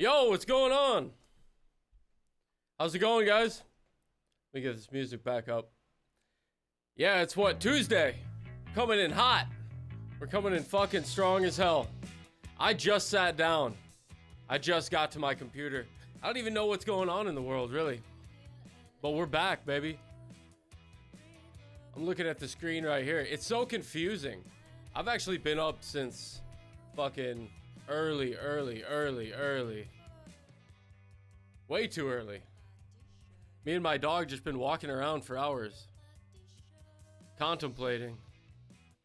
Yo, what's going on? How's it going, guys? Let me get this music back up. Yeah, it's what, Tuesday? Coming in hot. We're coming in fucking strong as hell. I just sat down. I just got to my computer. I don't even know what's going on in the world, really. But we're back, baby. I'm looking at the screen right here. It's so confusing. I've actually been up since fucking early. Way too early. Me and my dog just been walking around for hours. Contemplating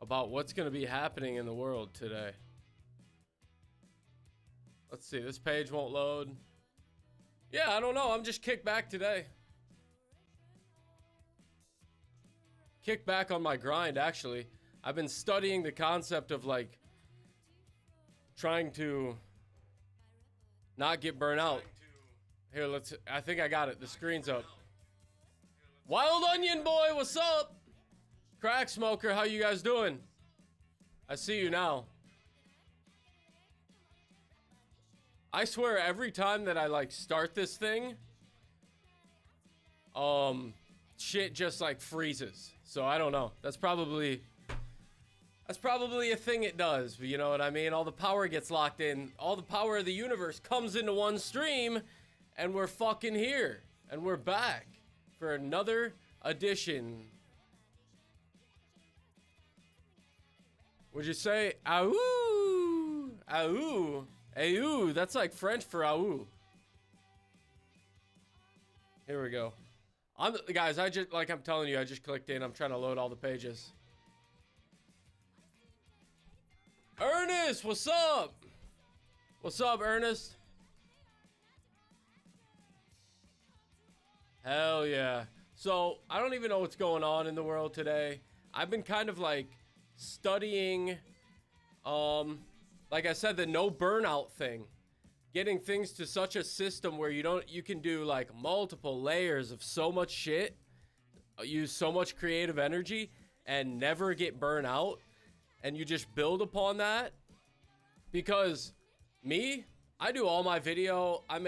about what's going to be happening in the world today. Let's see, this page won't load. Yeah, I don't know. I'm just kicked back today. Kicked back on my grind, actually. I've been studying the concept of like trying to not get burnt out. Here, I think I got it. The screen's up. Wild Onion Boy, what's up? Crack Smoker, how you guys doing? I see you now. I swear every time that I like start this thing, shit just like freezes. So I don't know. That's probably a thing it does. You know what I mean? All the power gets locked in. All the power of the universe comes into one stream, and we're fucking here. And we're back for another edition. Would you say "Aou"? Aou. Aou. That's like French for "Aou." Here we go. Guys, I'm telling you, I just clicked in. I'm trying to load all the pages. Ernest, what's up? What's up, Ernest? Hell yeah. So, I don't even know what's going on in the world today. I've been kind of like studying, like I said, the no burnout thing. Getting things to such a system where you can do like multiple layers of so much shit, use so much creative energy, and never get burnt out. And you just build upon that. Because me, I do all my video. I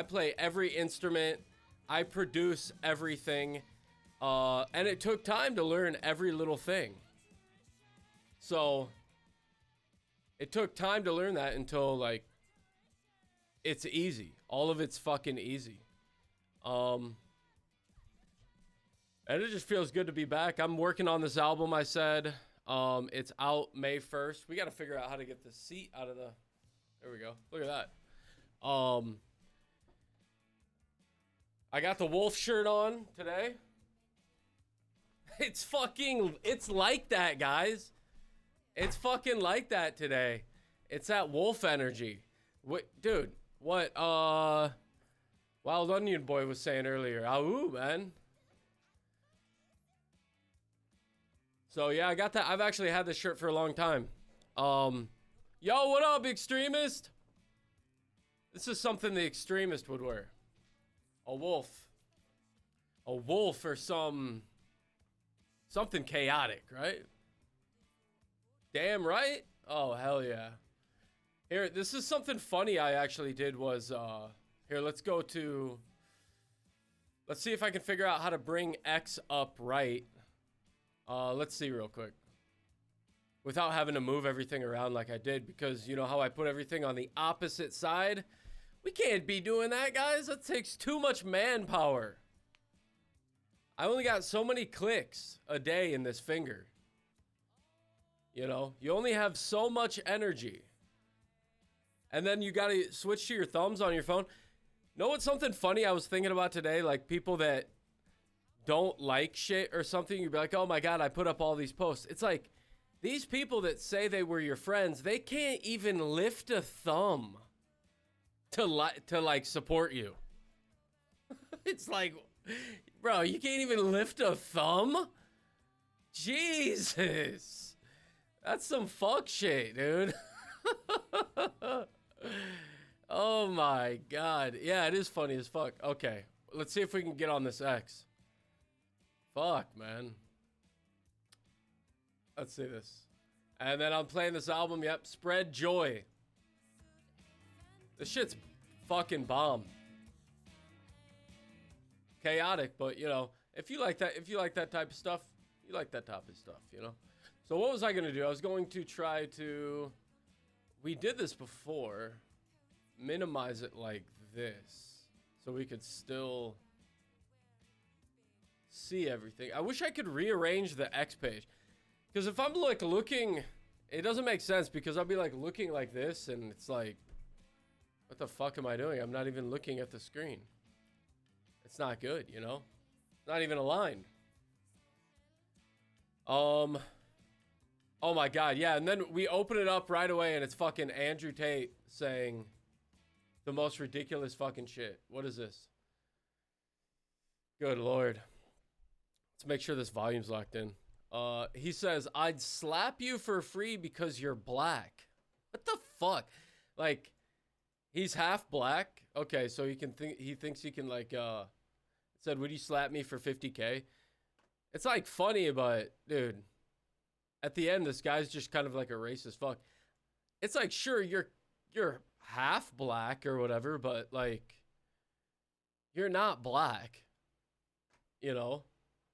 play every instrument. I produce everything. And it took time to learn every little thing. So it took time to learn that until like it's easy. All of it's fucking easy. And it just feels good to be back. I'm working on this album, I said. It's out May 1st. We got to figure out how to get the seat out of the... There we go. Look at that. I got the wolf shirt on today. It's like that, guys. It's fucking like that today. It's that wolf energy. Dude, what, Wild Onion Boy was saying earlier. Ow, man. So yeah, I got that. I've actually had this shirt for a long time. Yo, what up, Extremist? This is something the Extremist would wear. A wolf. A wolf or something chaotic, right? Damn right. Oh, hell yeah. Here, this is something funny I actually did was, here, let's see if I can figure out how to bring X up right. Let's see real quick. Without having to move everything around like I did, because you know how I put everything on the opposite side? We can't be doing that, guys. That takes too much manpower. I only got so many clicks a day in this finger. You know, you only have so much energy. And then you gotta switch to your thumbs on your phone. Know what's something funny I was thinking about today? Like people that don't like shit or something, you'd be like, oh my god, I put up all these posts. It's like, these people that say they were your friends, they can't even lift a thumb to like support you. It's like, bro, you can't even lift a thumb? Jesus. That's some fuck shit, dude. Oh my god. Yeah, it is funny as fuck. Okay, let's see if we can get on this X. Fuck, man. Let's see this. And then I'm playing this album. Yep. Spread Joy. This shit's fucking bomb. Chaotic, but you know, if you like that type of stuff, you like that type of stuff, you know. So what was I gonna do? I was going to try to. We did this before. Minimize it like this, so we could still see everything. I wish I could rearrange the X page, because if I'm like looking, it doesn't make sense, because I'll be like looking like this, and it's like, what the fuck am I doing? I'm not even looking at the screen. It's not good, you know? Not even aligned. Oh my god, yeah, and then we open it up right away, and it's fucking Andrew Tate saying the most ridiculous fucking shit. What is this? Good lord. Let's make sure this volume's locked in. He says, I'd slap you for free because you're black. What the fuck? Like, he's half black. Okay, so he thinks he can like, said, would you slap me for 50K? It's like funny, but dude, at the end, this guy's just kind of like a racist fuck. It's like, sure, you're half black or whatever, but like, you're not black, you know?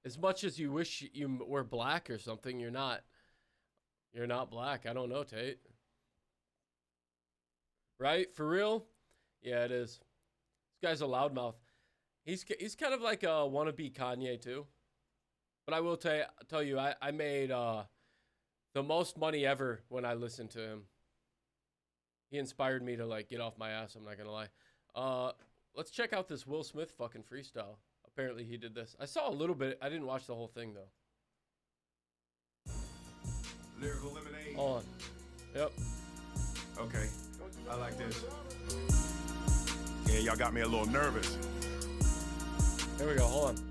As much as you wish you were black or something, you're not black. I don't know, Tate. Right? For real? Yeah, it is. This guy's a loudmouth. He's kind of like a wannabe Kanye too. But I will tell you, I made the most money ever when I listened to him. He inspired me to like get off my ass, I'm not gonna lie. Let's check out this Will Smith fucking freestyle. Apparently he did this. I saw a little bit. I didn't watch the whole thing though. Lyrical lemonade. Hold on. Yep. Okay. I like this. Yeah, y'all got me a little nervous. Here we go. Hold on.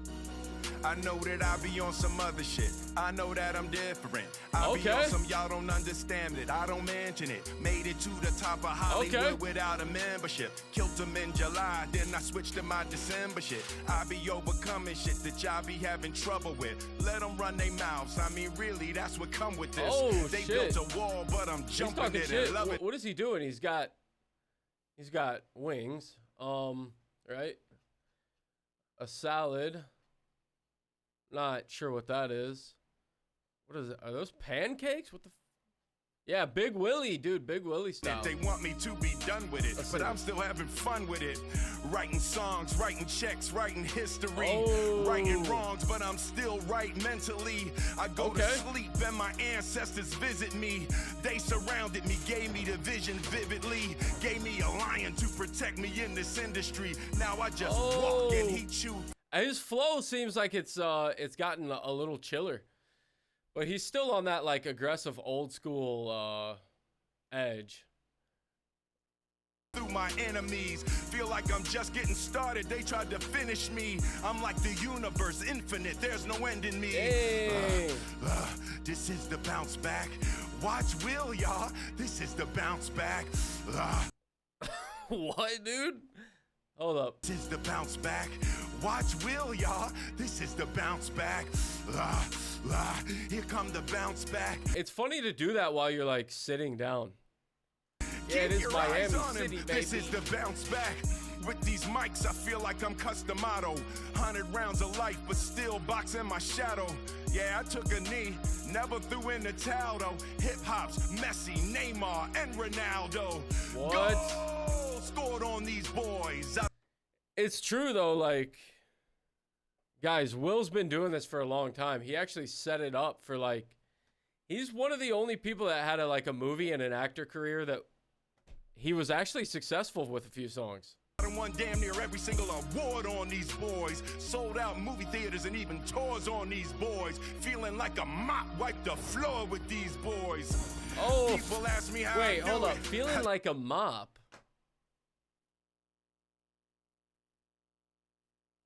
I know that I be on some other shit. I know that I'm different. I be Okay. on some y'all don't understand it. I don't mention it. Made it to the top of Hollywood without a membership. Killed them in July, then I switched to my December shit. I be overcoming shit that y'all be having trouble with. Let them run their mouths. I mean, really, that's what come with this. Oh, they shit. built a wall, but I'm He's jumping talking it shit. and love it. What is he doing? He's got wings. Right? A salad. Not sure what that is. What is it? Are those pancakes? What the? Yeah, Big Willie, dude. Big Willie style. They want me to be done with it, but I'm still having fun with it. Writing songs, writing checks, writing history, righting wrongs, but I'm still right mentally. I go to sleep and my ancestors visit me. They surrounded me, gave me the vision vividly, gave me a lion to protect me in this industry. Now I just walk and he chew. His flow seems like it's gotten a little chiller. But he's still on that like aggressive old school edge. Through my enemies, feel like I'm just getting started. They tried to finish me. I'm like the universe, infinite. There's no end in me. This is the bounce back. Watch Will, y'all. This is the bounce back. What, dude? Hold up. This is the bounce back. Watch Will, y'all. This is the bounce back. Here come the bounce back. It's funny to do that while you're like sitting down. Yeah, it is Miami City, baby. This is the bounce back. With these mics, I feel like I'm Customato. 100 rounds of life, but still boxing my shadow. Yeah, I took a knee, never threw in the towel though. Hip hop's Messi, Neymar, and Ronaldo. What? Goal scored on these boys. It's true though, like, guys, Will's been doing this for a long time. He actually set it up for like, he's one of the only people that had a movie and an actor career that he was actually successful with a few songs. I won damn near every single award on these boys. Sold out movie theaters and even tours on these boys. Feeling like a mop wiped the floor with these boys. Oh, people ask me how wait, I do hold up. it. Feeling like a mop.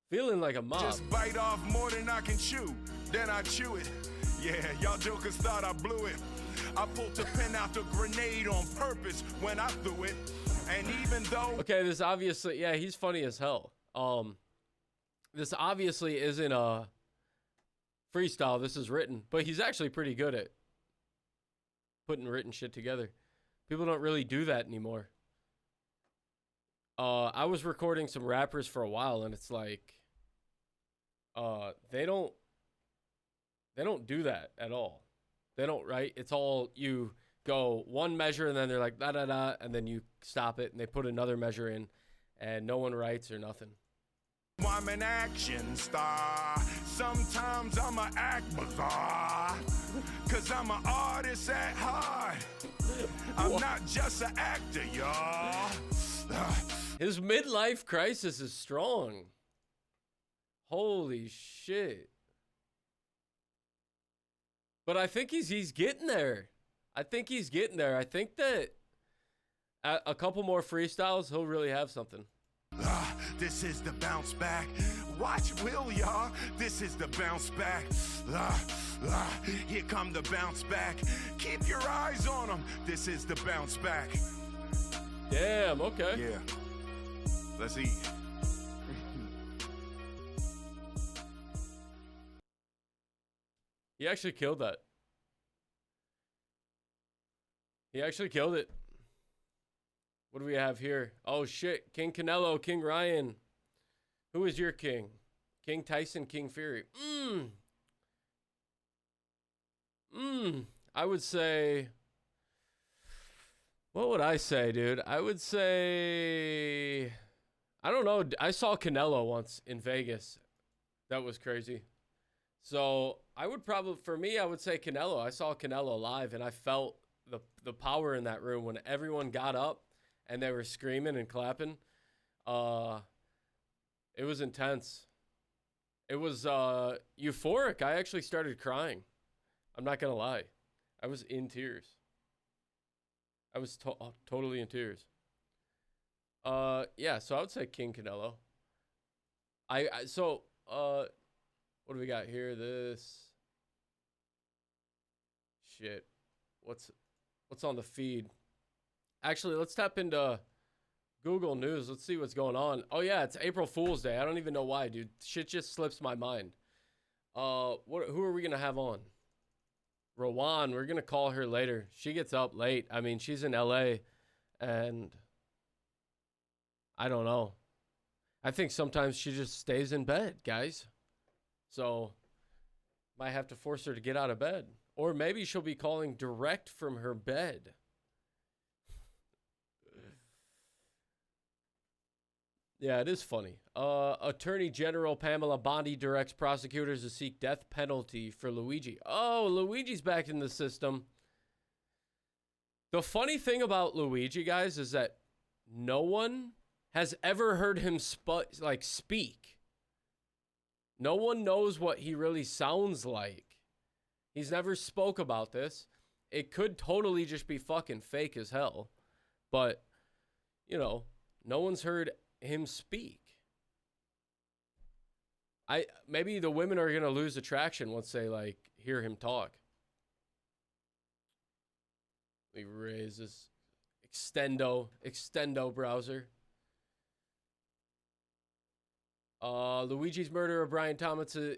Feeling like a mop. Just bite off more than I can chew, then I chew it. Yeah, y'all jokers thought I blew it. I pulled the pin out the grenade on purpose when I threw it. And even though... Okay, this obviously... Yeah, he's funny as hell. This obviously isn't a freestyle. This is written. But he's actually pretty good at putting written shit together. People don't really do that anymore. I was recording some rappers for a while, and it's like, they don't do that at all. They don't, right? It's all you go one measure, and then they're like da da da, and then you stop it, and they put another measure in, and no one writes or nothing. I'm an action star. Sometimes I'ma act bizarre. Cause I'm an artist at heart. I'm not just an actor, y'all. His midlife crisis is strong. Holy shit. But I think he's getting there. I think he's getting there. I think that a couple more freestyles, he'll really have something. This is the bounce back. Watch, will y'all? This is the bounce back. Here come the bounce back. Keep your eyes on him. This is the bounce back. Damn, okay. Yeah. Let's eat. He actually killed that. He actually killed it. What do we have here? Oh, shit. King Canelo, King Ryan. Who is your king? King Tyson, King Fury. I would say... What would I say, dude? I would say... I don't know. I saw Canelo once in Vegas. That was crazy. So, I would probably... For me, I would say Canelo. I saw Canelo live, and I felt the power in that room when everyone got up and they were screaming and clapping. It was intense. It was euphoric. I actually started crying. I'm not going to lie. I was in tears. I was totally in tears. Yeah, so I would say King Canelo. So what do we got here? This shit. What's on the feed? Actually, let's tap into Google News. Let's see what's going on. Oh yeah, it's April Fool's Day. I don't even know why, dude. Shit just slips my mind. Who are we gonna have on? Rawan. We're gonna call her later. She gets up late. I mean, she's in LA, and I don't know. I think sometimes she just stays in bed, guys. So might have to force her to get out of bed, or maybe she'll be calling direct from her bed. Yeah, it is funny. Attorney General Pamela Bondi directs prosecutors to seek death penalty for Luigi. Oh, Luigi's back in the system. The funny thing about Luigi, guys, is that no one has ever heard him speak. No one knows what he really sounds like. He's never spoke about this. It could totally just be fucking fake as hell. But, you know, no one's heard him speak. Maybe the women are gonna lose attraction once they hear him talk. Let me raise this extendo browser. Luigi's murderer, Brian Thompson,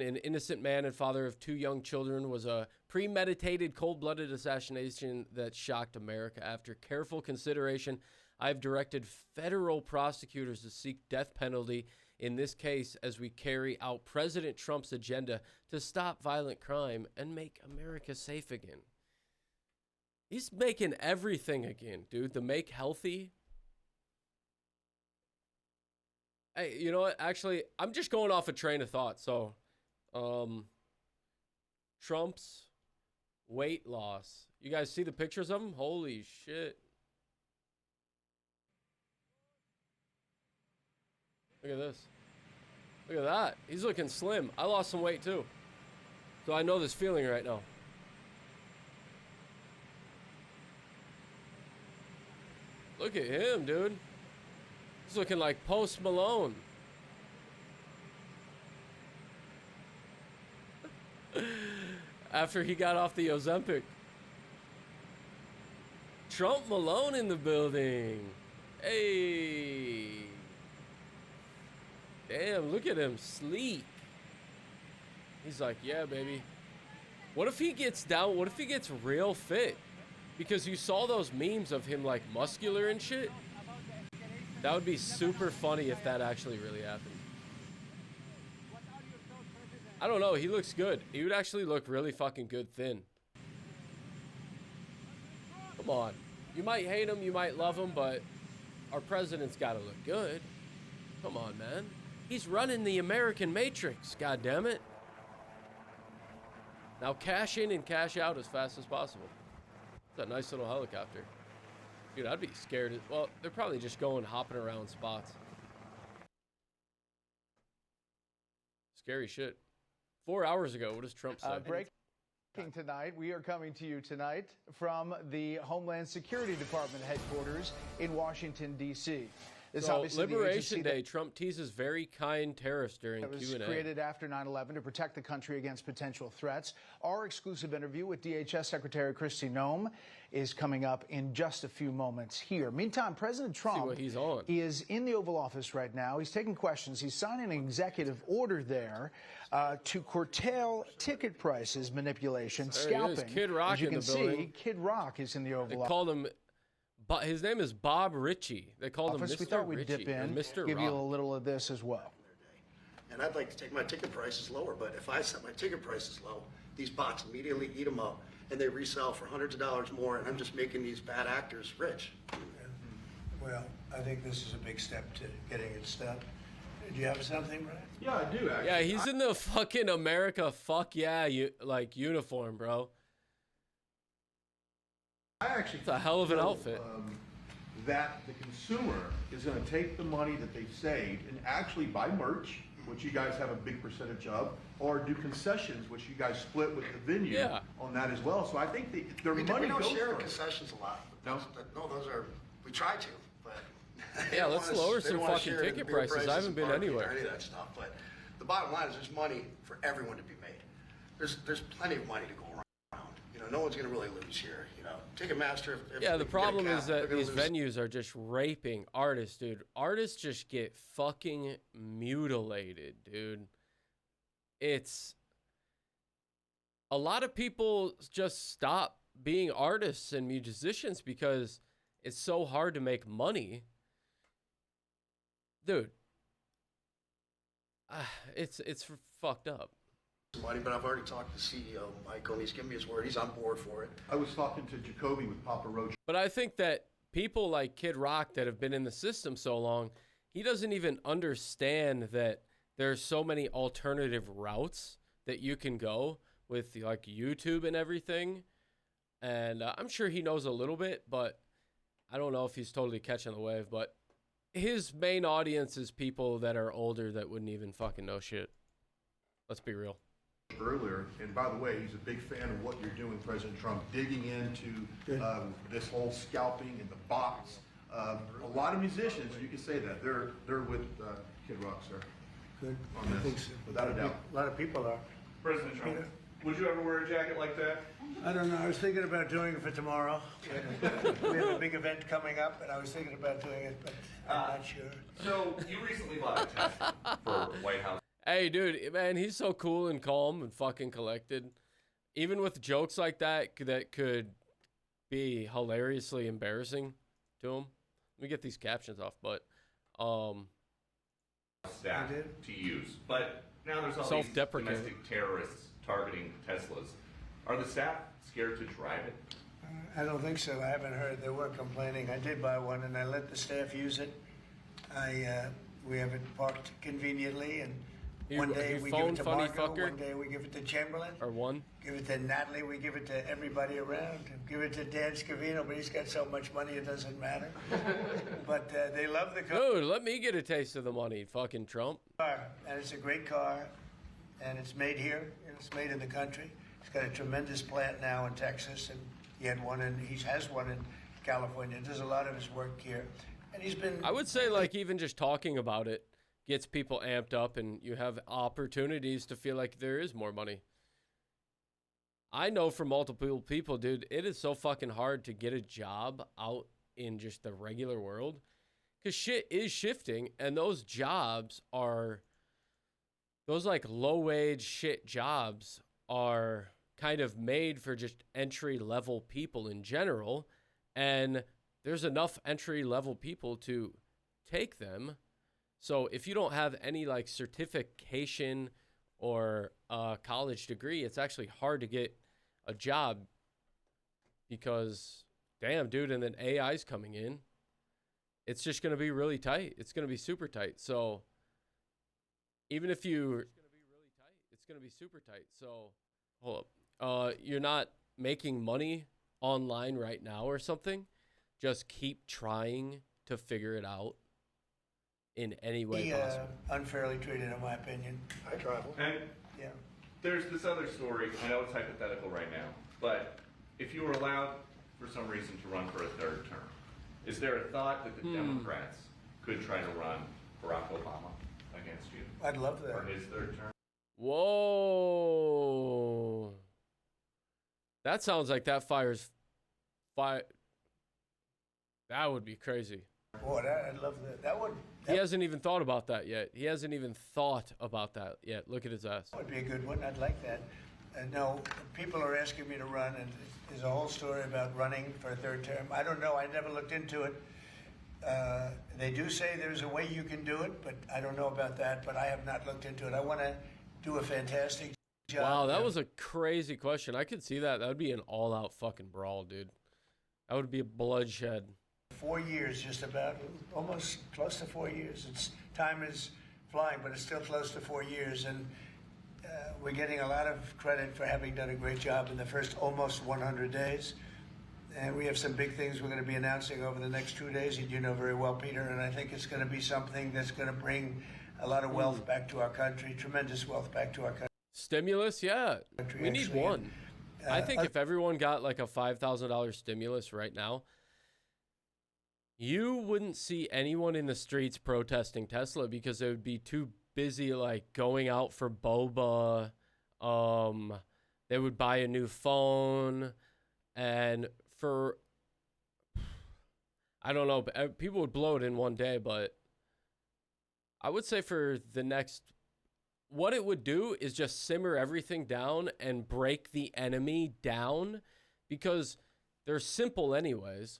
an innocent man and father of 2 young children, was a premeditated, cold-blooded assassination that shocked America. After careful consideration, I've directed federal prosecutors to seek death penalty in this case as we carry out President Trump's agenda to stop violent crime and make America safe again. He's making everything again, dude. The make healthy. Hey, you know what? Actually, I'm just going off a train of thought. So, Trump's weight loss. You guys see the pictures of him? Holy shit. Look at this. Look at that. He's looking slim. I lost some weight too. So I know this feeling right now. Look at him, dude. He's looking like Post Malone. After he got off the Ozempic. Trump Malone in the building. Hey. Damn, look at him. Sleek. He's like, yeah, baby. What if he gets down? What if he gets real fit? Because you saw those memes of him muscular and shit. That would be super funny if that actually really happened. I don't know. He looks good. He would actually look really fucking good thin. Come on. You might hate him, you might love him, but our president's got to look good. Come on, man. He's running the American Matrix, God damn it. Now cash in and cash out as fast as possible. It's a nice little helicopter. Dude, I'd be scared. Well, they're probably just going hopping around spots. Scary shit. 4 hours ago, what does Trump say? Breaking tonight, we are coming to you tonight from the Homeland Security Department headquarters in Washington, D.C. So, Liberation Day, Trump teases very kind tariffs during Q&A. It was created after 9/11 to protect the country against potential threats. Our exclusive interview with DHS Secretary Kristi Noem is coming up in just a few moments here. Meantime, President Trump is in the Oval Office right now. He's taking questions. He's signing an executive order there to curtail ticket prices manipulation, scalping. Kid Rock As you in can the building. see, Kid Rock is in the Oval Office. They called him, but his name is Bob Ritchie. They called him Mr. We thought we'd Ritchie, dip in, Mr. give Rock. you a little of this as well. And I'd like to take my ticket prices lower, but if I set my ticket prices low, these bots immediately eat them up, and they resell for hundreds of dollars more, and I'm just making these bad actors rich. Well, I think this is a big step to getting it stopped. Do you have something, Brian? Yeah, I do, actually. Yeah, he's in the fucking America fuck yeah uniform, bro. I actually It's a hell of an outfit. That the consumer is going to take the money that they've saved and actually buy merch, which you guys have a big percentage of, or do concessions, which you guys split with the venue on that as well. So I think their money goes We don't share first. concessions a lot. No? Those are, we try to, but. Yeah, let's lower some fucking ticket prices. I haven't been anywhere. Any of that stuff, but the bottom line is there's money for everyone to be made. There's plenty of money to go around. You know, no one's going to really lose here. You know, Ticketmaster. Yeah, the problem is that these venues are just raping artists, dude. Artists just get fucking mutilated, dude. It's a lot of people just stop being artists and musicians because it's so hard to make money. Dude, it's fucked up. Money, but I've already talked to CEO Michael, and he's given me his word. He's on board for it. I was talking to Jacoby with Papa Roach. But I think that people like Kid Rock that have been in the system so long, he doesn't even understand that there's so many alternative routes that you can go with like YouTube and everything. And I'm sure he knows a little bit, but I don't know if he's totally catching the wave. But his main audience is people that are older that wouldn't even fucking know shit. Let's be real. Earlier, and by the way, he's a big fan of what you're doing, President Trump, digging into this whole scalping and the bots. A lot of musicians, you can say that, they're with Kid Rock, sir. Good. On this, I think so. without a doubt. A lot of people are. President Trump, would you ever wear a jacket like that? I don't know. I was thinking about doing it for tomorrow. We have a big event coming up, and I was thinking about doing it, but I'm not sure. So you recently bought a test for White House. Hey, dude, man, he's so cool and calm and fucking collected. Even with jokes like that could be hilariously embarrassing to him. Let me get these captions off, but Staff to use. But now there's all these domestic terrorists targeting Teslas. Are the staff scared to drive it? I don't think so. I haven't heard. They weren't complaining. I did buy one, and I let the staff use it. We have it parked conveniently, and one day we give it to Marco, one day we give it to Chamberlain. Or one. Give it to Natalie, we give it to everybody around. Give it to Dan Scavino, but he's got so much money it doesn't matter. But they love the car. Dude, let me get a taste of the money, fucking Trump. And it's a great car, and it's made here, and it's made in the country. He's got a tremendous plant now in Texas, and he has one in California. Does a lot of his work here. And he's been... I would say, like, even just talking about it gets people amped up, and you have opportunities to feel like there is more money. I know from multiple people, dude, it is so fucking hard to get a job out in just the regular world because shit is shifting, and those jobs are, those like low-wage shit jobs are kind of made for just entry-level people in general, and there's enough entry-level people to take them. So if you don't have any like certification or a college degree, it's actually hard to get a job because, damn, dude, and then AI's coming in. It's just going to be really tight. It's going to be super tight. So even if you, it's going to be super tight. So hold up. You're not making money online right now or something. Just keep trying to figure it out in any way possible. Unfairly treated, in my opinion. I travel. And Yeah. there's this other story. I know it's hypothetical right now, but if you were allowed for some reason to run for a third term, is there a thought that the Democrats could try to run Barack Obama against you? I'd love that. For his third term? Whoa. That sounds like that fires fire. That would be crazy. Boy, I'd love that. That he hasn't even thought about that yet. He hasn't even thought about that yet. Look at his ass. would be a good one. I'd like that. No, people are asking me to run, and there's a whole story about running for a third term. I don't know. I never looked into it. They do say there's a way you can do it, but I don't know about that. But I have not looked into it. I want to do a fantastic job. Wow, that was a crazy question. I could see that. That would be an all-out fucking brawl, dude. That would be a bloodshed. 4 years, just about, almost close to 4 years. Time is flying, but it's still close to 4 years, and we're getting a lot of credit for having done a great job in the first almost 100 days. And we have some big things we're going to be announcing over the next 2 days, and you know very well, Peter, and I think it's going to be something that's going to bring a lot of wealth back to our country, tremendous wealth back to our country. Stimulus, yeah. We need one. I think if everyone got like a $5,000 stimulus right now, you wouldn't see anyone in the streets protesting Tesla because they would be too busy like going out for boba. They would buy a new phone, and for, I don't know, people would blow it in one day, but I would say for the next, what it would do is just simmer everything down and break the enemy down because they're simple anyways.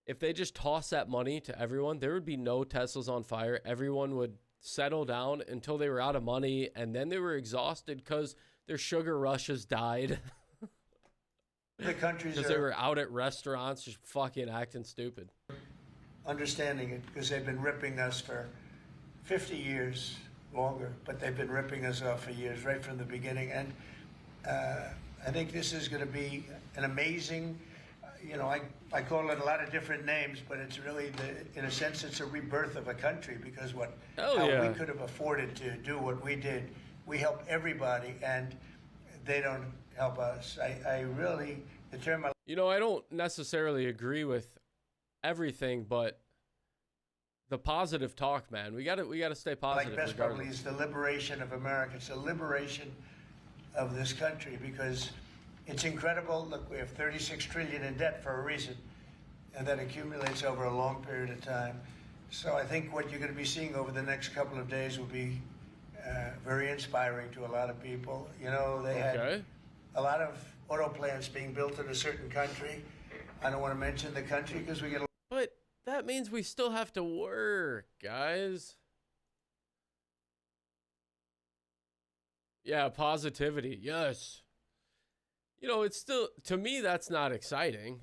If they just toss that money to everyone, there would be no Teslas on fire. Everyone would settle down until they were out of money, and then they were exhausted because their sugar rushes died. The countries because they were out at restaurants just fucking acting stupid. Understanding it because they've been ripping us for 50 years, longer, but they've been ripping us off for years, right from the beginning. And I think this is going to be an amazing, I call it a lot of different names, but it's really, in a sense, it's a rebirth of a country because we could have afforded to do what we did. We help everybody, and they don't help us. I really, the term I don't necessarily agree with everything, but the positive talk, man. We gotta stay positive. Like best probably is the liberation of America. It's the liberation of this country because it's incredible. Look, we have 36 trillion in debt for a reason, and that accumulates over a long period of time. So I think what you're going to be seeing over the next couple of days will be very inspiring to a lot of people. They had a lot of auto plants being built in a certain country. I don't want to mention the country because we get But that means we still have to work, guys. Yeah, positivity. Yes. It's still, to me, that's not exciting.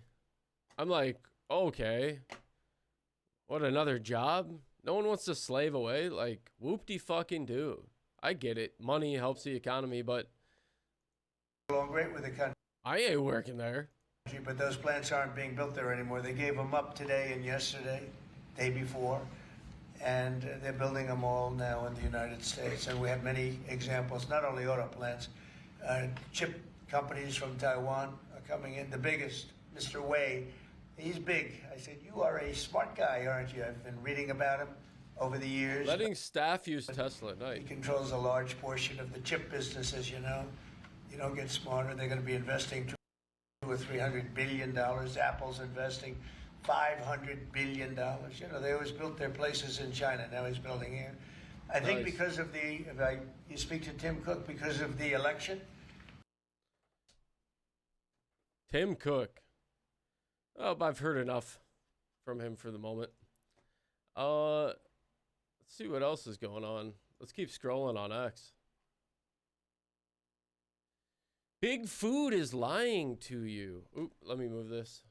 I'm like, okay, what, another job? No one wants to slave away. Like, whoop-de-fucking-do. I get it. Money helps the economy, but along great with the country. I ain't working there. But those plants aren't being built there anymore. They gave them up today and yesterday, day before, and they're building them all now in the United States. And we have many examples, not only auto plants, chip companies from Taiwan are coming in. The biggest, Mr. Wei, he's big. I said, you are a smart guy, aren't you? I've been reading about him over the years. Letting staff use Tesla at night. He controls a large portion of the chip business, as you know. You don't get smarter. They're going to be investing $200 or $300 billion. Apple's investing $500 billion. They always built their places in China. Now he's building here. I think because of you speak to Tim Cook, because of the election. Tim Cook. Oh, I've heard enough from him for the moment. Let's see what else is going on. Let's keep scrolling on X. Big Food is lying to you. Oop, let me move this.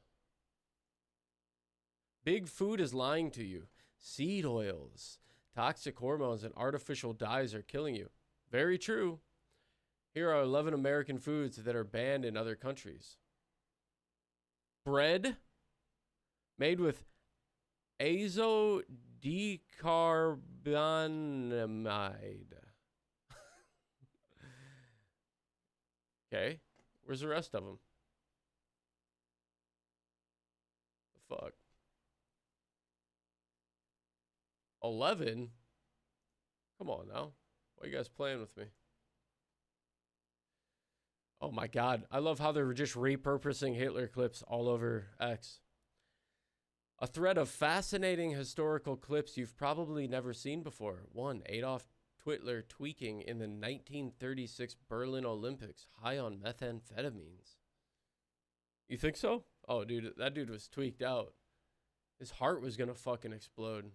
Big Food is lying to you. Seed oils, toxic hormones, and artificial dyes are killing you. Very true. Here are 11 American foods that are banned in other countries. Bread made with azodecarbonamide. Okay, where's the rest of them? The fuck? 11? Come on now. Why are you guys playing with me? Oh my God. I love how they're just repurposing Hitler clips all over X. A thread of fascinating historical clips you've probably never seen before. 1. Adolf Hitler tweaking in the 1936 Berlin Olympics, high on methamphetamines. You think so? Oh, dude, that dude was tweaked out. His heart was gonna fucking explode.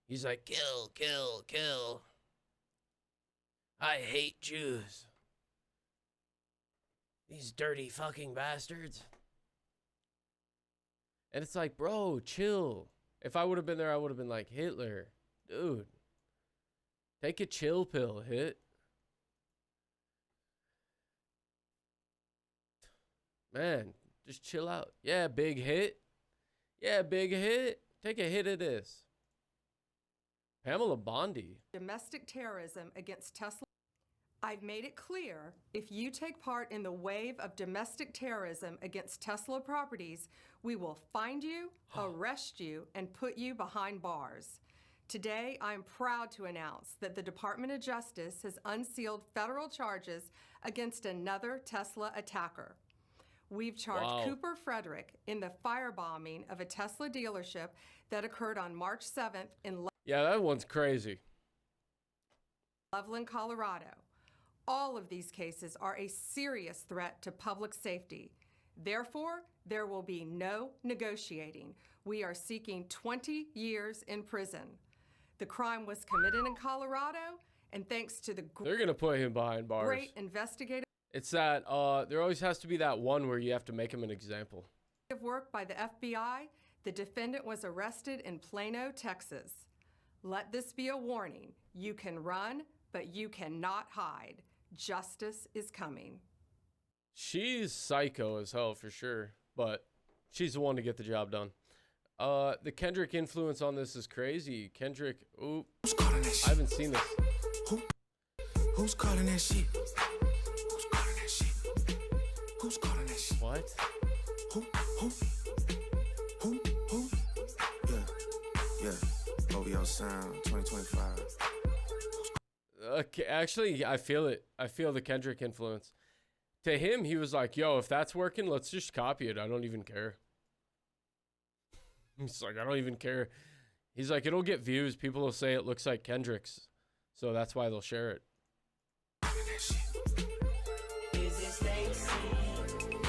He's like, kill, kill, kill. I hate Jews. These dirty fucking bastards. And it's like, bro, chill. If I would have been there, I would have been like, Hitler, dude, take a chill pill, Hit. Man, just chill out. Yeah, big hit. Yeah, big hit. Take a hit of this. Pamela Bondi. Domestic terrorism against Tesla. I've made it clear, if you take part in the wave of domestic terrorism against Tesla properties, we will find you, arrest you, and put you behind bars. Today, I'm proud to announce that the Department of Justice has unsealed federal charges against another Tesla attacker. We've charged Cooper Frederick in the firebombing of a Tesla dealership that occurred on March 7th in Yeah, that one's crazy. Loveland, Colorado. All of these cases are a serious threat to public safety. Therefore, there will be no negotiating. We are seeking 20 years in prison. The crime was committed in Colorado, and thanks to the they're gonna put him behind bars. Great investigative. It's that there always has to be that one where you have to make him an example. Work by the FBI. The defendant was arrested in Plano, Texas. Let this be a warning. You can run, but you cannot hide. Justice is coming. She's psycho as hell for sure, but she's the one to get the job done. The Kendrick influence on this is crazy. Kendrick, ooh, I haven't seen this. Who's calling that shit? Who's calling that shit? Who's calling that shit? What? Who? Yeah. OVO Sound 2025. Okay, actually, I feel it. I feel the Kendrick influence. To him, he was like, yo, if that's working, let's just copy it. I don't even care. He's like, I don't even care. He's like, it'll get views. People will say it looks like Kendrick's. So that's why they'll share it. Is it Stacy?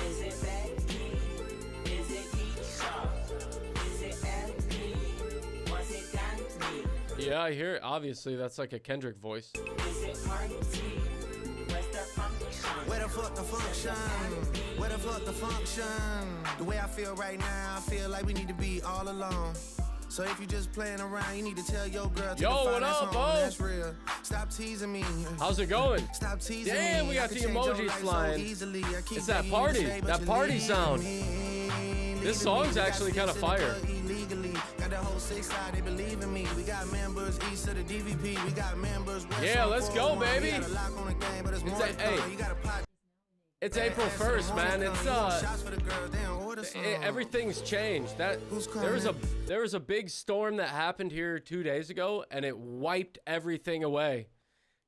Is it Becky? Is it Keisha? Is it Emily? Was it Danny? Yeah, I hear it. Obviously, that's like a Kendrick voice. Is it Cardi? Where's the function? Where the fuck the function? Where the fuck the function? The way I feel right now, I feel like we need to be all alone. So if you just playing around, you need to tell your girl to yo, what up, Bo? That's real. Stop teasing me. How's it going? Stop teasing me. Damn, we got the emojis flying. So it's that party. That party sound. This song's actually kind of fire. Got the whole 6 side, they believe in me. We got members east of the DVP. We got members west. Yeah, let's go, baby. It's April 1st, man. It's everything's changed. There was a big storm that happened here 2 days ago, and it wiped everything away.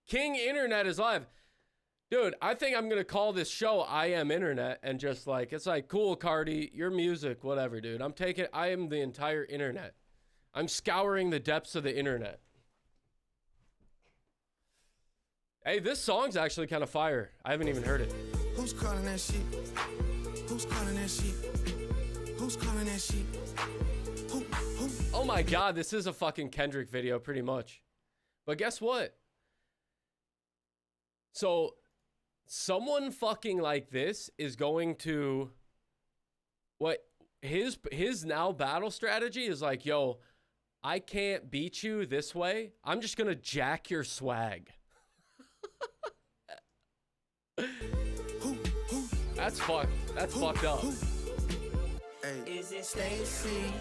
King Internet is live. Dude, I think I'm gonna call this show I Am Internet, and just like, it's like, cool, Cardi, your music, whatever, dude. I am the entire internet. I'm scouring the depths of the internet. Hey, this song's actually kind of fire. I haven't even heard it. Who's calling that shit? Who's calling that shit? Who's calling that shit? Who? Oh my God, this is a fucking Kendrick video, pretty much. But guess what? So, someone fucking like this is going to... What his now battle strategy is like, yo, I can't beat you this way. I'm just gonna jack your swag. That's fucked up. Hey. Is it Stacy?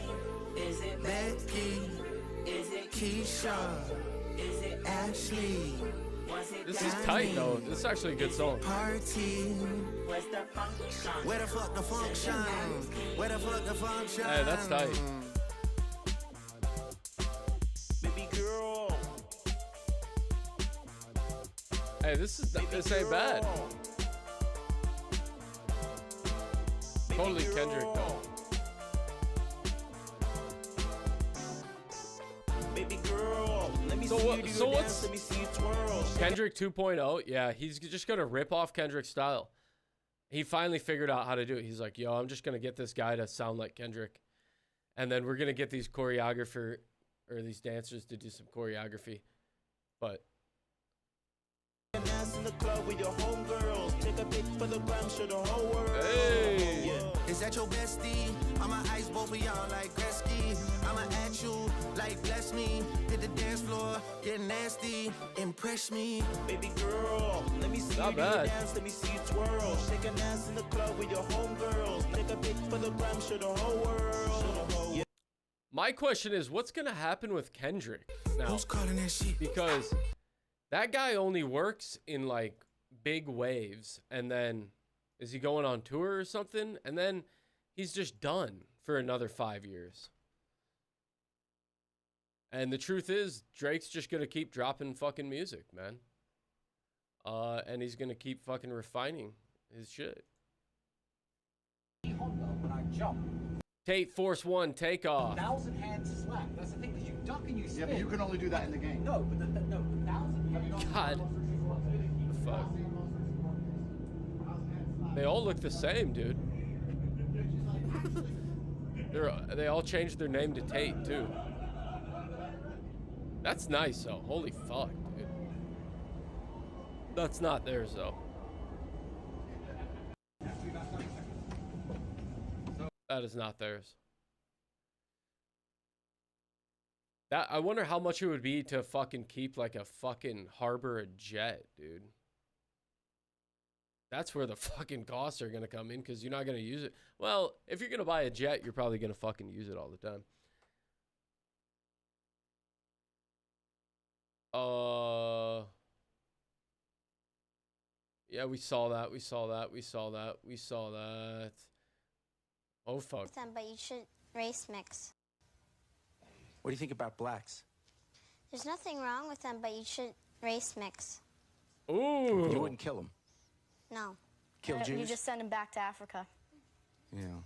Is it Becky? Is it Keisha? Is it Ashley? This is tight though. This is actually a good song. Party. Where the fuck the function? Where the fuck the function? Hey, that's tight. Baby girl. Hey, this ain't bad. Totally Kendrick though. Baby girl, let me So see what? you do So your what's dance, let me see you twirl. Kendrick 2.0? Yeah, he's just gonna rip off Kendrick's style. He finally figured out how to do it. He's like, yo, I'm just gonna get this guy to sound like Kendrick, and then we're gonna get these these dancers to do some choreography. But Dance in the club with your homegirls. Take a pic for the gram, show the whole world. hey, Yeah. Is that your bestie? I'ma ice both of y'all like Gretzky. I'ma at you like bless me. Hit the dance floor, get nasty, impress me. Baby girl, let me see Not you do your bad. dance, let me see you twirl. Shake a dance in the club with your homegirls. Take a pic for the gram, show the whole world. Yeah. my question is, what's gonna happen with Kendrick now? Who's calling that shit? Because that guy only works in like big waves, and then is he going on tour or something? And then he's just done for another 5 years. And the truth is, Drake's just gonna keep dropping fucking music, man. And he's gonna keep fucking refining his shit. When I jump, Tate Force 1 takeoff. 1,000 hands slap. That's the thing, because you duck and you spin. Yeah, but you can only do that in the game. No, but the 1,000 hands. God. The fuck? They all look the same, dude. They all changed their name to Tate, too. That's nice, though. Holy fuck, dude. That's not theirs, though. That is not theirs. I wonder how much it would be to fucking keep like a fucking harbor a jet, dude. That's where the fucking costs are gonna come in, because you're not gonna use it. Well, if you're gonna buy a jet, you're probably gonna fucking use it all the time. Yeah, we saw that. Oh fuck. But you should race mix. What do you think about blacks? There's nothing wrong with them, but you should race mix. Ooh. You wouldn't kill them. No. Kill Jews? You just send them back to Africa. Yeah.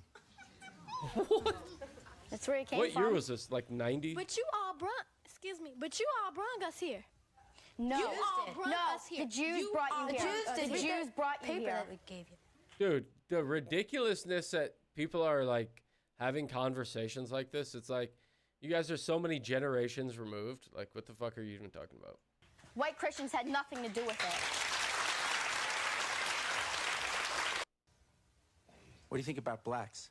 That's where he came What from. year was this? Like 90? But you all brung, excuse me, but you all brung us here. No. You all brung us here. The Jews brought you here. The Jews brought you paper here. that we gave you. Dude, the ridiculousness that people are like having conversations like this, it's like, you guys are so many generations removed. Like, what the fuck are you even talking about? White Christians had nothing to do with it. What do you think about blacks?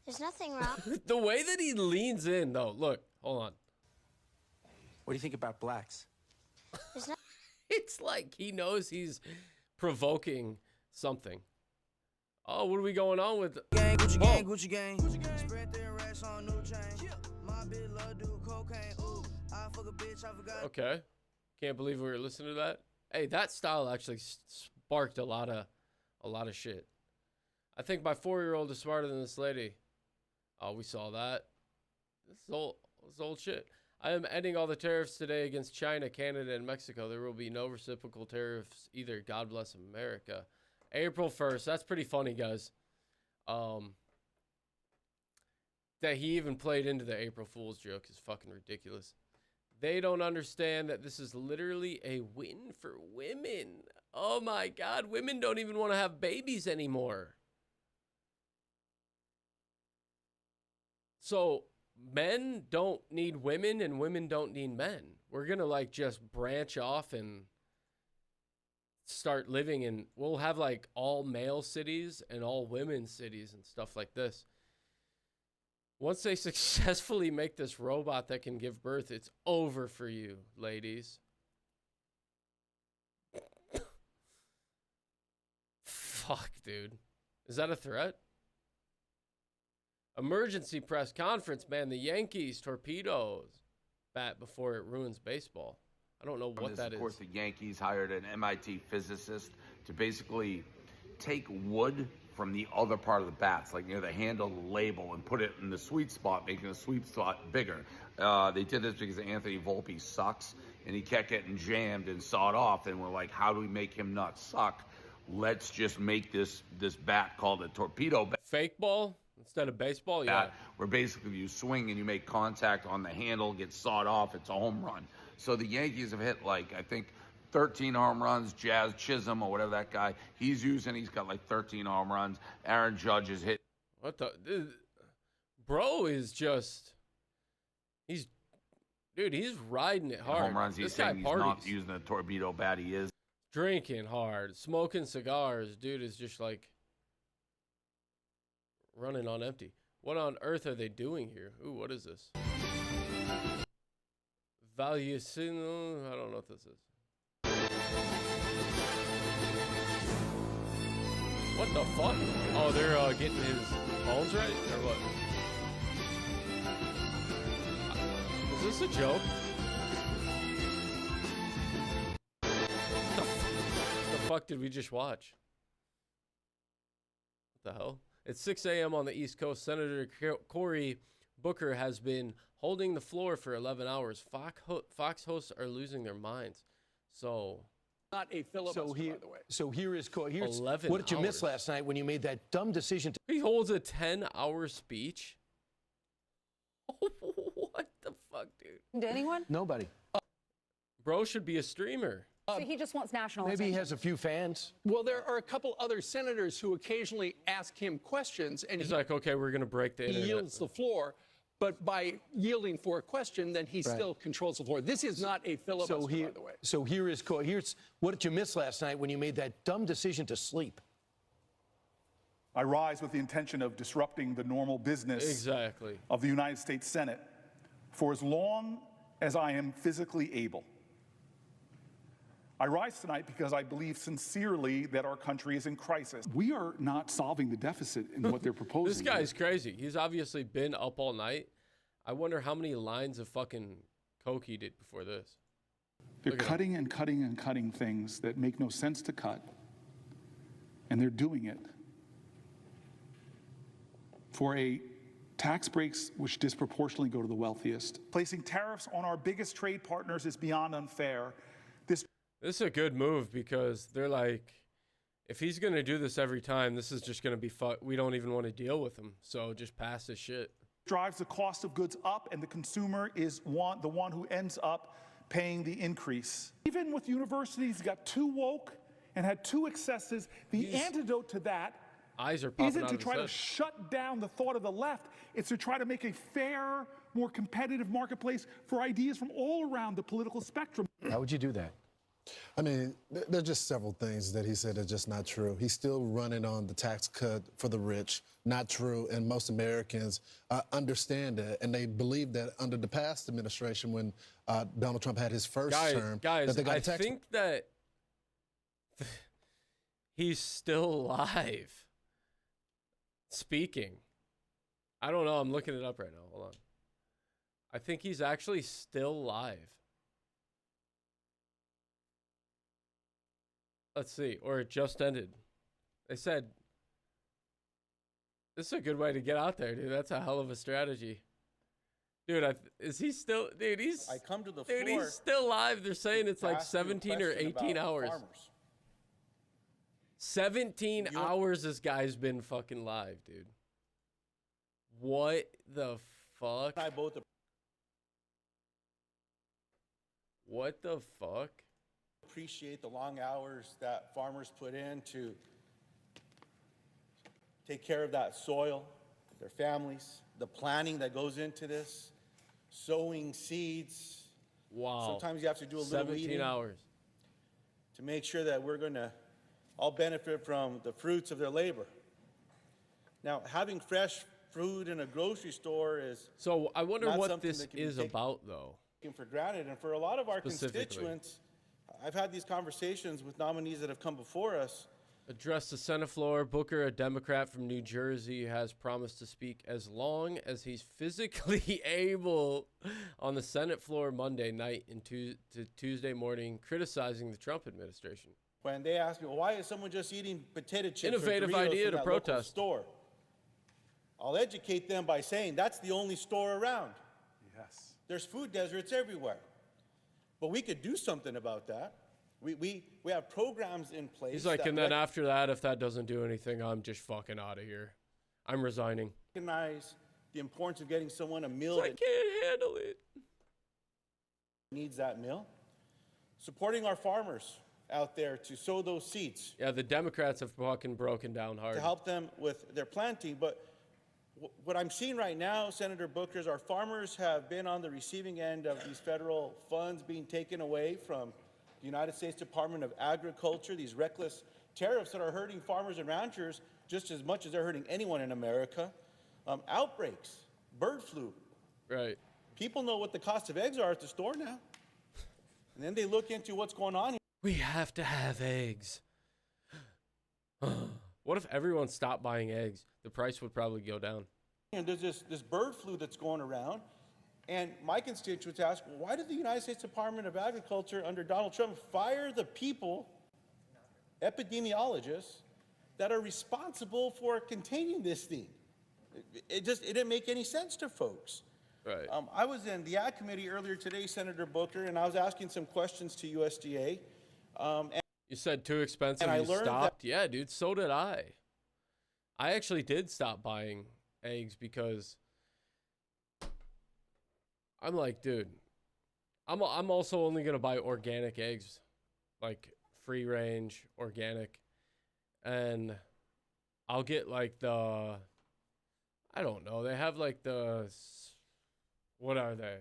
There's nothing wrong. The way that he leans in, though. Look, hold on. What do you think about blacks? There's no It's like he knows he's provoking something. Oh, what are we going on with? Gang, Gucci gang, Whoa. Gucci gang. Spread their racks on new chain. My bitch love do cocaine. Ooh, I fuck a bitch, I forgot. Okay. Can't believe we were listening to that. Hey, that style actually sparked a lot of shit. I think my 4-year-old is smarter than this lady. Oh, we saw that. This is old shit. I am ending all the tariffs today against China, Canada, and Mexico. There will be no reciprocal tariffs either. God bless America. April 1st. That's pretty funny, guys. That he even played into the April Fool's joke is fucking ridiculous. They don't understand that this is literally a win for women. Oh my God. Women don't even want to have babies anymore. So men don't need women and women don't need men. We're going to like just branch off and start living in, we'll have like all male cities and all women cities and stuff like this. Once they successfully make this robot that can give birth, it's over for you, ladies. Fuck, dude. Is that a threat? Emergency press conference, man. The Yankees torpedoes bat before it ruins baseball. I don't know what that is. Of course, the Yankees hired an MIT physicist to basically take wood from the other part of the bats, like near the handle, the label, and put it in the sweet spot, making the sweet spot bigger. They did this because Anthony Volpe sucks, and he kept getting jammed and sawed off, and we're like, how do we make him not suck? Let's just make this bat called a torpedo bat. Fake ball instead of baseball, yeah. Where basically you swing and you make contact on the handle, gets sawed off, it's a home run. So the Yankees have hit, like, I think 13 home runs. Jazz Chisholm or whatever that guy he's got like 13 home runs. Aaron Judge has hit. What the? Bro is just, he's riding it hard. Home runs, he's saying he's not using the torpedo bat, he is. Drinking hard, smoking cigars. Dude is just like running on empty. What on earth are they doing here? Ooh, what is this? Value signal. I don't know what this is. What the fuck? Oh, they're getting his bones right? Or what? Is this a joke? What the fuck did we just watch? What the hell? It's 6 a.m. on the East Coast. Senator Cory Booker has been holding the floor for 11 hours. Fox hosts are losing their minds. So... Not a filibuster, by the way. So here's what did you miss last night when you made that dumb decision? He holds a 10-hour speech. What the fuck, dude? To anyone? Nobody. Bro should be a streamer. So he just wants national Maybe attention. he has a few fans. Well, there are a couple other senators who occasionally ask him questions, and he's like, okay, we're going to break the internet. He yields the floor. But by yielding for a question, then he still controls the floor. This is not a filibuster, by the way. So here's what did you miss last night when you made that dumb decision to sleep? I rise with the intention of disrupting the normal business of the United States Senate for as long as I am physically able. I rise tonight because I believe sincerely that our country is in crisis. We are not solving the deficit in what they're proposing. This guy's crazy. He's obviously been up all night. I wonder how many lines of fucking coke he did before this. They're cutting and cutting and cutting things that make no sense to cut. And they're doing it for a tax breaks which disproportionately go to the wealthiest. Placing tariffs on our biggest trade partners is beyond unfair. This is a good move because they're like, if he's going to do this every time, this is just going to be we don't even want to deal with him. So just pass his shit. Drives the cost of goods up, and the consumer is the one who ends up paying the increase. Even with universities got too woke and had too excesses, the antidote to that isn't to try to shut down the thought of the left. It's to try to make a fair, more competitive marketplace for ideas from all around the political spectrum. How would you do that? I mean, there's just several things that he said are just not true. He's still running on the tax cut for the rich. Not true, and most Americans understand that, and they believe that under the past administration when Donald Trump had his first term. Guys, that they got I think that he's still live speaking. I don't know. I'm looking it up right now. Hold on. I think he's actually still live. Let's see. Or it just ended. They said, this is a good way to get out there, dude. That's a hell of a strategy. Dude, is he still... Dude, he's... I come to the dude, floor. He's still live. They're saying it's like 17 or 18 hours. 17 hours this guy's been fucking live, dude. What the fuck? What the fuck? Appreciate the long hours that farmers put in to take care of that soil, their families, the planning that goes into this, sowing seeds. Wow. Sometimes you have to do a little 17 weeding hours. to make sure that we're going to all benefit from the fruits of their labor. Now, having fresh fruit in a grocery store is So I wonder not what something this that can be is taken about, though. for granted. And for a lot of our Specifically. constituents, I've had these conversations with nominees that have come before us. Addressed the Senate floor, Booker, a Democrat from New Jersey, has promised to speak as long as he's physically able on the Senate floor Monday night into Tuesday morning, criticizing the Trump administration. When they ask me, well, why is someone just eating potato chips Innovative or Doritos idea from to that local protest. store? I'll educate them by saying that's the only store around. Yes. There's food deserts everywhere. But we could do something about that. We have programs in place. He's like, and then after that, if that doesn't do anything, I'm just fucking out of here. I'm resigning. Recognize the importance of getting someone a meal I that can't handle it. needs that meal. Supporting our farmers out there to sow those seeds. Yeah, the Democrats have fucking broken down hard. To help them with their planting. But what I'm seeing right now, Senator Booker, is our farmers have been on the receiving end of these federal funds being taken away from the United States Department of Agriculture, these reckless tariffs that are hurting farmers and ranchers just as much as they're hurting anyone in America. Outbreaks, bird flu. Right. People know what the cost of eggs are at the store now. And then they look into what's going on here. We have to have eggs. What if everyone stopped buying eggs? The price would probably go down. And there's this bird flu that's going around. And my constituents ask, why did the United States Department of Agriculture under Donald Trump fire the people, epidemiologists, that are responsible for containing this thing? It didn't make any sense to folks. Right. I was in the Ag Committee earlier today, Senator Booker, and I was asking some questions to USDA. And You said too expensive, And I you learned stopped? Yeah, dude, so did I. I actually did stop buying eggs because I'm like, dude, I'm also only going to buy organic eggs, like free range, organic. And I'll get like I don't know, they have like what are they?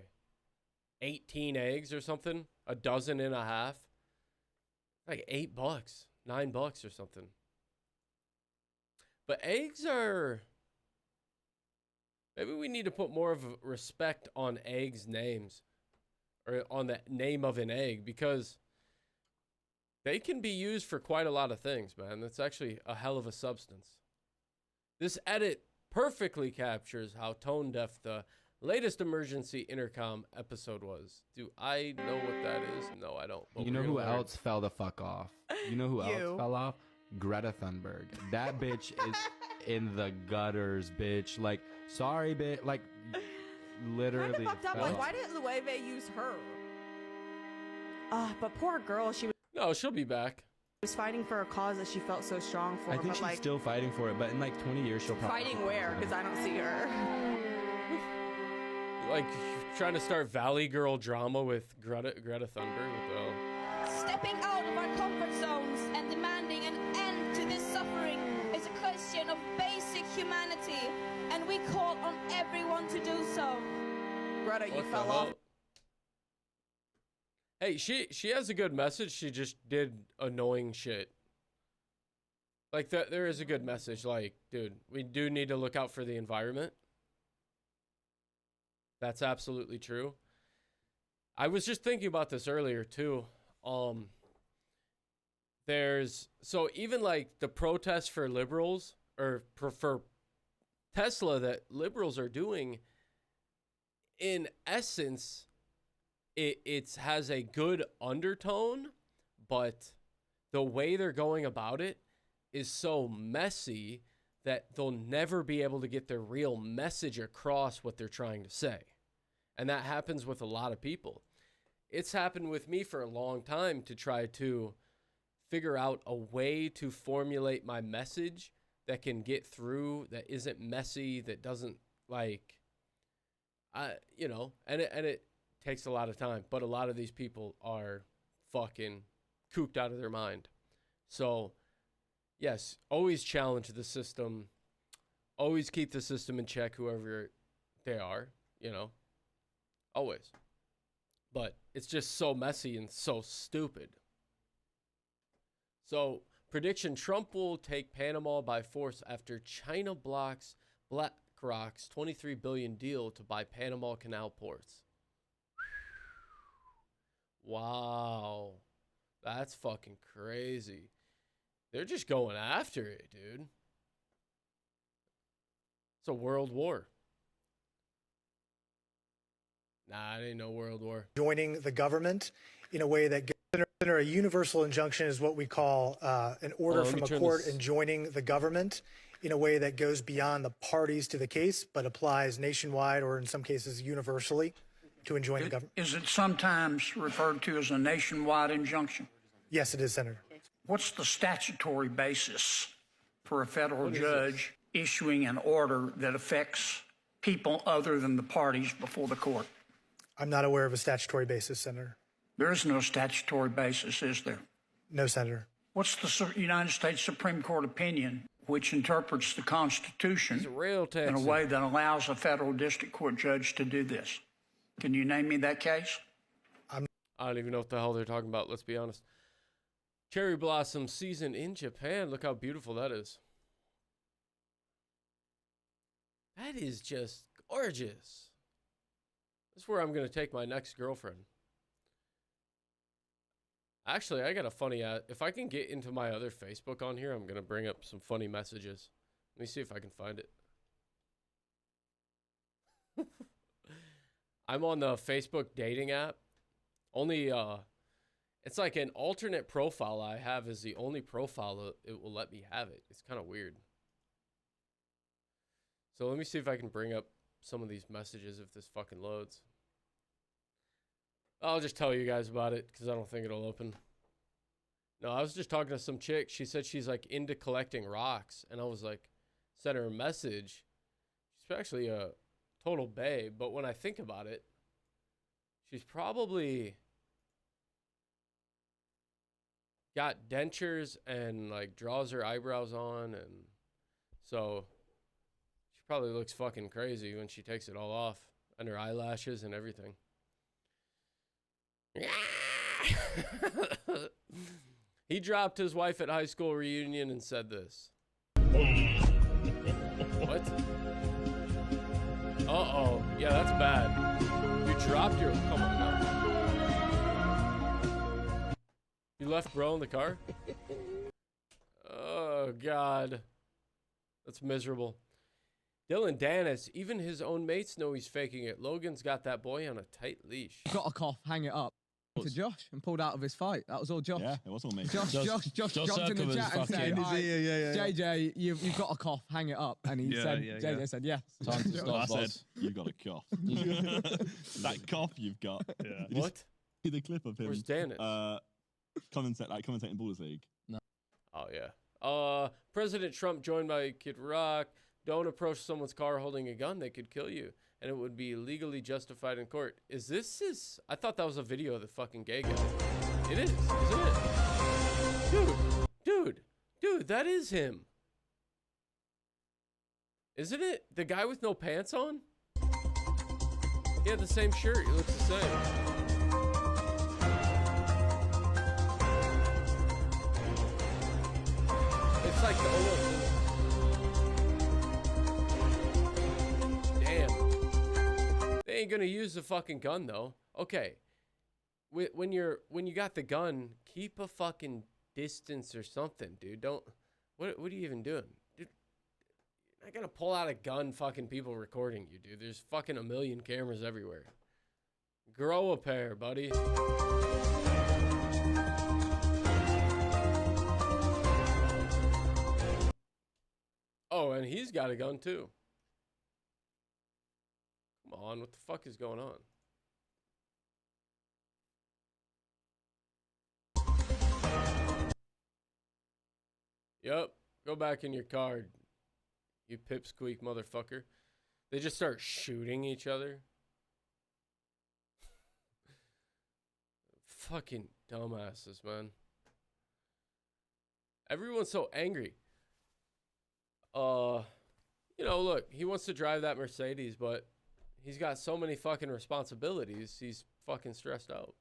18 eggs or something? A dozen and a half? Like $8, $9 or something. But eggs are... Maybe we need to put more of a respect on eggs' names. Or on the name of an egg. Because they can be used for quite a lot of things, man. That's actually a hell of a substance. This edit perfectly captures how tone deaf the latest emergency intercom episode was. Do I know what that is? No, I don't. You know who else fell the fuck off? You know who else fell off? Greta Thunberg. That bitch is in the gutters, bitch. Like, sorry, bitch. Like, literally. Kind of fucked up. Like, why didn't Lueve use her? But poor girl, she No, she'll be back. was fighting for a cause that she felt so strong for. I think but she's like, still fighting for it, but in like 20 years she'll probably... fighting where? Because I don't see her. Like, trying to start Valley Girl drama with Greta Thunberg. Stepping out of our comfort zones and demanding an end to this suffering is a question of basic humanity, and we call on everyone to do so. Greta, you What fell the off. hell? Hey, she has a good message. She just did annoying shit. Like, there is a good message. Like, dude, we do need to look out for the environment. That's absolutely true. I was just thinking about this earlier, too. So even like the protests for liberals, or for Tesla that liberals are doing, in essence, it has a good undertone, but the way they're going about it is so messy that they'll never be able to get their real message across what they're trying to say. And that happens with a lot of people. It's happened with me for a long time to try to figure out a way to formulate my message that can get through, that isn't messy, that doesn't like, and it takes a lot of time. But a lot of these people are fucking cooped out of their mind. So, yes, always challenge the system. Always keep the system in check, whoever they are, you know. Always. But it's just so messy and so stupid. So, prediction, Trump will take Panama by force after China blocks BlackRock's $23 billion deal to buy Panama Canal ports. Wow. That's fucking crazy. They're just going after it, dude. It's a world war. Nah, it ain't no world war. Joining the government in a way that a universal injunction is what we call an order from a court enjoining the government in a way that goes beyond the parties to the case, but applies nationwide or in some cases universally to enjoin the government. Is it sometimes referred to as a nationwide injunction? Yes, it is, Senator. What's the statutory basis for a federal judge issuing an order that affects people other than the parties before the court? I'm not aware of a statutory basis, Senator. There is no statutory basis, is there? No, Senator. What's the United States Supreme Court opinion which interprets the Constitution in a way that allows a federal district court judge to do this? Can you name me that case? I don't even know what the hell they're talking about, let's be honest. Cherry blossom season in Japan. Look how beautiful that is. That is just gorgeous. That's where I'm going to take my next girlfriend. Actually, I got a funny if I can get into my other Facebook on here, I'm going to bring up some funny messages. Let me see if I can find it. I'm on the Facebook dating app. Only, it's like an alternate profile I have is the only profile it will let me have it. It's kind of weird. So let me see if I can bring up some of these messages if this fucking loads. I'll just tell you guys about it because I don't think it'll open. No, I was just talking to some chick. She said she's like into collecting rocks. And I was like, sent her a message. She's actually a total babe. But when I think about it, she's probably got dentures and like draws her eyebrows on. And so she probably looks fucking crazy when she takes it all off. And her eyelashes and everything. He dropped his wife at high school reunion and said this. What? Uh-oh. Yeah, that's bad. You dropped your... Come on now. You left bro in the car? Oh, God. That's miserable. Dylan Dennis, even his own mates know he's faking it. Logan's got that boy on a tight leash. Got a cough, hang it up. To Josh and pulled out of his fight. That was all Josh. Yeah, it was all me. Josh jumped in the chat and said, JJ, you've got a cough, hang it up. And he said, JJ said, yes. Time to stop, I said, you got a cough. That cough you've got. Yeah. What? See the clip of him. Where's Dennis? Commentating Bundesliga. No. Oh, yeah. President Trump joined by Kid Rock. Don't approach someone's car holding a gun. They could kill you. And it would be legally justified in court. I thought that was a video of the fucking gay guy. It is, isn't it? Dude, that is him. Isn't it? The guy with no pants on? He had the same shirt. He looks the same. It's like the old... Damn. They ain't gonna use the fucking gun though. Okay, when you got the gun, keep a fucking distance or something, dude. Don't. What are you even doing, dude? You're not gonna pull out a gun, fucking people recording you, dude. There's fucking a million cameras everywhere. Grow a pair, buddy. Oh, and he's got a gun too. Come on, what the fuck is going on? Yep, go back in your car, you pipsqueak motherfucker. They just start shooting each other. Fucking dumbasses, man. Everyone's so angry. know, look, he wants to drive that Mercedes, but he's got so many fucking responsibilities. He's fucking stressed out.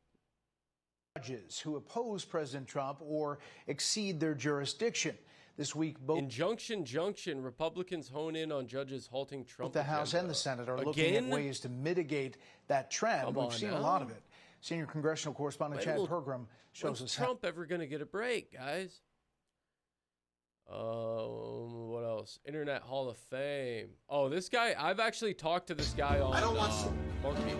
Judges who oppose President Trump or exceed their jurisdiction. This week, both Injunction Junction, Republicans hone in on judges halting Trump. the House and the Senate are looking at ways to mitigate that trend. We've seen a lot of it. Senior congressional correspondent Chad Pergram shows us how. Trump ever going to get a break, guys? What else? Internet Hall of Fame. Oh, this guy, I've actually talked to this guy on Monkey.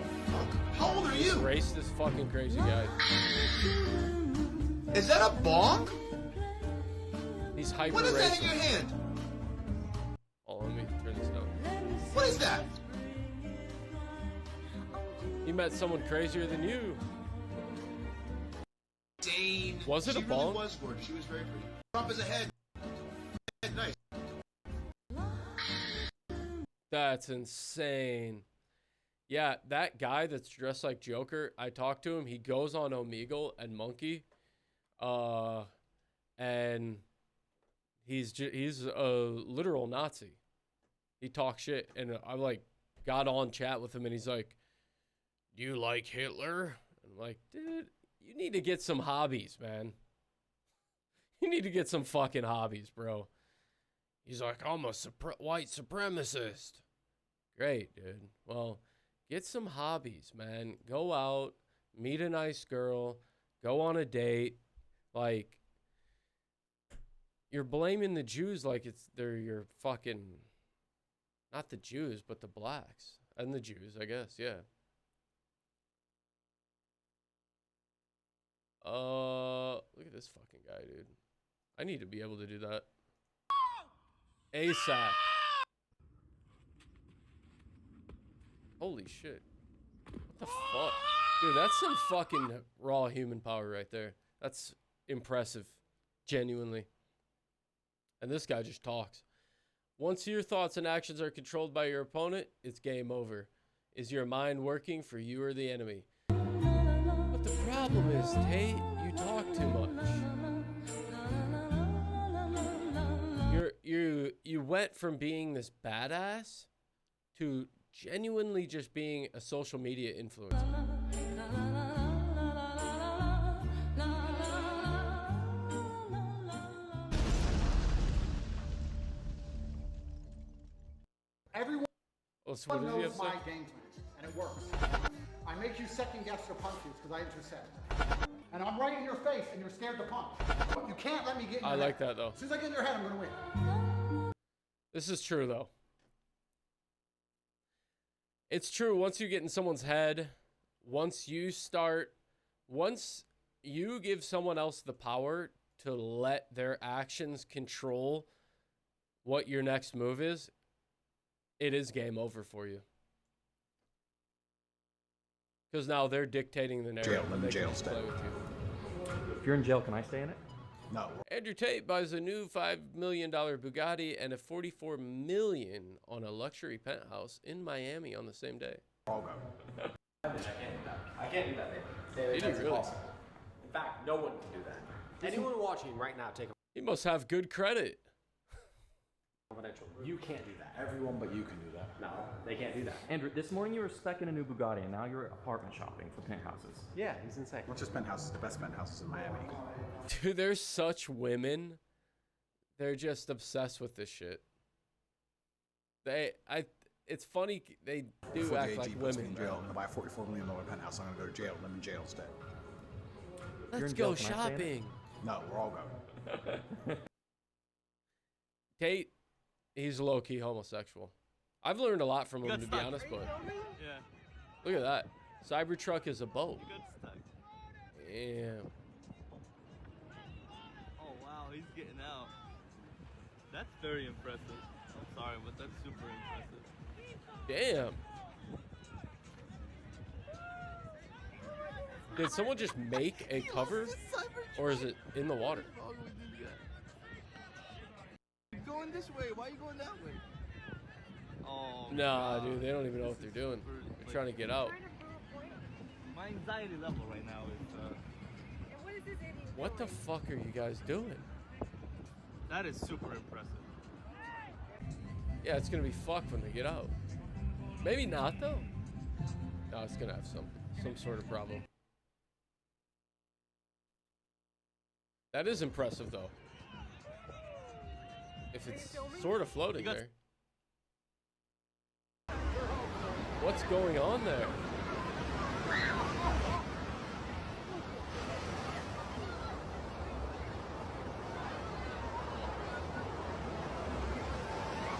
How old are you? Racist fucking crazy guy. Is that a bong? He's hyper What is racist. that in your hand? Oh, let me turn this down. What is that? You met someone crazier than you. Dane. Was it a She bong? really was gorgeous. She was very pretty. Trump is ahead. Nice. That's insane. Yeah, that guy that's dressed like Joker, I talked to him. He goes on Omegle and Monkey. And he's a literal Nazi. He talks shit. And I like got on chat with him and he's like, "Do you like Hitler?" And I'm like, dude, you need to get some hobbies, man. You need to get some fucking hobbies, bro. He's like, "I'm a white supremacist." Great, dude. Well, get some hobbies, man. Go out, meet a nice girl, go on a date. Like, you're blaming the Jews like they're your fucking, not the Jews, but the blacks. And the Jews, I guess, yeah. Look at this fucking guy, dude. I need to be able to do that. ASAP. Holy shit. What the fuck? Dude, that's some fucking raw human power right there. That's impressive. Genuinely. And this guy just talks. Once your thoughts and actions are controlled by your opponent, it's game over. Is your mind working for you or the enemy? But the problem is, Tate, you talk too much. You went from being this badass to genuinely just being a social media influencer. Everyone so what does he have knows to my say? game plan, and it works. I make you second guess your punches because I intercept. And I'm right in your face, and you're scared to punch. You can't let me get in your I head. like that, though. As soon as I get in your head, I'm going to win. This is true, though. It's true. Once you get in someone's head, once you give someone else the power to let their actions control what your next move is, it is game over for you. Because now they're dictating the narrative. I'm in jail play with you. If you're in jail, can I stay in it? No. Andrew Tate buys a new $5 million Bugatti and a $44 million on a luxury penthouse in Miami on the same day. I'll go. I can't do that. I can't do that, baby. Did he That's really? impossible. In fact, no one can do that. Anyone watching right now, take a He must have good credit. confidential. You can't do that. Everyone but you can do that. No, they can't do that. Andrew, this morning you were specking a new Bugatti, and now you're apartment shopping for penthouses. Yeah, he's insane. Not just penthouses, the best penthouses in Miami. Dude, there's such women. They're just obsessed with this shit. It's funny, they do Before act the like AG puts me women. in jail, I'm going to buy a $44 million penthouse. I'm going to go to jail. I'm in jail instead. Let's go shopping. No, we're all going. Tate, he's low-key homosexual. I've learned a lot from him, to be honest, but Yeah. look at that. Cybertruck is a boat. Damn. Oh wow, he's getting out. That's very impressive. I'm sorry, but that's super impressive. Damn. Did someone just make a cover? Or is it in the water? You're going this way. Why are you going that way? Oh. Nah, dude, they don't even know what they're doing. They're trying to get out. My anxiety level right now is. What the fuck are you guys doing? That is super impressive. Yeah, it's gonna be fucked when they get out. Maybe not though. No, it's gonna have some sort of problem. That is impressive though. If it's sort of floating there. What's going on there?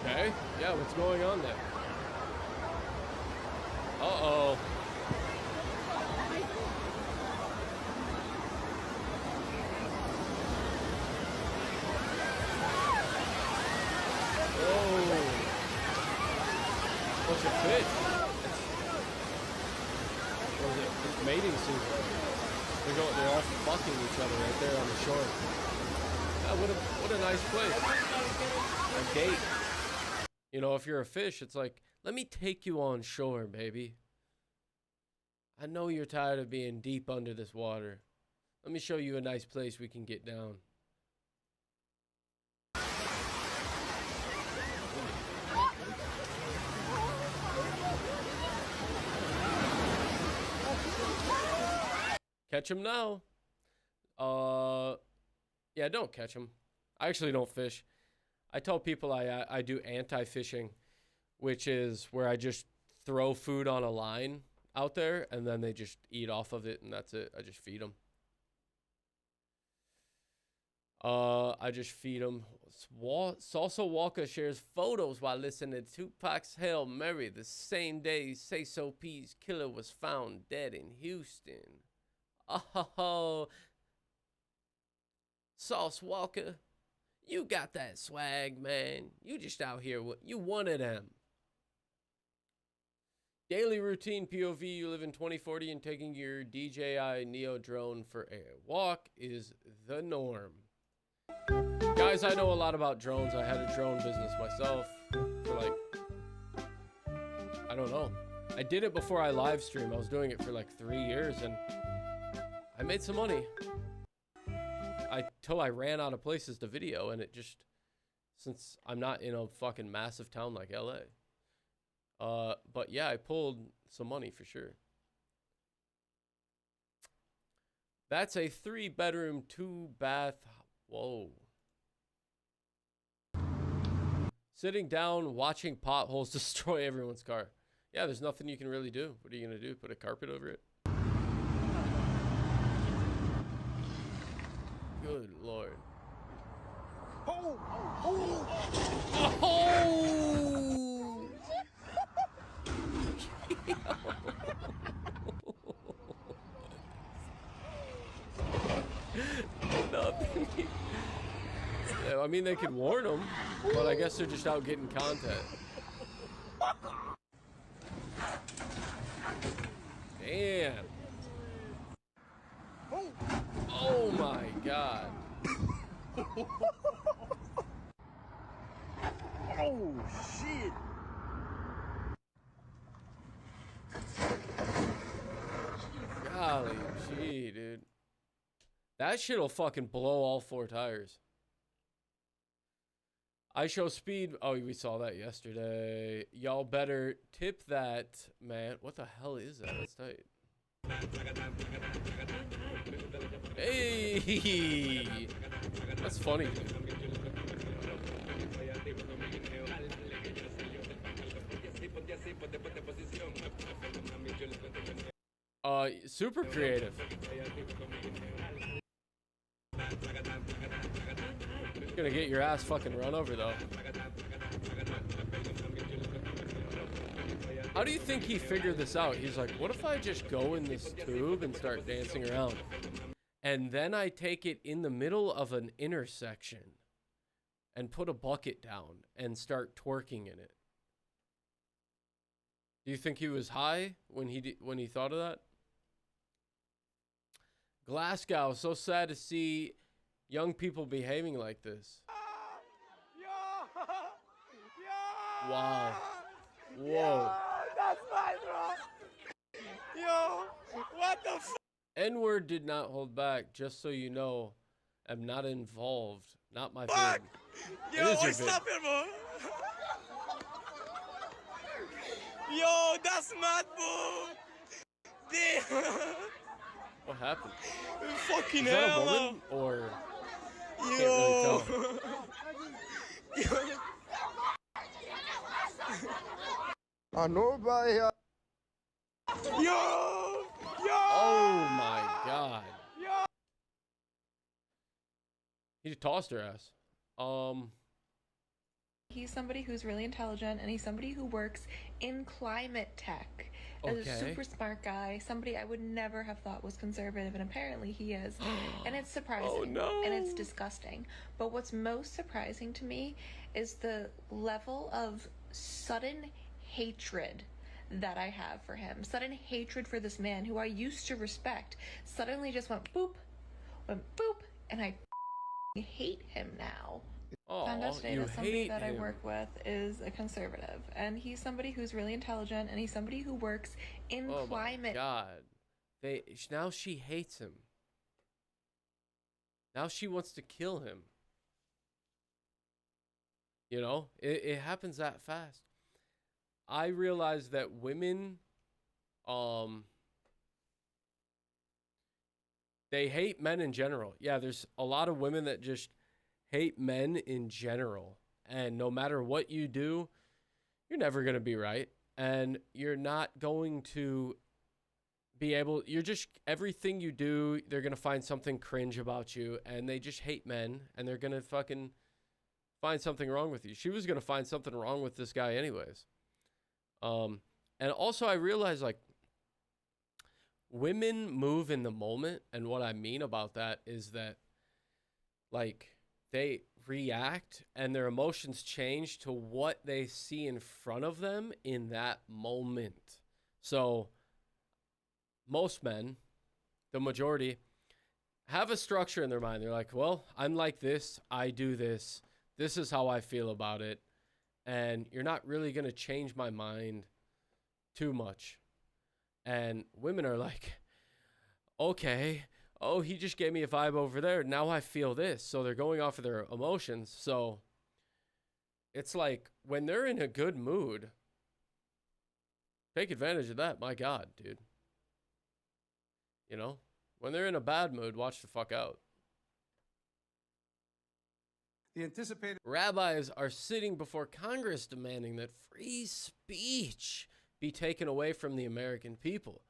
Okay, yeah, what's going on there? Uh-oh. What's a fish? What is it? It's mating season. They're all fucking each other right there on the shore. Yeah, what a nice place. A date. You know, if you're a fish, it's like, let me take you on shore, baby. I know you're tired of being deep under this water. Let me show you a nice place we can get down. Catch him now. Yeah, don't catch him. I actually don't fish. I tell people I do anti-fishing, which is where I just throw food on a line out there and then they just eat off of it and that's it. I just feed them. I just feed them. Salsa Walker shares photos while listening to Tupac's Hail Mary the same day Say So P's killer was found dead in Houston. Oh, Sauce Walker, you got that swag, man. You just out here, you one of them. Daily routine POV, you live in 2040 and taking your DJI Neo drone for a walk is the norm. Guys, I know a lot about drones. I had a drone business myself for like, I don't know. I did it before I live streamed. I was doing it for like 3 years and I made some money. Till I ran out of places to video, and it just, since I'm not in a fucking massive town like LA. But yeah, I pulled some money for sure. That's a 3-bedroom, 2-bath. Whoa. Sitting down, watching potholes destroy everyone's car. Yeah, there's nothing you can really do. What are you gonna do? Put a carpet over it? Good Lord. Oh! Oh! Oh! Nothing. Yeah, I mean, they could warn them, but I guess they're just out getting content. Damn. Oh my God. Oh, shit. Golly gee, dude. That shit'll fucking blow all 4 tires. I show speed. Oh, we saw that yesterday. Y'all better tip that, man. What the hell is that? That's tight. Hey, that's funny. Super creative. Gonna get your ass fucking run over though. How do you think he figured this out? He's like, what if I just go in this tube and start dancing around? And then I take it in the middle of an intersection and put a bucket down and start twerking in it. Do you think he was high when he thought of that? Glasgow, so sad to see young people behaving like this. Wow. Whoa. That's my bro. Yo, what the f? N-word did not hold back, just so you know. I'm not involved. Not my Fuck. vid. Yo, what's up, bro? that's mad, bro. Damn. What happened? Fucking Is that hell. a woman or? Can't Yo. really tell. I know about here. Yo. Oh my God. He just tossed her ass. He's somebody who's really intelligent, and he's somebody who works in climate tech. As a super smart guy, somebody I would never have thought was conservative, and apparently he is. And it's surprising. Oh, no. And it's disgusting. But what's most surprising to me is the level of sudden hatred that I have for him. Sudden hatred for this man who I used to respect. Suddenly just went boop, and I hate him now. Found out today that somebody that I work with is a conservative, and he's somebody who's really intelligent, and he's somebody who works in climate. Oh my God. Now she hates him. Now she wants to kill him. You know, it happens that fast. I realize that women, they hate men in general. Yeah, there's a lot of women that just hate men in general. And no matter what you do, you're never going to be right. And you're not going to be able, everything you do, they're going to find something cringe about you. And they just hate men. And they're going to fucking find something wrong with you. She was going to find something wrong with this guy anyways. And also I realized, like, women move in the moment. And what I mean about that is that, like, they react and their emotions change to what they see in front of them in that moment. So most men, the majority, have a structure in their mind. They're like, well, I'm like this. I do this. This is how I feel about it. And you're not really going to change my mind too much. And women are like, okay, oh, he just gave me a vibe over there. Now I feel this. So they're going off of their emotions. So it's like when they're in a good mood, take advantage of that. My God, dude. You know, when they're in a bad mood, watch the fuck out. The anticipated rabbis are sitting before Congress demanding that free speech be taken away from the American people.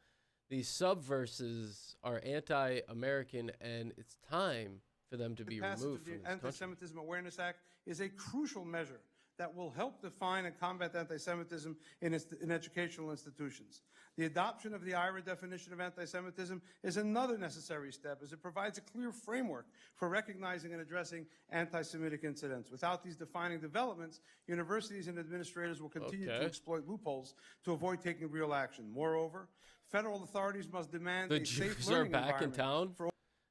These subverses are anti-American, and it's time for them to be removed from this country. The Anti-Semitism Awareness Act is a crucial measure that will help define and combat anti-Semitism in educational institutions. The adoption of the IRA definition of anti-Semitism is another necessary step, as it provides a clear framework for recognizing and addressing anti-Semitic incidents. Without these defining developments, universities and administrators will continue to exploit loopholes to avoid taking real action. Moreover, federal authorities must demand the Jews are back in town.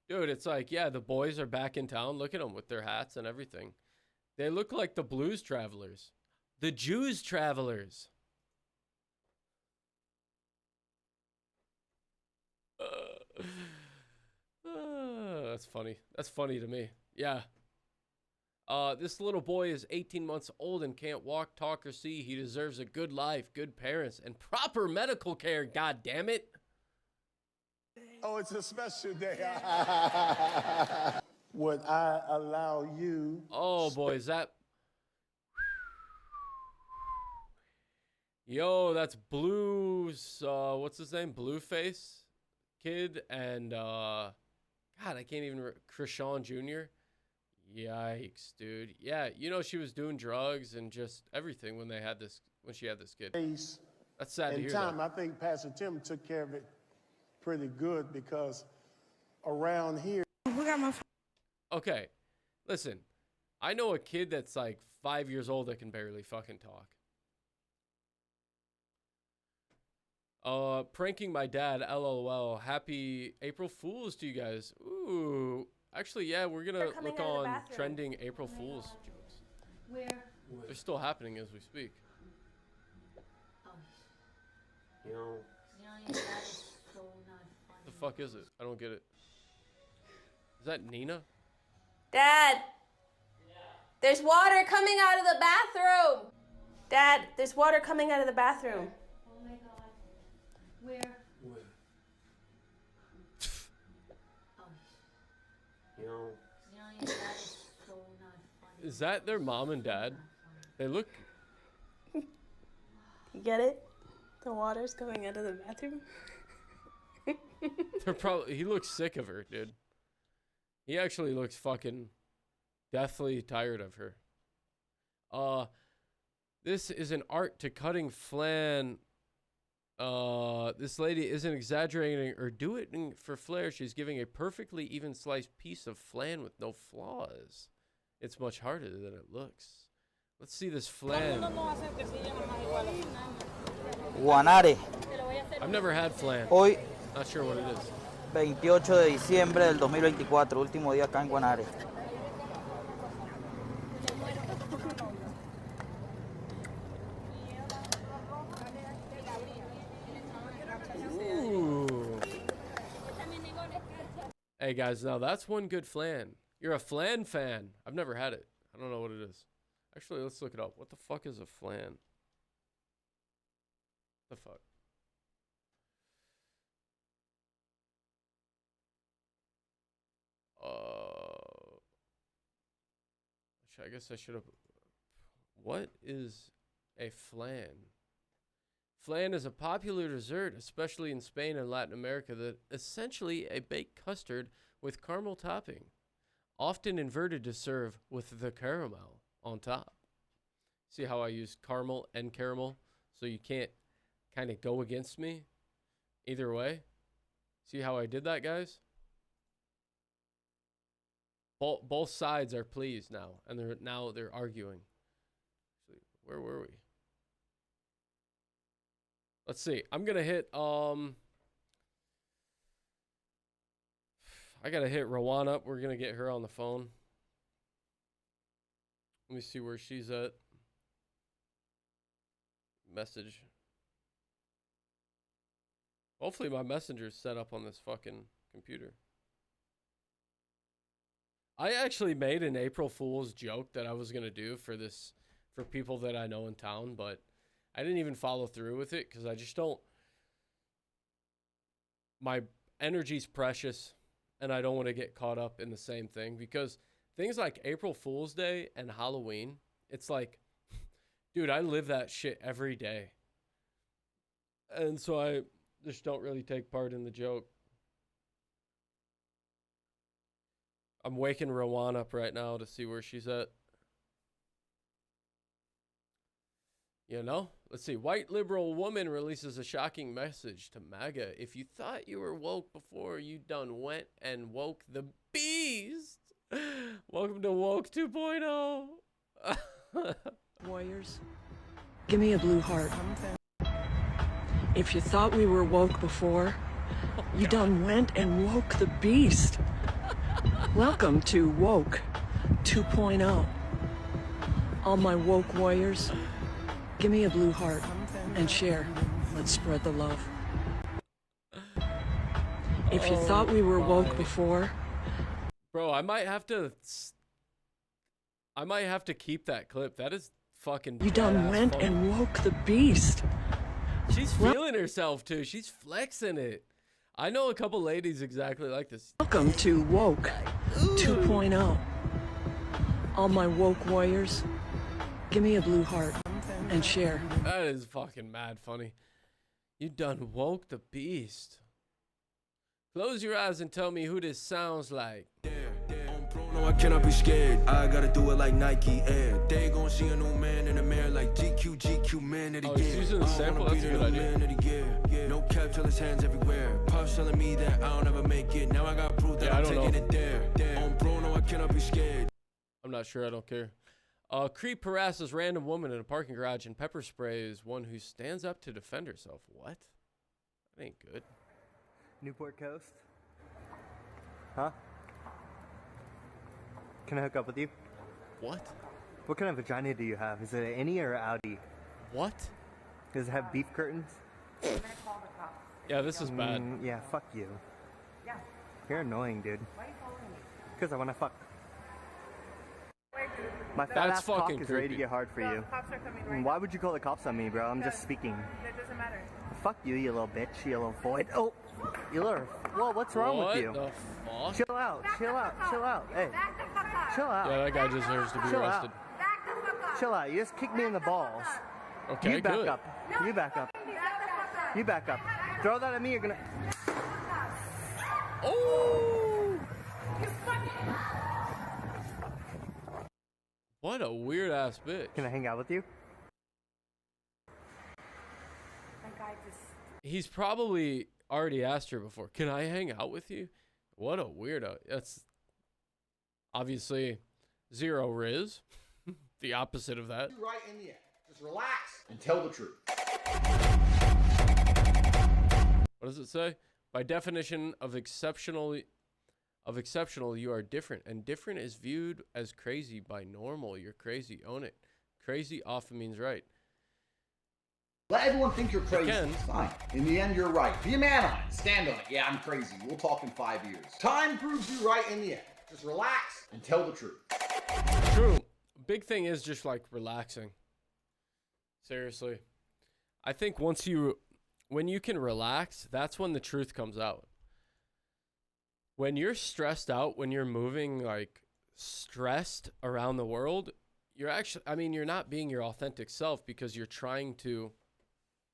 Dude, it's like, yeah, the boys are back in town. Look at them with their hats and everything. They look like the Blues Travelers. The Jews Travelers. That's funny. That's funny to me. Yeah. This little boy is 18 months old and can't walk, talk, or see. He deserves a good life, good parents, and proper medical care, God damn it. Oh, it's a special day. Would I allow you? Oh boy, is that? Yo, that's Blue's. What's his name? Blueface kid, and God, I can't even. Krishan Jr. Yikes, dude. Yeah, you know she was doing drugs and just everything when she had this kid. That's sad to hear. In time, I think Pastor Tim took care of it pretty good, because around here. Okay, listen, I know a kid that's like 5 years old that can barely fucking talk. Pranking my dad, LOL. Happy April Fools to you guys. Ooh, actually, yeah, we're gonna look on trending April Fools jokes. Where? They're still happening as we speak. You know, that is so not funny. The fuck is it? I don't get it. Is that Nina? Dad! There's water coming out of the bathroom! Dad, there's water coming out of the bathroom. Oh my God. Where? You know, that's so not funny. Is that their mom and dad? They look. You get it? The water's coming out of the bathroom. They're probably. He looks sick of her, dude. He actually looks fucking deathly tired of her. This is an art to cutting flan. This lady isn't exaggerating or doing it for flair. She's giving a perfectly even sliced piece of flan with no flaws. It's much harder than it looks. Let's see this flan. Guanare. I've never had flan. Hoy, not sure what it is. 28 de diciembre del 2024, último día acá en Guanare. Ooh. Hey guys, now that's one good flan. You're a flan fan. I've never had it. I don't know what it is. Actually, let's look it up. What the fuck is a flan? The fuck? I guess I should have. What is a flan? Flan is a popular dessert, especially in Spain and Latin America, that essentially a baked custard with caramel topping, often inverted to serve with the caramel on top. See how I use caramel and caramel, so you can't kind of go against me either way? See how I did that, guys? Both sides are pleased now, and they're arguing. Where were we? Let's see. I'm gonna hit I gotta hit Rawan up. We're gonna get her on the phone. Let me see where she's at. Message. Hopefully my messenger's set up on this fucking computer. I actually made an April Fool's joke that I was gonna do for people that I know in town, but I didn't even follow through with it because I just don't. My energy's precious, and I don't want to get caught up in the same thing because things like April Fool's Day and Halloween, it's like, dude, I live that shit every day, and so I just don't really take part in the joke. I'm waking Rawan up right now to see where she's at. You know? Let's see. White liberal woman releases a shocking message to MAGA. If you thought you were woke before, you done went and woke the beast. Welcome to Woke 2.0. Warriors, give me a blue heart. If you thought we were woke before, you done went and woke the beast. Welcome to Woke 2.0. All my woke warriors, give me a blue heart and share. Let's spread the love. If you thought we were woke before... Bro, I might have to keep that clip. That is fucking You done went funny. and woke the beast. She's feeling herself too. She's flexing it. I know a couple ladies exactly like this. Welcome to Woke 2.0. All my woke warriors, give me a blue heart and share. That is fucking mad funny. You done woke the beast. Close your eyes and tell me who this sounds like. No, I cannot be scared. I gotta do it like Nike Air. They gon' see a new man in the mirror like GQ man of the year. He's using the sample. That's a good idea. No cap till his hands everywhere. Pops telling me that I don't ever make it. Now I got proof that I'm taking it there. On bro, no, I cannot be scared. I'm not sure. I don't care. Creep harasses random woman in a parking garage and pepper sprays one who stands up to defend herself. What? That ain't good. Newport Coast? Huh? Can I hook up with you? What? What kind of vagina do you have? Is it an innie or an outie? What? Does it have beef curtains? I'm gonna call the cops. Yeah, this is bad. Yeah, fuck you. Yeah. You're annoying, dude. Why are you following me? Because I want to fuck. My fat That's ass cock fucking is ready to creepy. get hard for you. Cops are coming right Why would you call the cops on me, bro? I'm just speaking. That doesn't matter. fuck you, you little bitch, you little void. Oh, you little. Whoa, what's wrong with you? What the fuck? Chill out, chill out, chill out. Hey, chill out. Yeah, that guy deserves to be arrested. Chill out. You just kicked me in the balls. Okay, you back good. up. You back up. You back up. Throw that at me, you're gonna. Oh! What a weird ass bitch. Can I hang out with you? He's probably already asked her before, can I hang out with you? What a weirdo. That's obviously zero Riz. The opposite of that. Right in the end. Just relax and tell the truth. What does it say? By definition of exceptional, you are different, and different is viewed as crazy by normal. You're crazy. Own it. Crazy often means right. Let everyone think you're crazy. It's fine. In the end, you're right. Be a man on it. Stand on it. Yeah, I'm crazy. We'll talk in 5 years. Time proves you right in the end. Just relax and tell the truth. True. Big thing is just like relaxing. Seriously. I think when you can relax, that's when the truth comes out. When you're stressed out, when you're moving like stressed around the world, you're not being your authentic self because you're trying to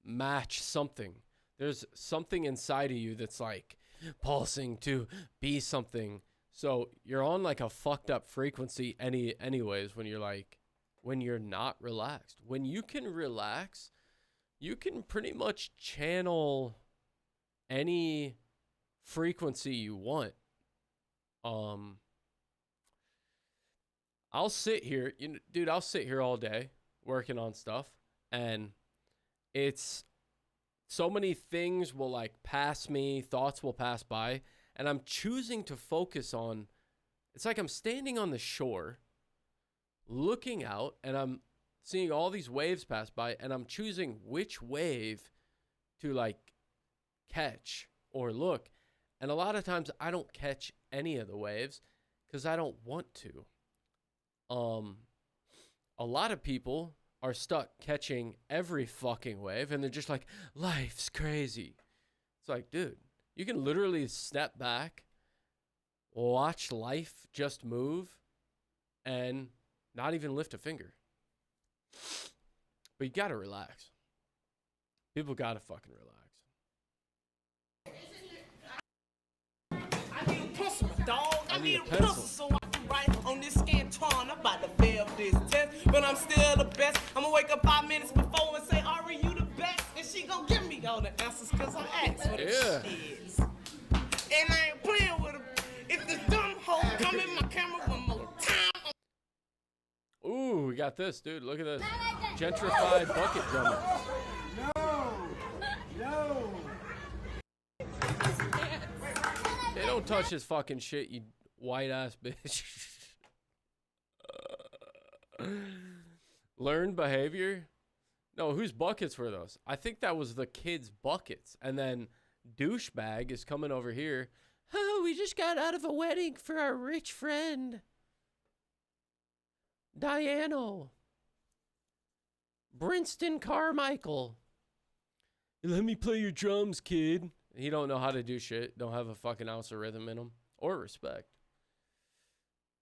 match something. There's something inside of you that's like pulsing to be something. So you're on like a fucked up frequency anyways when you're not relaxed. When you can relax, you can pretty much channel any frequency you want. I'll sit here, dude, I'll sit here all day working on stuff, and it's so many things will like pass me, thoughts will pass by, and I'm choosing to focus on, it's like I'm standing on the shore looking out, and I'm seeing all these waves pass by, and I'm choosing which wave to like catch or look. And a lot of times I don't catch any of the waves because I don't want to. A lot of people are stuck catching every fucking wave, and they're just like, life's crazy. It's like, dude, you can literally step back, watch life just move, and not even lift a finger. But you gotta relax. People gotta fucking relax. I need a pencil, dog. I need a pencil so I can write on this skin torn. I'm about to fail this test, but I'm still the best. I'm gonna wake up 5 minutes before and say, Ari, you the best. And she gonna give me all the answers because I asked for the shit. And I ain't playing with her. If this dumb hoe come in my camera one more time. Ooh, we got this, dude. Look at this. Gentrified bucket drummer. No. They don't touch his fucking shit, you white ass bitch. Learned behavior? No, whose buckets were those? I think that was the kids' buckets. And then douchebag is coming over here. Oh, we just got out of a wedding for our rich friend. Diano. Brinston Carmichael. Let me play your drums, kid. He don't know how to do shit. Don't have a fucking ounce of rhythm in him. Or respect.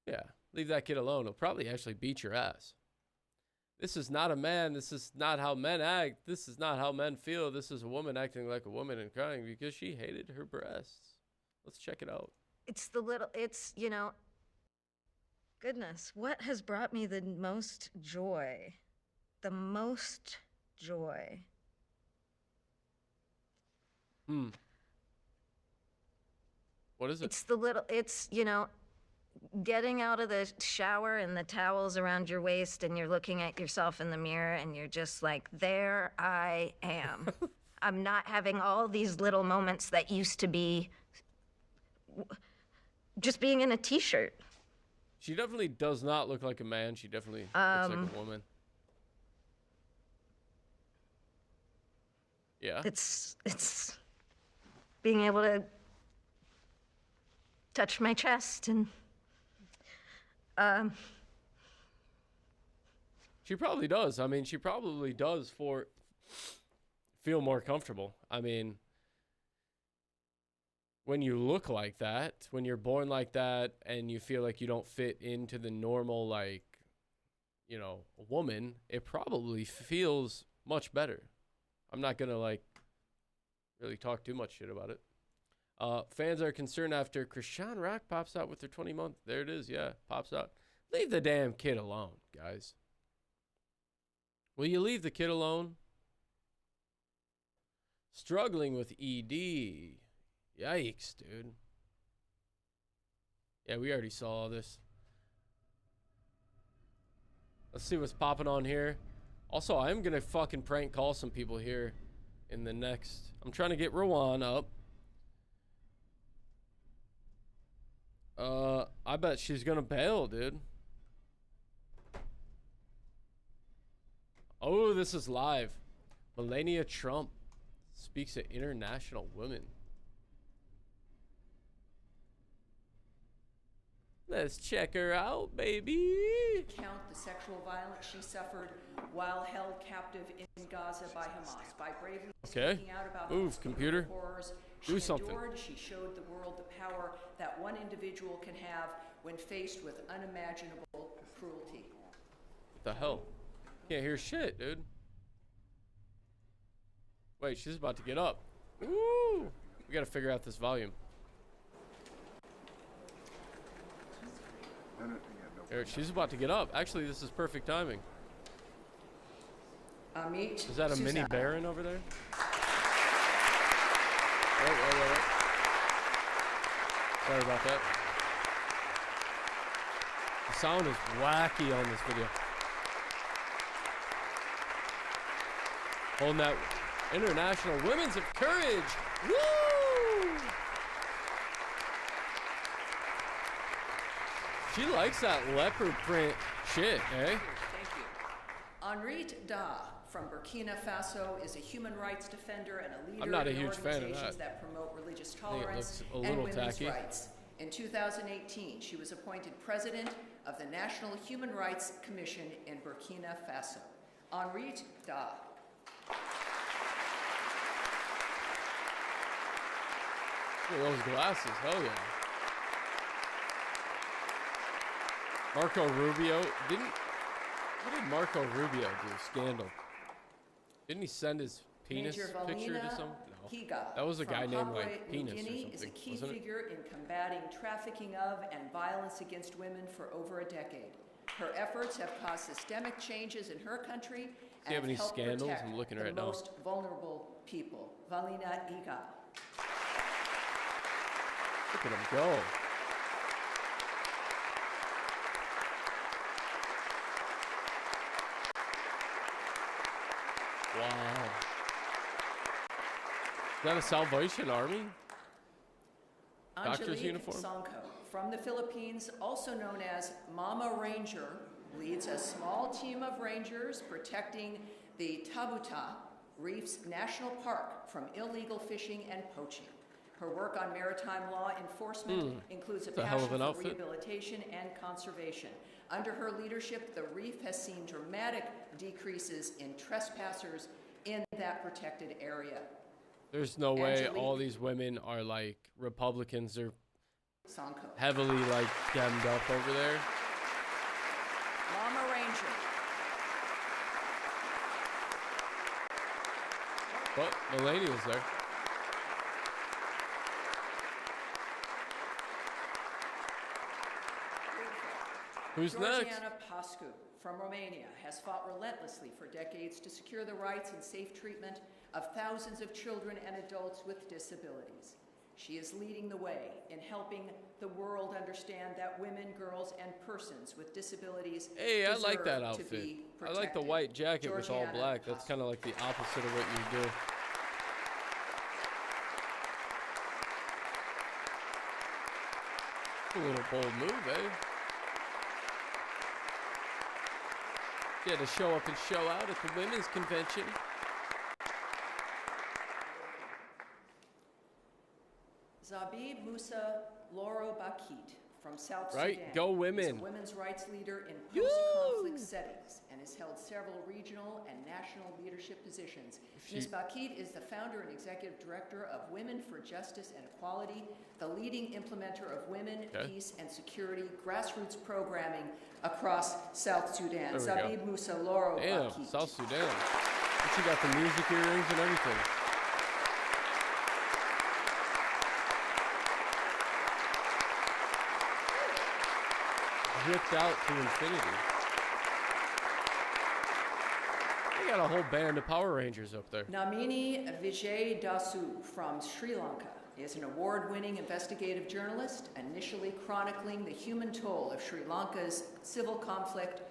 Yeah, leave that kid alone. He'll probably actually beat your ass. This is not a man. This is not how men act. This is not how men feel. This is a woman acting like a woman and crying because she hated her breasts. Let's check it out. Goodness, what has brought me the most joy? The most joy. What is it? It's getting out of the shower and the towel's around your waist and you're looking at yourself in the mirror and you're just like, there I am. I'm not having all these little moments that used to be just being in a t-shirt. She definitely does not look like a man. She definitely looks like a woman. Yeah. It's being able to touch my chest and she probably does. I mean, she probably does feel more comfortable. I mean, when you look like that, when you're born like that, and you feel like you don't fit into the normal, like, you know, woman, it probably feels much better. I'm not going to, like, really talk too much shit about it. Fans are concerned after Krishan Rock pops out with her 20-month. There it is. Yeah, pops out. Leave the damn kid alone, guys. Will you leave the kid alone? Struggling with ED. Yikes, dude. Yeah, we already saw all this. Let's see what's popping on here. Also, I'm going to fucking prank call some people here in the next. I'm trying to get Rawan up. I bet she's going to bail, dude. Oh, this is live. Melania Trump speaks at international women. Let's check her out, baby. Count the sexual violence she suffered while held captive in Gaza by Hamas. By bravely speaking out about Move, computer. horrors Do she something. endured, she showed the world the power that one individual can have when faced with unimaginable cruelty. What the hell? Can't hear shit, dude. Wait, she's about to get up. Woo! We gotta figure out this volume. Eric, she's about to get up. Actually, this is perfect timing. Amit Is that a mini Susanna. Baron over there? Wait. Sorry about that. The sound is wacky on this video. Holding that International Women's of Courage. Woo! She likes that leopard print shit, eh? Thank you. Henriette Da from Burkina Faso is a human rights defender and a leader I'm not a in huge fan of organizations that. promote religious I think it tolerance looks a little and women's tacky. rights. In 2018, she was appointed president of the National Human Rights Commission in Burkina Faso. Henriette Da. Look at those glasses. Hell yeah. Marco Rubio. What did Marco Rubio do? Scandal. Didn't he send his penis Major picture to Valina some? No. Higa That was a guy from named Papua like New Penis or Guinea something. is a key wasn't it? figure in combating trafficking of and violence against women for over a decade. Her efforts have caused systemic changes in her country Do you and have any helped scandals? protect I'm looking the right now. most vulnerable people. Valina Higa. Look at him go. Wow. Is that a Salvation Army? Doctor's Angelique uniform? Sanko from the Philippines, also known as Mama Ranger, leads a small team of rangers protecting the Tabuta Reefs National Park from illegal fishing and poaching. Her work on maritime law enforcement includes a That's a hell of passion an for outfit. rehabilitation and conservation. Under her leadership, the reef has seen dramatic decreases in trespassers in that protected area. There's no way Angelique all these women are like Republicans. They're Sanko. heavily like demmed up over there. Mama Ranger. But Melania's there. Who's next? Georgiana Pascu from Romania has fought relentlessly for decades to secure the rights and safe treatment of thousands of children and adults with disabilities. She is leading the way in helping the world understand that women, girls, and persons with disabilities Hey, I like that deserve to outfit. be I like the protected. white jacket with all Georgiana black. That's kind of like the opposite of what you do. A little bold move, eh? She had to show up and show out at the women's convention. Zabib Musa Loro Bakit from South Right? Sudan. Go He's women. a women's rights leader in post-conflict settings and has held several regional and national leadership positions. Ms. Bakit is the founder and executive director of Women for Justice and Equality, the leading implementer of women, peace, and security grassroots programming across South Sudan. Zabib Musa Loro Damn, Bakit. South Sudan. And she got the music earrings and everything. Ripped out to infinity. They got a whole band of Power Rangers up there. Namini Vijay Dasu from Sri Lanka is an award-winning investigative journalist, initially chronicling the human toll of Sri Lanka's civil conflict,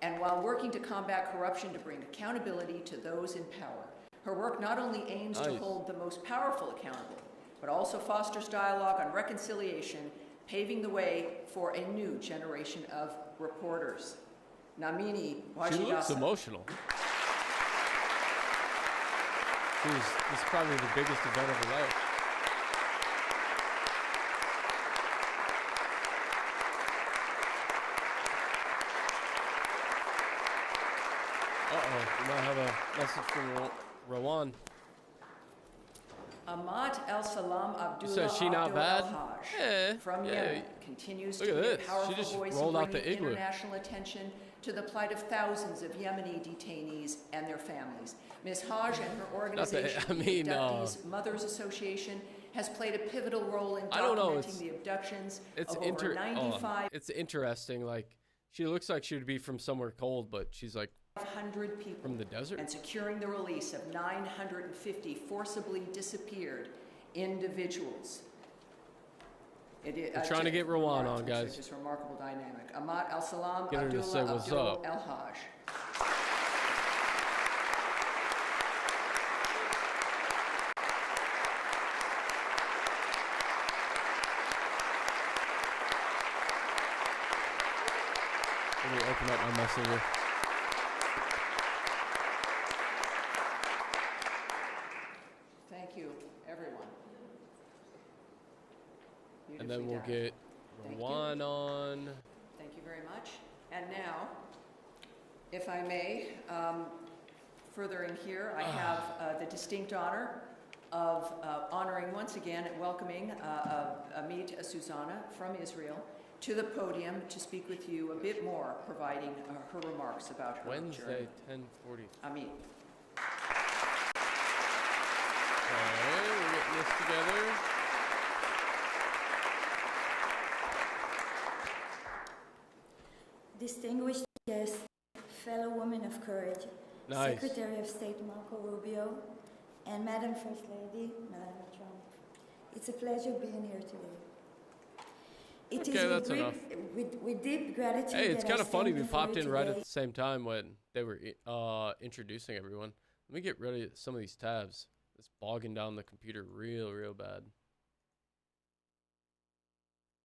and while working to combat corruption to bring accountability to those in power. Her work not only aims to hold the most powerful accountable, but also fosters dialogue on reconciliation, paving the way for a new generation of reporters. Namini Vajidasa. She looks emotional. This is probably the biggest event of her life. Uh-oh, we might have a message from Rawan. Ahmad El Salam Abdullah Says she not bad? from Yemen continues to Look be at a this. powerful She just voice rolled in out the bringing igloo. international attention to the plight of thousands of Yemeni detainees and their families. Ms. Haj and her organization, the Abductees Mothers Association, has played a pivotal role in documenting the abductions of over 95 it's interesting. Like, she looks like she would be from somewhere cold, but she's like 500 people from the desert. and securing the release of 950 forcibly disappeared individuals. We're trying to get Rawan on, guys. This remarkable dynamic. Ahmad Al Salam Get her to say Abdullah what's Abdul up. El Haj. Let me open up my messenger. Thank you, everyone. And then we'll get Rawan on. Thank you very much. And now, if I may, further in here, I have the distinct honor of honoring once again and welcoming Amit Susanna from Israel to the podium to speak with you a bit more, providing her remarks about her Wednesday, journey. 10:40. Amit. Okay, we're getting this together. Distinguished guests, fellow women of courage, Nice. Secretary of State Marco Rubio, and Madam First Lady, Melania Trump. It's a pleasure being here today. It Okay, that's enough. With deep gratitude. Hey, it's that kind I of funny stand we before popped you in right at today. the same time when they were introducing everyone. Let me get rid of some of these tabs. It's bogging down the computer real bad.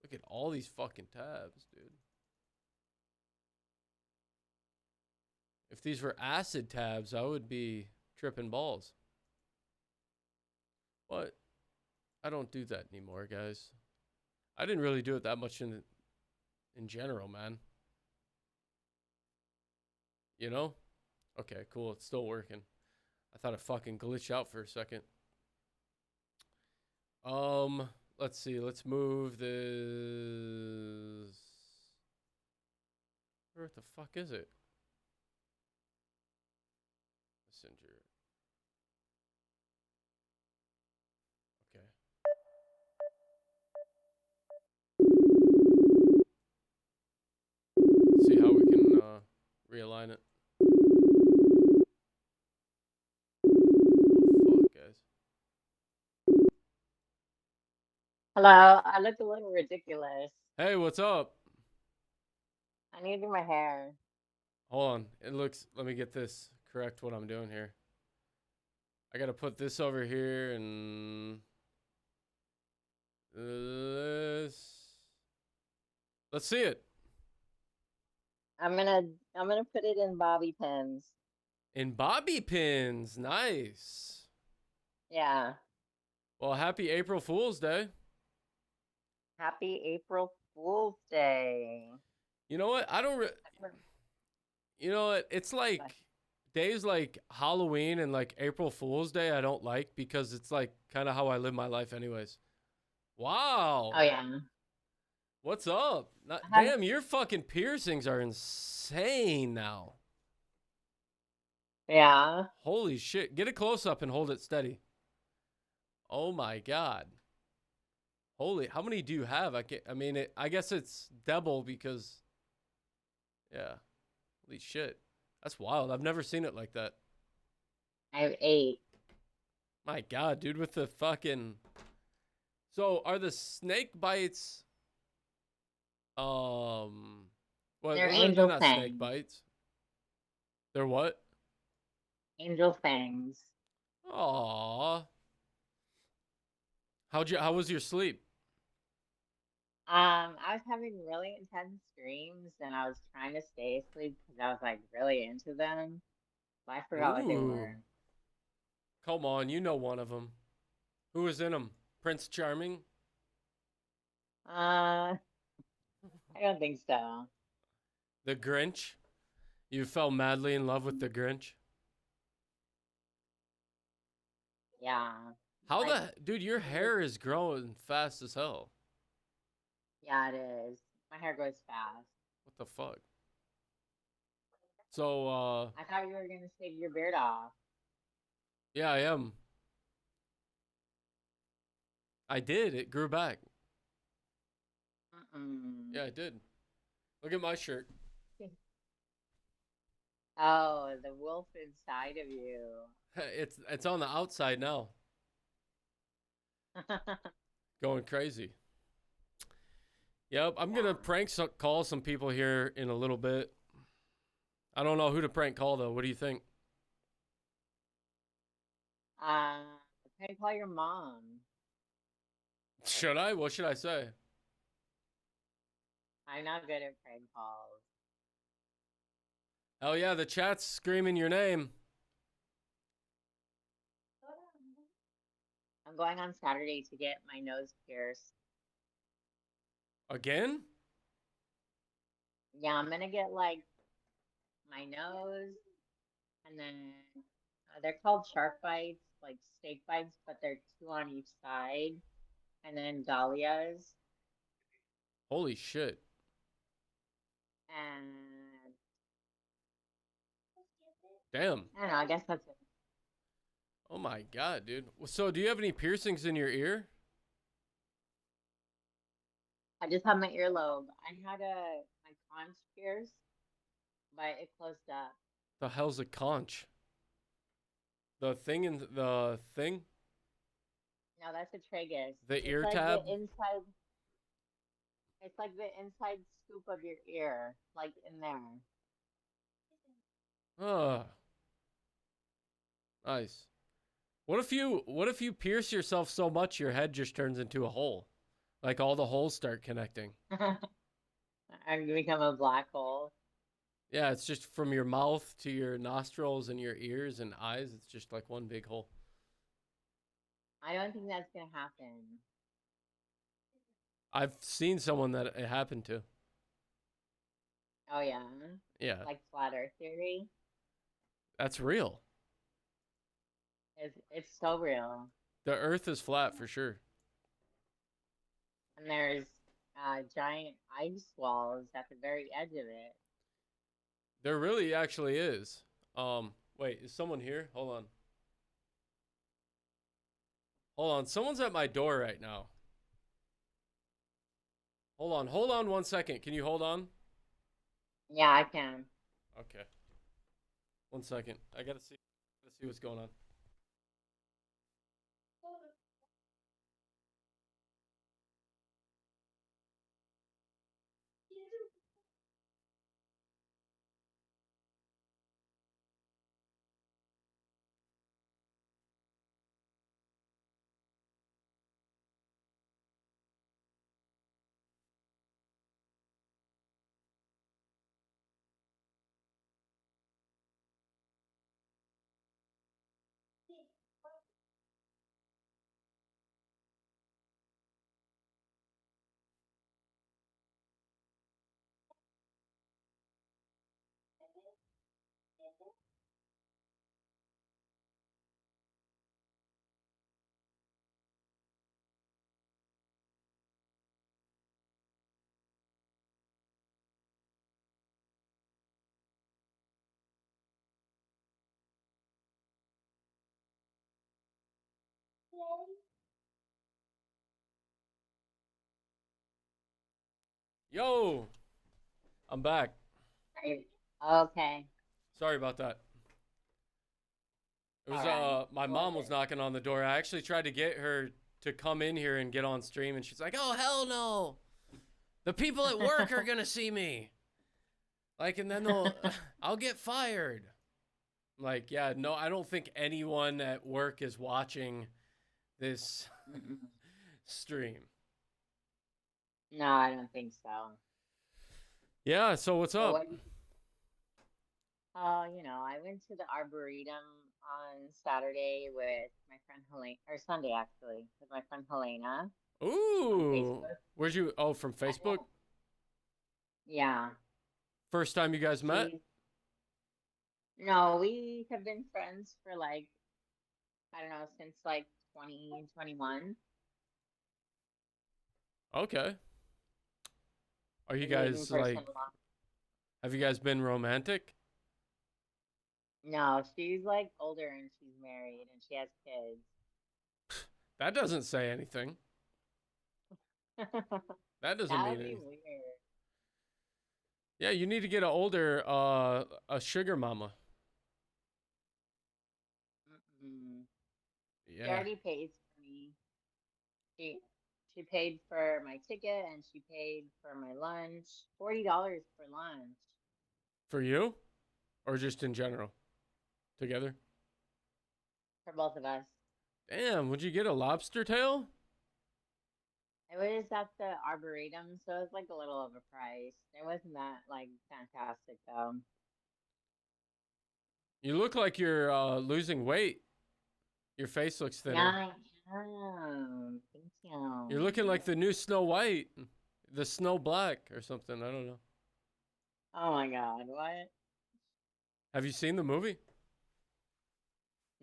Look at all these fucking tabs, dude. If these were acid tabs, I would be tripping balls. But I don't do that anymore, guys. I didn't really do it that much in general, man. You know? Okay, cool. It's still working. I thought it fucking glitched out for a second. Let's see. Let's move this. Where the fuck is it? Messenger. Okay. Let's see how we can realign it. Oh fuck, guys. Hello, I look a little ridiculous. Hey, what's up? I need to do my hair. Hold on. It looks. Let me get this correct. What I'm doing here. I gotta put this over here and this. Let's see it. I'm gonna put it in bobby pins. In bobby pins. Nice. Yeah. Well, happy April Fool's Day. Happy April Fool's Day. You know what? You know what? It's like days like Halloween and like April Fool's Day I don't like because it's like kind of how I live my life anyways. Wow. Oh yeah. What's up? Damn, your fucking piercings are insane now. Yeah. Holy shit. Get a close up and hold it steady. Oh my god. Holy, how many do you have? I guess it's double because yeah. Holy shit. That's wild. I've never seen it like that. I have 8. My god, dude, with the fucking... So, are the snake bites... Well, They're angel not fangs. snake bites. They're what? Angel fangs. Aww. How was your sleep? I was having really intense dreams, and I was trying to stay asleep because I was like really into them. But I forgot what they Ooh. were. Come on, you know one of them. Who was in them? Prince Charming? I don't think so. The Grinch? You fell madly in love with the Grinch? Yeah. Dude, your hair is growing fast as hell. Yeah, it is. My hair grows fast. What the fuck? So, I thought you were gonna shave your beard off. yeah, I am. I did. It grew back. Yeah, I did. Look at my shirt. Oh, the wolf inside of you. It's on the outside now. Going crazy. Yep, I'm gonna prank call some people here in a little bit. I don't know who to prank call though. What do you think? Prank call your mom. Should I? What should I say? I'm not good at prank calls. Hell yeah, the chat's screaming your name. I'm going on Saturday to get my nose pierced. Again? Yeah, I'm gonna get like my nose, and then they're called shark bites, like steak bites, but they're 2 on each side, and then dahlias. Holy shit. And Damn. I don't know, I guess that's it. Oh my god, dude. So do you have any piercings in your ear? I just had my earlobe. I had my conch pierced, but it closed up. The hell's a conch? The thing in the thing? No, that's a tragus. The It's ear like tab? The inside. It's like the inside scoop of your ear, like in there. Nice. What if you pierce yourself so much your head just turns into a hole? Like all the holes start connecting. I become a black hole. Yeah, it's just from your mouth to your nostrils and your ears and eyes. It's just like one big hole. I don't think that's gonna happen. I've seen someone that it happened to. Oh yeah. Yeah. Like flat Earth theory. That's real. It's so real. The earth is flat for sure. And there's giant ice walls at the very edge of it. There really actually is. Wait, is someone here? Hold on. Someone's at my door right now. Hold on 1 second. Can you hold on? Yeah, I can. Okay. 1 second. I gotta see what's going on. Yo, I'm back. Okay. Sorry about that. It was Alright. my mom was knocking on the door. I actually tried to get her to come in here and get on stream, and she's like, "Oh hell no, the people at work are gonna see me, like, and then I'll get fired." Like, yeah, no, I don't think anyone at work is watching this stream. No, I don't think so. Yeah, so what's up? You know, I went to the Arboretum on Saturday with my friend Helena, or Sunday actually, with my friend Helena. Ooh, where'd you? Oh, from Facebook. Yeah. First time you guys met? No, we have been friends for like, I don't know, since like 2021. Okay. Are you guys like? Have you guys been romantic? No, she's like older and she's married and she has kids. That doesn't say anything. That doesn't mean anything. Weird. Yeah, you need to get an older, a sugar mama. Yeah. She already paid for me. She paid for my ticket and she paid for my lunch. $40 for lunch. For you? Or just in general? Together? For both of us. Damn, would you get a lobster tail? It was at the Arboretum, so it was like a little of a price. It wasn't that like fantastic though. You look like you're losing weight. Your face looks thinner. Yeah, I am. Thank you. You're looking like the new Snow White. The Snow Black or something. I don't know. Oh my god, what? Have you seen the movie?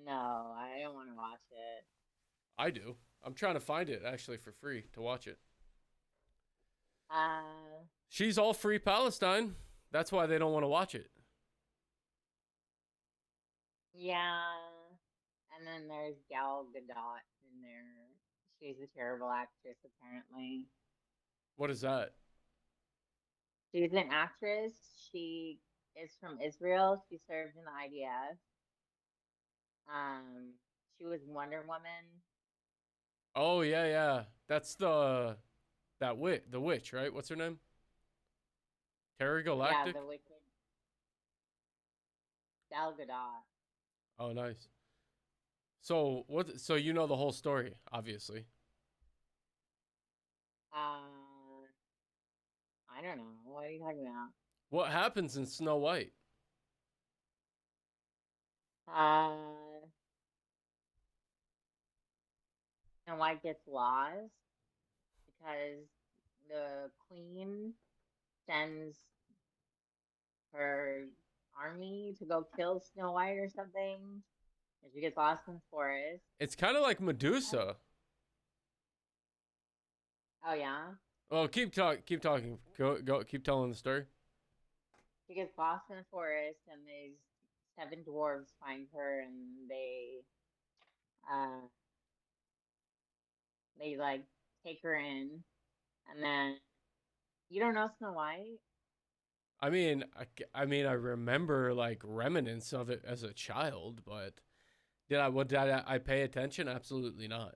No, I don't want to watch it. I do. I'm trying to find it actually for free to watch it. She's all free Palestine. That's why they don't want to watch it. Yeah. And then there's Gal Gadot in there. She's a terrible actress, apparently. What is that? She's an actress. She is from Israel. She served in the IDF. She was Wonder Woman. Oh yeah, yeah. That's the witch, right? What's her name? Terry Galactic? Yeah, the Wicked. Gal Gadot. Oh, nice. So what? So you know the whole story, obviously. I don't know. What are you talking about? What happens in Snow White? Snow White gets lost because the queen sends her army to go kill Snow White or something, and she gets lost in the forest. It's kind of like Medusa. Oh yeah. Oh, keep talking. Go. Keep telling the story. She gets lost in the forest, and these 7 dwarves find her, and they like take her in, and then you don't know Snow White. I mean, I remember like remnants of it as a child, but did I pay attention? Absolutely not.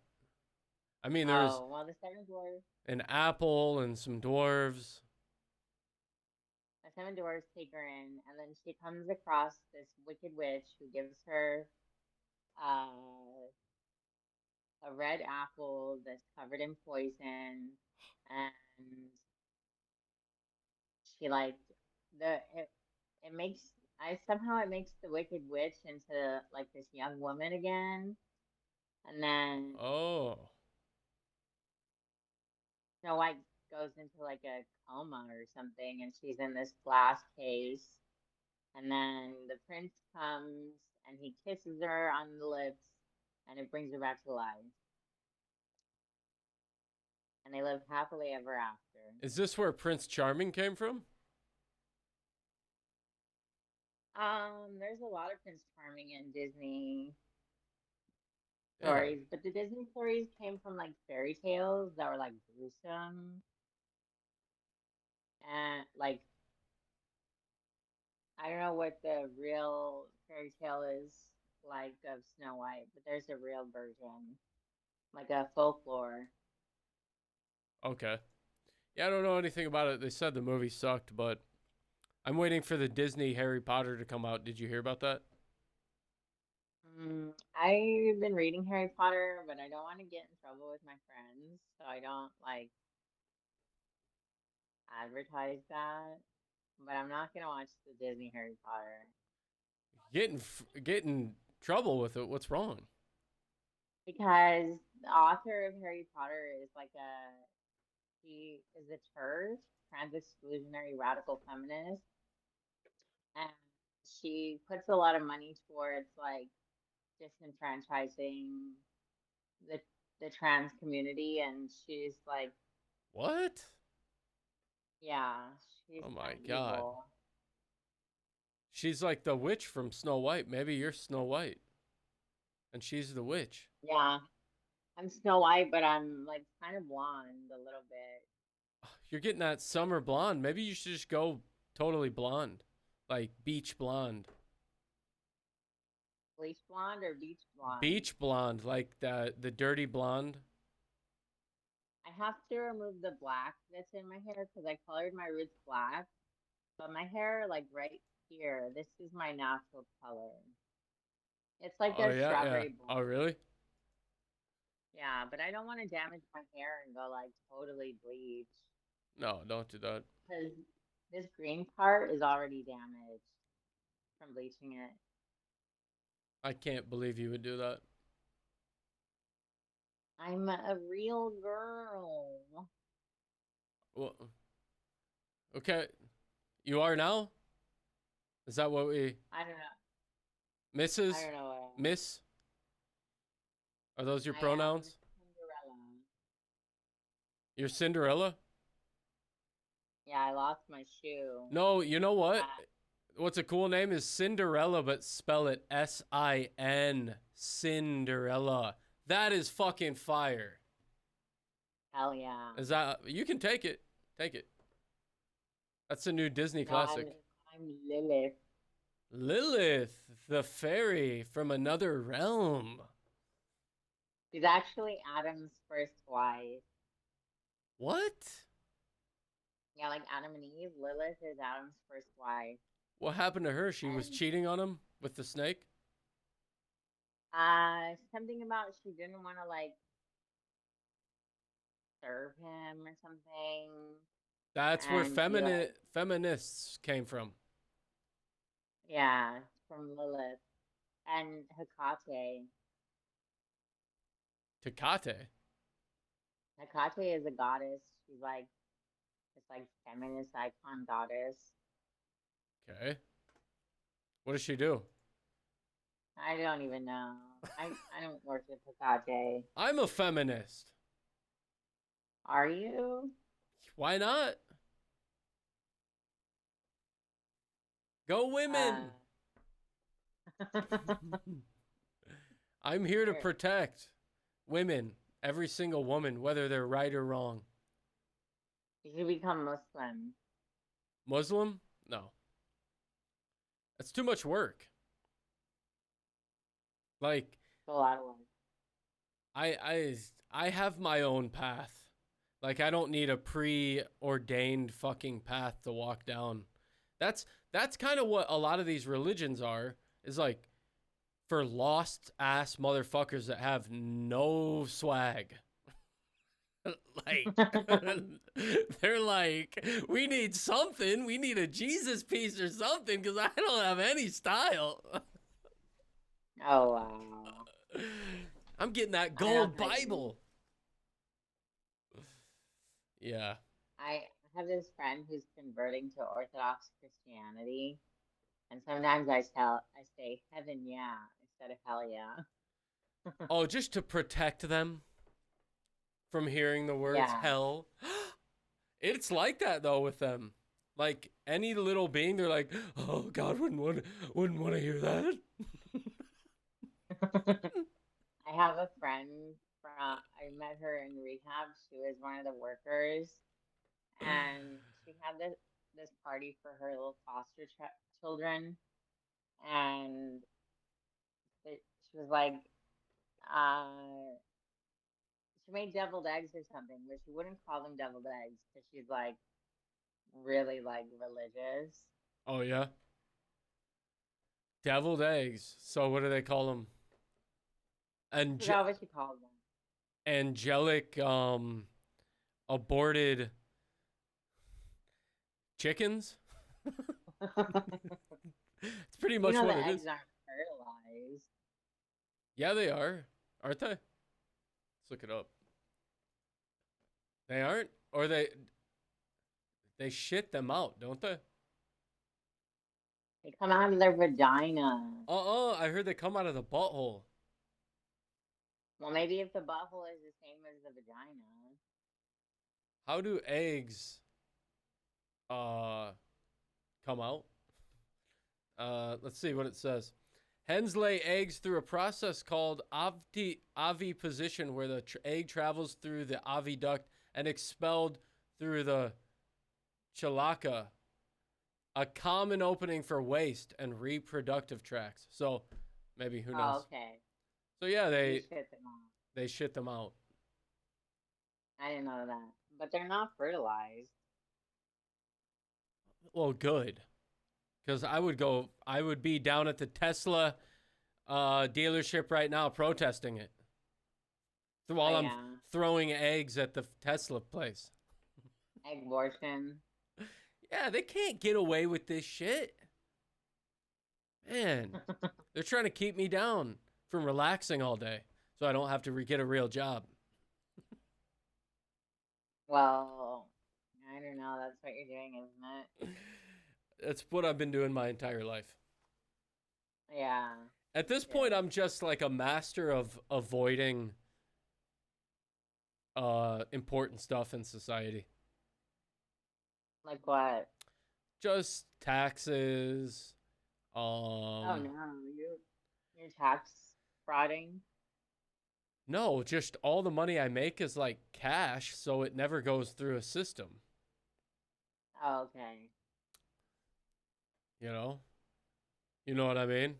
I mean, there's well, the 7 dwarves. An apple and some dwarves. The 7 dwarves take her in, and then she comes across this wicked witch who gives her a red apple that's covered in poison, and she like it makes it makes the wicked witch into like this young woman again, and then Snow White goes into like a coma or something, and she's in this glass case, and then the prince comes and he kisses her on the lips, and it brings her back to life. And they live happily ever after. Is this where Prince Charming came from? There's a lot of Prince Charming in Disney stories, but the Disney stories came from like fairy tales that were like gruesome. And like, I don't know what the real fairy tale is like of Snow White, but there's a real version, like a folklore. Okay. Yeah, I don't know anything about it. They said the movie sucked, but I'm waiting for the Disney Harry Potter to come out. Did you hear about that? I've been reading Harry Potter, but I don't want to get in trouble with my friends, so I don't like advertise that. But I'm not gonna watch the Disney Harry Potter Getting trouble with it. What's wrong? because the author of Harry Potter is like she is a TERF, trans exclusionary radical feminist, and she puts a lot of money towards like disenfranchising the the trans community, and she's like, What? yeah, she's Oh my kind of God. evil. She's like the witch from Snow White. Maybe you're Snow White, and she's the witch. Yeah, I'm Snow White, but I'm like kind of blonde a little bit. You're getting that summer blonde. Maybe you should just go totally blonde, like beach blonde. Bleach blonde or beach blonde? Beach blonde, like the dirty blonde. I have to remove the black that's in my hair because I colored my roots black. But my hair, like right here, this is my natural color. It's like Oh a yeah, yeah. strawberry Oh blonde. really? Yeah, but I don't want to damage my hair and go like totally bleach No, don't do that. because this green part is already damaged from bleaching it. I can't believe you would do that. I'm a real girl. Well, okay. You are now? Is that what we... I don't know. Mrs.? I don't know what Miss? Are those your I am pronouns? Cinderella. You're Cinderella? Yeah, I lost my shoe. No, you know what? What's a cool name is Cinderella, but spell it S-I-N. Cinderella. That is fucking fire. Hell yeah. Is that... You can take it. Take it. That's a new Disney No, classic. I'm Lilith. Lilith, the fairy from another realm. She's actually Adam's first wife. What? Yeah, like Adam and Eve. Lilith is Adam's first wife. What happened to her? She was cheating on him with the snake? Something about she didn't want to like serve him or something. That's where And he, like, feminists came from. yeah, from Lilith and Hecate. Tecate. Hecate is a goddess. She's like this like feminist icon goddess. Okay. What does she do? I don't even know. I don't worship Hecate. I'm a feminist. Are you? Why not? Go women. I'm here to protect women, every single woman, whether they're right or wrong. You should become Muslim. Muslim? No. That's too much work. Like, It's a lot of work. I have my own path. Like, I don't need a preordained fucking path to walk down. That's kind of what a lot of these religions are, is like for lost ass motherfuckers that have no swag. Like, they're like, we need something. We need a Jesus piece or something because I don't have any style. Oh, wow. I'm getting that gold Bible. Yeah. I have this friend who's converting to Orthodox Christianity, and sometimes I say heaven yeah instead of hell yeah. Oh, just to protect them from hearing the words hell. It's like that though with them. Like any little being, they're like, oh God, wouldn't want to hear that. I have a friend I met her in rehab. She was one of the workers, and she had this party for her little foster children, and she was like, uh, she made deviled eggs or something, but she wouldn't call them deviled eggs because she's like really like religious. Oh yeah. Deviled eggs. So what do they call them? I forgot what she called them. Angelic aborted chickens. It's pretty much what the it eggs is. aren't fertilized. Yeah, they are, aren't they? Let's look it up. They aren't, or they shit them out, don't they? They come out of their vagina. I heard they come out of the butthole. Well, maybe if the butthole is the same as the vagina. How do eggs come out? Let's see what it says. Hens lay eggs through a process called oviposition, where the egg travels through the oviduct and expelled through the cloaca, a common opening for waste and reproductive tracts. So maybe, who knows? Oh, okay. So yeah, they shit them out. They shit them out. I didn't know that, but they're not fertilized. Well, good. Because I would be down at the Tesla dealership right now protesting it. While I'm throwing eggs at the Tesla place. Egg abortion. Yeah, they can't get away with this shit. Man, they're trying to keep me down from relaxing all day so I don't have to get a real job. Well, I don't know. That's what you're doing, isn't it? That's what I've been doing my entire life. Yeah. At this point, I'm just like a master of avoiding important stuff in society. Like what? Just taxes. Oh no, you're tax frauding? No, just all the money I make is like cash, so it never goes through a system. Oh, okay. You know what I mean?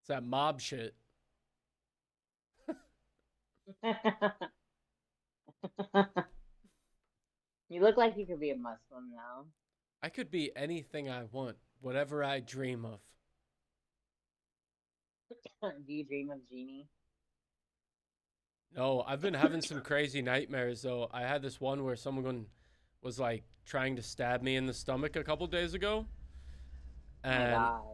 It's that mob shit. You look like you could be a Muslim now. I could be anything I want, whatever I dream of. Do you dream of Genie? No, I've been having some crazy nightmares, though. I had this one where someone was like trying to stab me in the stomach a couple days ago. But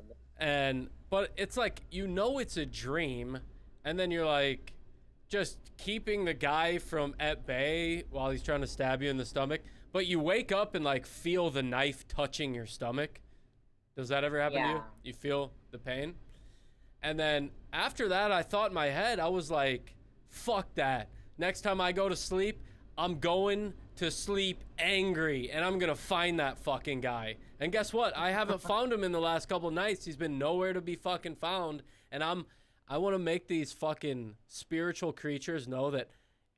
it's like, it's a dream, and then you're like just keeping the guy from at bay while he's trying to stab you in the stomach, but you wake up and like feel the knife touching your stomach. Does that ever happen to you? You feel the pain? And then after that, I thought in my head, I was like, fuck that. Next time I go to sleep, I'm going to sleep angry, and I'm going to find that fucking guy. And guess what? I haven't found him in the last couple nights. He's been nowhere to be fucking found. And I want to make these fucking spiritual creatures know that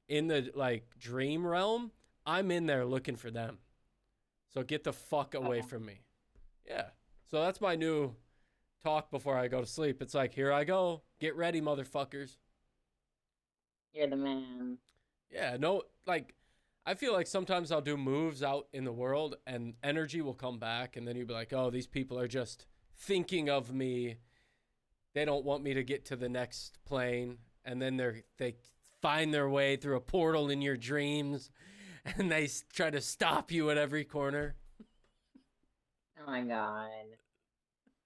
in the like dream realm, I'm in there looking for them. So get the fuck away from me. Yeah. So that's my new talk before I go to sleep. It's like, here I go. Get ready, motherfuckers. You're the man. Yeah, no, like, I feel like sometimes I'll do moves out in the world and energy will come back, and then you'll be like, oh, these people are just thinking of me. They don't want me to get to the next plane. And then they find their way through a portal in your dreams, and they try to stop you at every corner. Oh my God.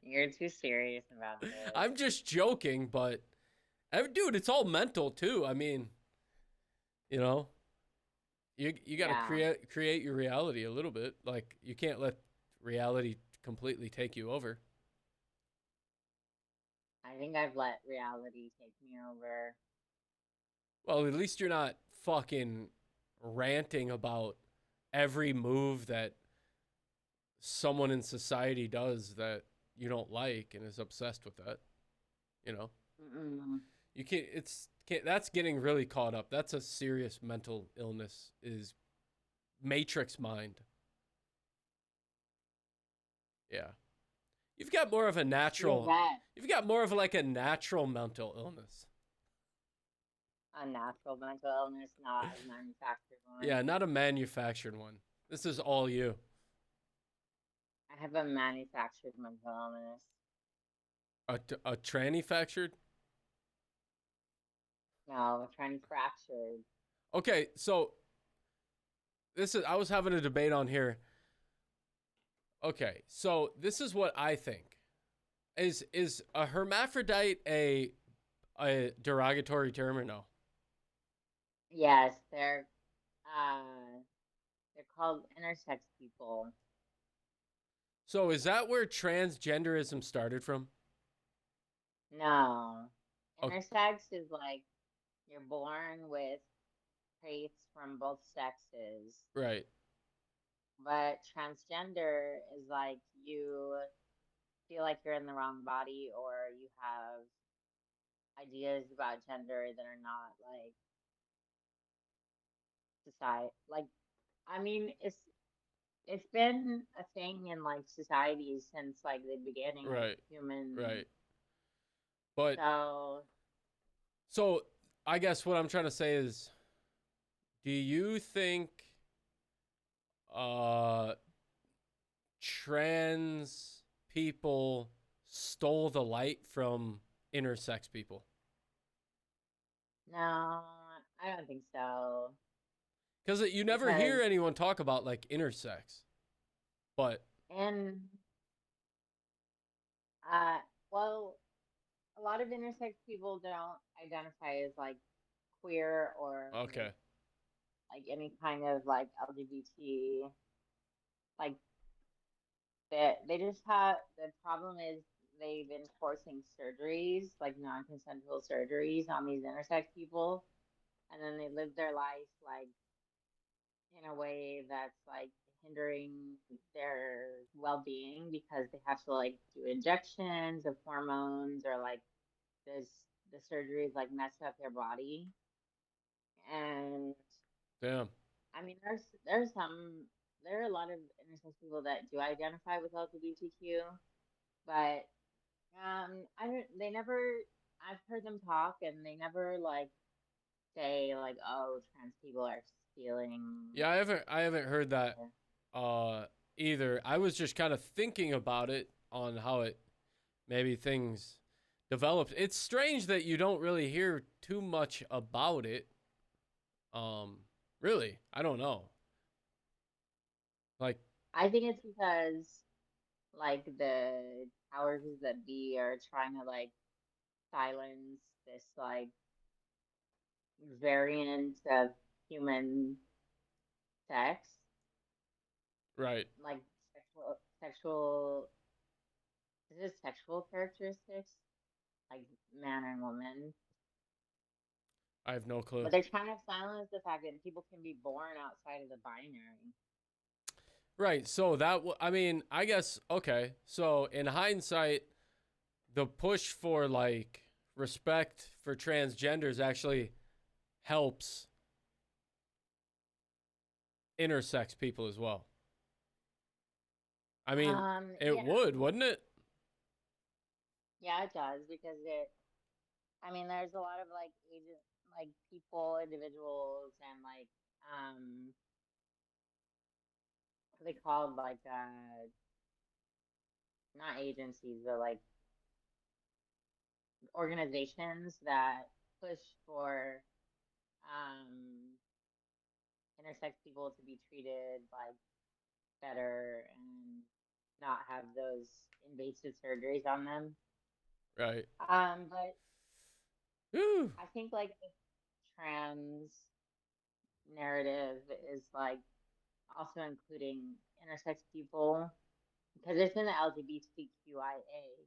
You're too serious about this. I'm just joking, but dude, it's all mental too. I mean, you got to create your reality a little bit. Like, you can't let reality completely take you over. I think I've let reality take me over. Well, at least you're not fucking ranting about every move that someone in society does that you don't like and is obsessed with that. You can't, it's that's getting really caught up. That's a serious mental illness. Is Matrix mind. Yeah. You've got more of a natural. You've got more of like a natural mental illness. A natural mental illness, not a manufactured one. Yeah, not a manufactured one. This is all you. I have a manufactured mental illness. A tranny-factured? No, tranny fractured. Okay, so I was having a debate on here. Okay, so this is what I think. Is a hermaphrodite a derogatory term or no? Yes, they're called intersex people. So is that where transgenderism started from? No. Okay. Intersex is like you're born with traits from both sexes. Right. But transgender is like you feel like you're in the wrong body, or you have ideas about gender that are not like society. Like, I mean, it's been a thing in like society since like the beginning of human. Right. But so I guess what I'm trying to say is, do you think trans people stole the light from intersex people? No, I don't think so. Because you never hear anyone talk about like intersex, but well, a lot of intersex people don't identify as like queer or like any kind of like LGBT. Like they just have, the problem is they've been forcing surgeries, like non-consensual surgeries on these intersex people, and then they live their life like in a way that's like hindering their well-being because they have to like do injections of hormones, or like the surgeries like mess up their body. And damn, I mean, there are a lot of intersex people that do identify with LGBTQ, but I've heard them talk, and they never like say like, oh, trans people are stealing. Yeah, I haven't heard that either. I was just kind of thinking about it on how it maybe things developed. It's strange that you don't really hear too much about it. Really, I don't know. Like, I think it's because like the powers that be are trying to like silence this like variant of human sex. Right. Like sexual is it sexual characteristics? Like man and woman. I have no clue. But they're trying to silence the fact that people can be born outside of the binary. Right. So I mean, I guess, okay. So in hindsight, the push for like respect for transgenders actually helps intersex people as well. I mean, it would, wouldn't it? Yeah, it does, because there's a lot of like people, individuals, and like what are they called, like not agencies, but like organizations that push for intersex people to be treated like better and not have those invasive surgeries on them. Right. But Whew. I think like the trans narrative is like also including intersex people, because it's in the LGBTQIA,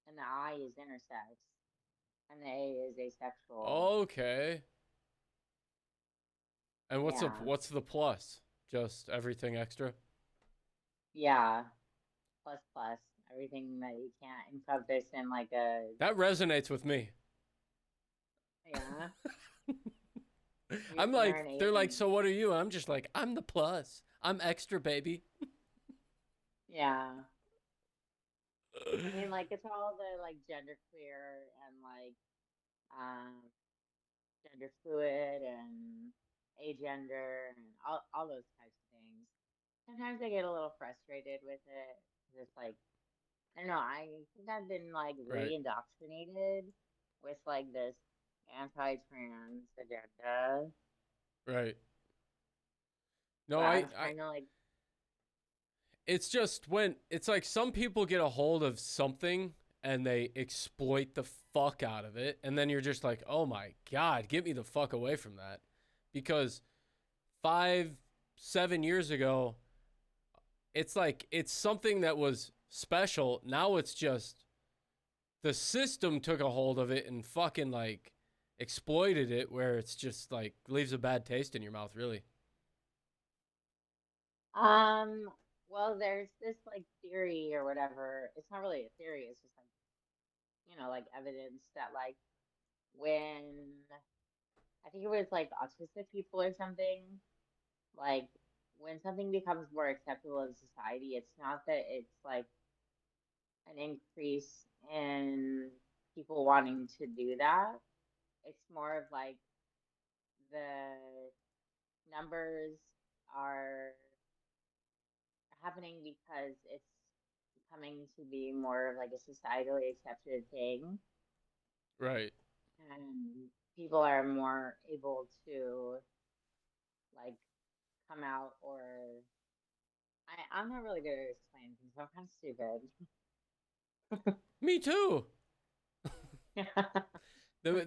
and the I is intersex, and the A is asexual. Okay. And what's the plus? Just everything extra? Yeah. Plus, everything that you can't encompass in like a. That resonates with me. Yeah. I'm like, they're like, so what are you? I'm just like, I'm the plus. I'm extra, baby. Yeah. I mean, like, it's all the, like, genderqueer and, like, gender fluid and agender and all those types of things. Sometimes I get a little frustrated with it. Just like, I don't know, I think I've been, like, Right. re-indoctrinated with, like, this anti-trans agenda. Right. No, But I'm trying to, like, it's just when it's like some people get a hold of something and they exploit the fuck out of it, and then you're just like, oh my God, get me the fuck away from that. Because 5-7 years ago, it's like it's something that was special. Now it's just the system took a hold of it and fucking like exploited it, where it's just like leaves a bad taste in your mouth, really. well, there's this, like, theory or whatever. It's not really a theory, it's just, like, like, evidence that, like, when I think it was, like, autistic people or something, like, when something becomes more acceptable in society, it's not that it's, like, an increase in people wanting to do that. It's more of, like, the numbers are happening because it's coming to be more of, like, a societally accepted thing. Right. And people are more able to, like, come out, or I'm not really good at explaining things, so I'm kind of stupid. Me too.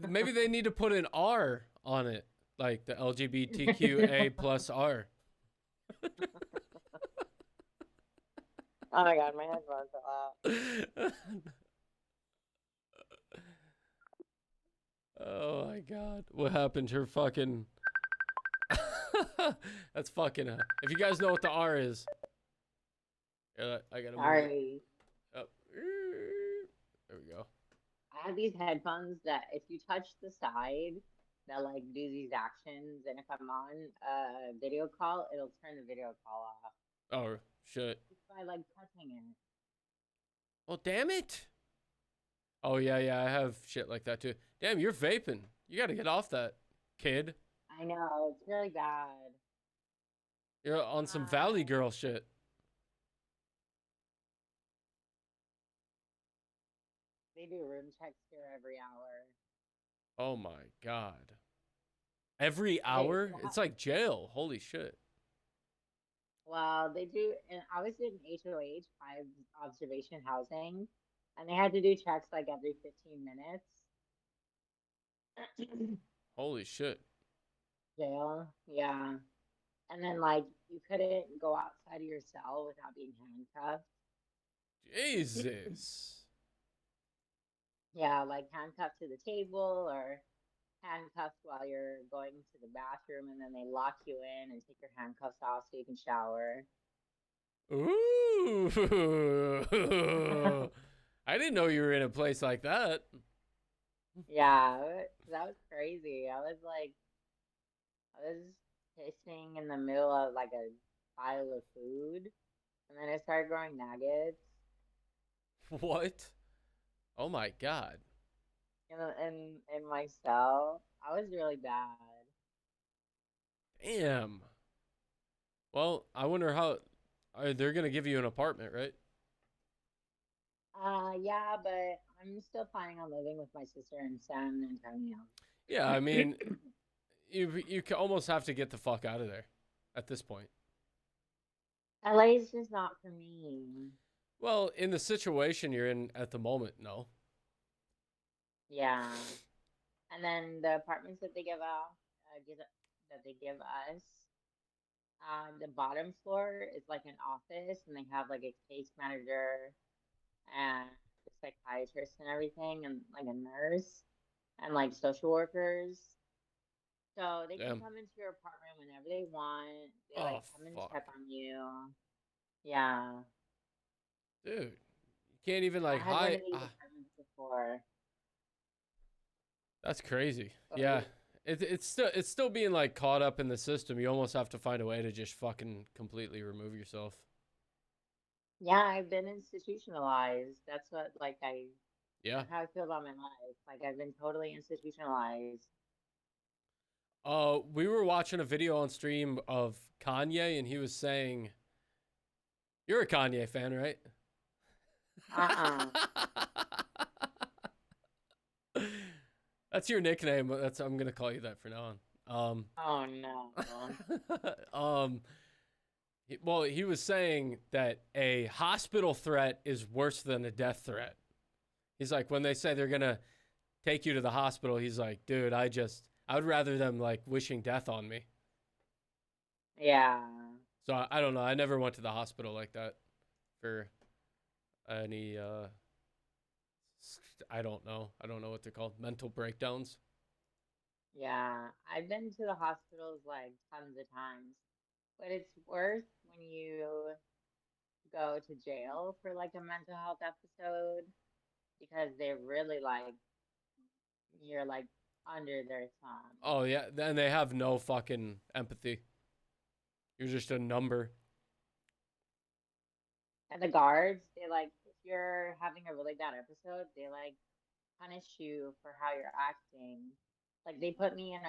Maybe they need to put an R on it, like the LGBTQA plus R. Oh my God, my headphones fell out. Oh my God, what happened? Her fucking. That's fucking. If you guys know what the R is, I gotta. Sorry. Oh, there we go. I have these headphones that if you touch the side, that, like, do these actions, and if I'm on a video call, it'll turn the video call off. Oh shit. Just by, like, touching it. Well, damn it. Oh yeah, I have shit like that too. Damn, you're vaping. You gotta get off that, kid. I know, it's really bad. You're on some Valley Girl shit. They do room checks here every hour. Oh my God. Every hour? It's like jail. Holy shit. Well, they do, and I was in HOH, 5 observation housing, and they had to do checks, like, every 15 minutes. Holy shit. Jail, yeah. And then, like, you couldn't go outside of your cell without being handcuffed. Jesus. Yeah, like handcuffed to the table, or handcuffed while you're going to the bathroom, and then they lock you in and take your handcuffs off so you can shower. Ooh. I didn't know you were in a place like that. Yeah, that was crazy. I was pissing in the middle of, like, a pile of food, and then I started growing maggots. What? Oh my God. In my cell, I was really bad. Damn. Well, I wonder how they're gonna give you an apartment, right? Yeah, but I'm still planning on living with my sister in San Antonio. Yeah, I mean, you almost have to get the fuck out of there at this point. LA is just not for me. Well, in the situation you're in at the moment, no. Yeah, and then the apartments that they give out, that they give us, the bottom floor is like an office, and they have, like, a case manager and a psychiatrist and everything, and, like, a nurse and, like, social workers. So they can come into your apartment whenever they want. They, like, come and check on you. Yeah. Dude, you can't even, like, I had one hide. of these apartments before. That's crazy. Yeah. It's still being like caught up in the system. You almost have to find a way to just fucking completely remove yourself. Yeah, I've been institutionalized. That's what Yeah. how I feel about my life. Like I've been totally institutionalized. We were watching a video on stream of Kanye, and he was saying, "You're a Kanye fan, right?" That's your nickname. I'm gonna call you that for now on. Oh no. Well, he was saying that a hospital threat is worse than a death threat. He's like, when they say they're gonna take you to the hospital, he's like, dude, I would rather them like wishing death on me. Yeah. So I don't know. I never went to the hospital like that for any I don't know what they're called, mental breakdowns. Yeah, I've been to the hospitals like tons of times, but it's worse when you go to jail for like a mental health episode because they're really like, you're like under their thumb. Oh yeah, and they have no fucking empathy. You're just a number. And the guards, they like, if you're having a really bad episode, they like punish you for how you're acting. Like they put me in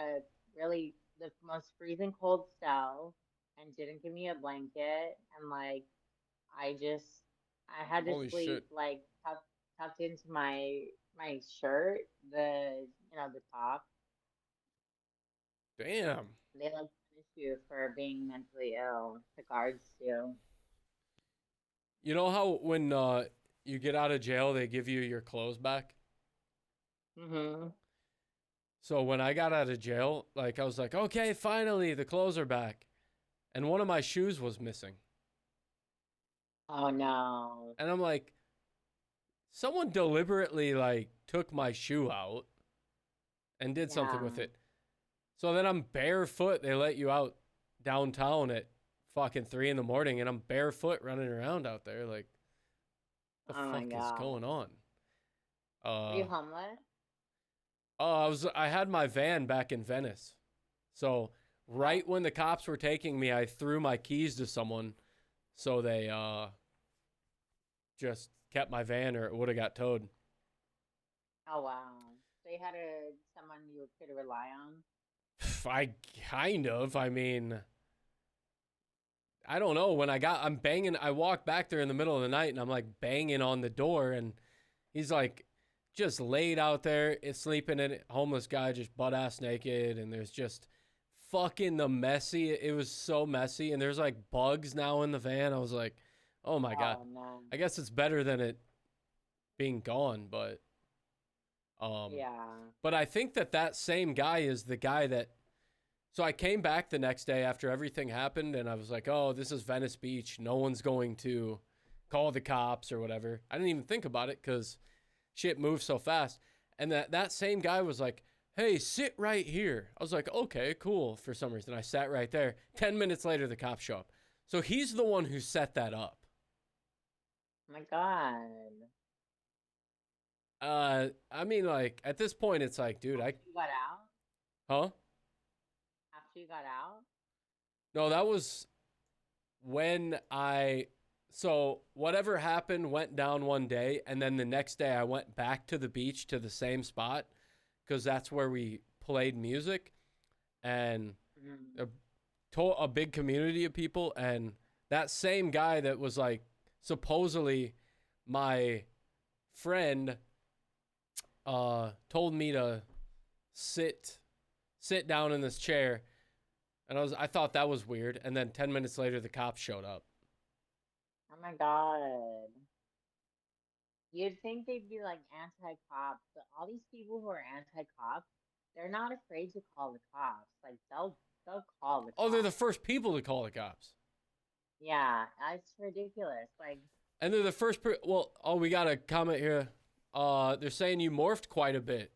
the most freezing cold cell and didn't give me a blanket, and like I had to Holy sleep shit. like tucked into my shirt, the top. Damn. They like punish you for being mentally ill. The guards do. You know how when you get out of jail, they give you your clothes back? Mm-hmm. So when I got out of jail, like I was like, okay, finally the clothes are back. And one of my shoes was missing. Oh no. And I'm like, someone deliberately like took my shoe out and did something with it. So then I'm barefoot. They let you out downtown at fucking 3 a.m, and I'm barefoot running around out there. Like, what the fuck is going on? Are you homeless? I had my van back in Venice. So right when the cops were taking me, I threw my keys to someone. So they just kept my van, or it would have got towed. Oh wow. They had someone you could rely on? I mean, I don't know. When I'm banging, I walk back there in the middle of the night and I'm like banging on the door, and he's like just laid out there, sleeping in it, homeless guy, just butt ass naked. And there's just fucking it was so messy. And there's like bugs now in the van. I was like, oh my God. No. I guess it's better than it being gone, but yeah. But I think that same guy is the guy that. So I came back the next day after everything happened, and I was like, oh, this is Venice Beach. No one's going to call the cops or whatever. I didn't even think about it because shit moves so fast. And that same guy was like, hey, sit right here. I was like, okay, cool. For some reason, I sat right there. 10 minutes later, the cops show up. So he's the one who set that up. Oh my God. I mean, like, at this point, it's like, dude, You got out? Huh? After you got out? No, that was when so whatever happened went down one day, and then the next day I went back to the beach to the same spot because that's where we played music, and a big community of people, and that same guy that was like supposedly my friend told me to sit down in this chair, and I thought that was weird, and then 10 minutes later the cops showed up. Oh my God. You'd think they'd be like anti-cops, but all these people who are anti-cops, they're not afraid to call the cops. Like they'll call the cops. Oh, they're the first people to call the cops. Yeah, it's ridiculous. Like, and they're the first we got a comment here. They're saying you morphed quite a bit.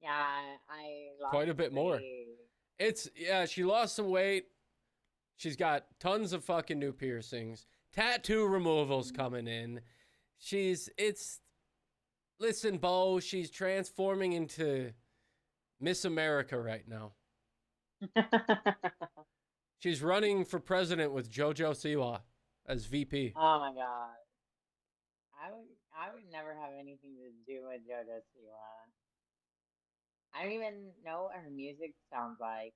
yeah, I lost Quite a bit more. weight. She lost some weight. She's got tons of fucking new piercings. Tattoo removals coming in. Listen, Bo, she's transforming into Miss America right now. She's running for president with JoJo Siwa as VP. Oh my god. I would never have anything to do with JoJo Siwa. I don't even know what her music sounds like.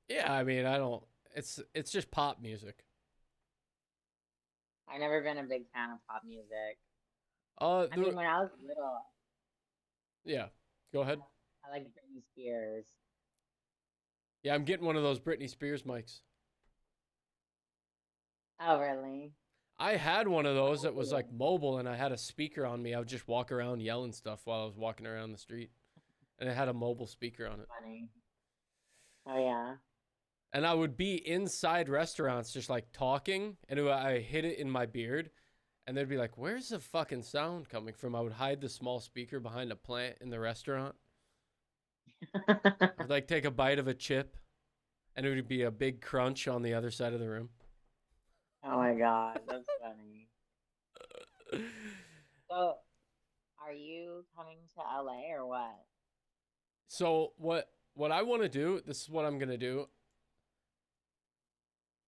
Yeah, I mean, I don't. It's just pop music. I've never been a big fan of pop music. I There- mean, when I was little, yeah, go ahead. I liked Britney Spears. Yeah, I'm getting one of those Britney Spears mics. Oh, really? I had one of those that was like mobile, and I had a speaker on me. I would just walk around yelling stuff while I was walking around the street, and it had a mobile speaker on it. Funny. Oh yeah. And I would be inside restaurants just like talking, and I hid it in my beard, and they'd be like, "Where's the fucking sound coming from?" I would hide the small speaker behind a plant in the restaurant. I'd like take a bite of a chip, and it would be a big crunch on the other side of the room. Oh my god, that's funny. So, are you coming to LA or what? So what I want to do, this is what I'm going to do.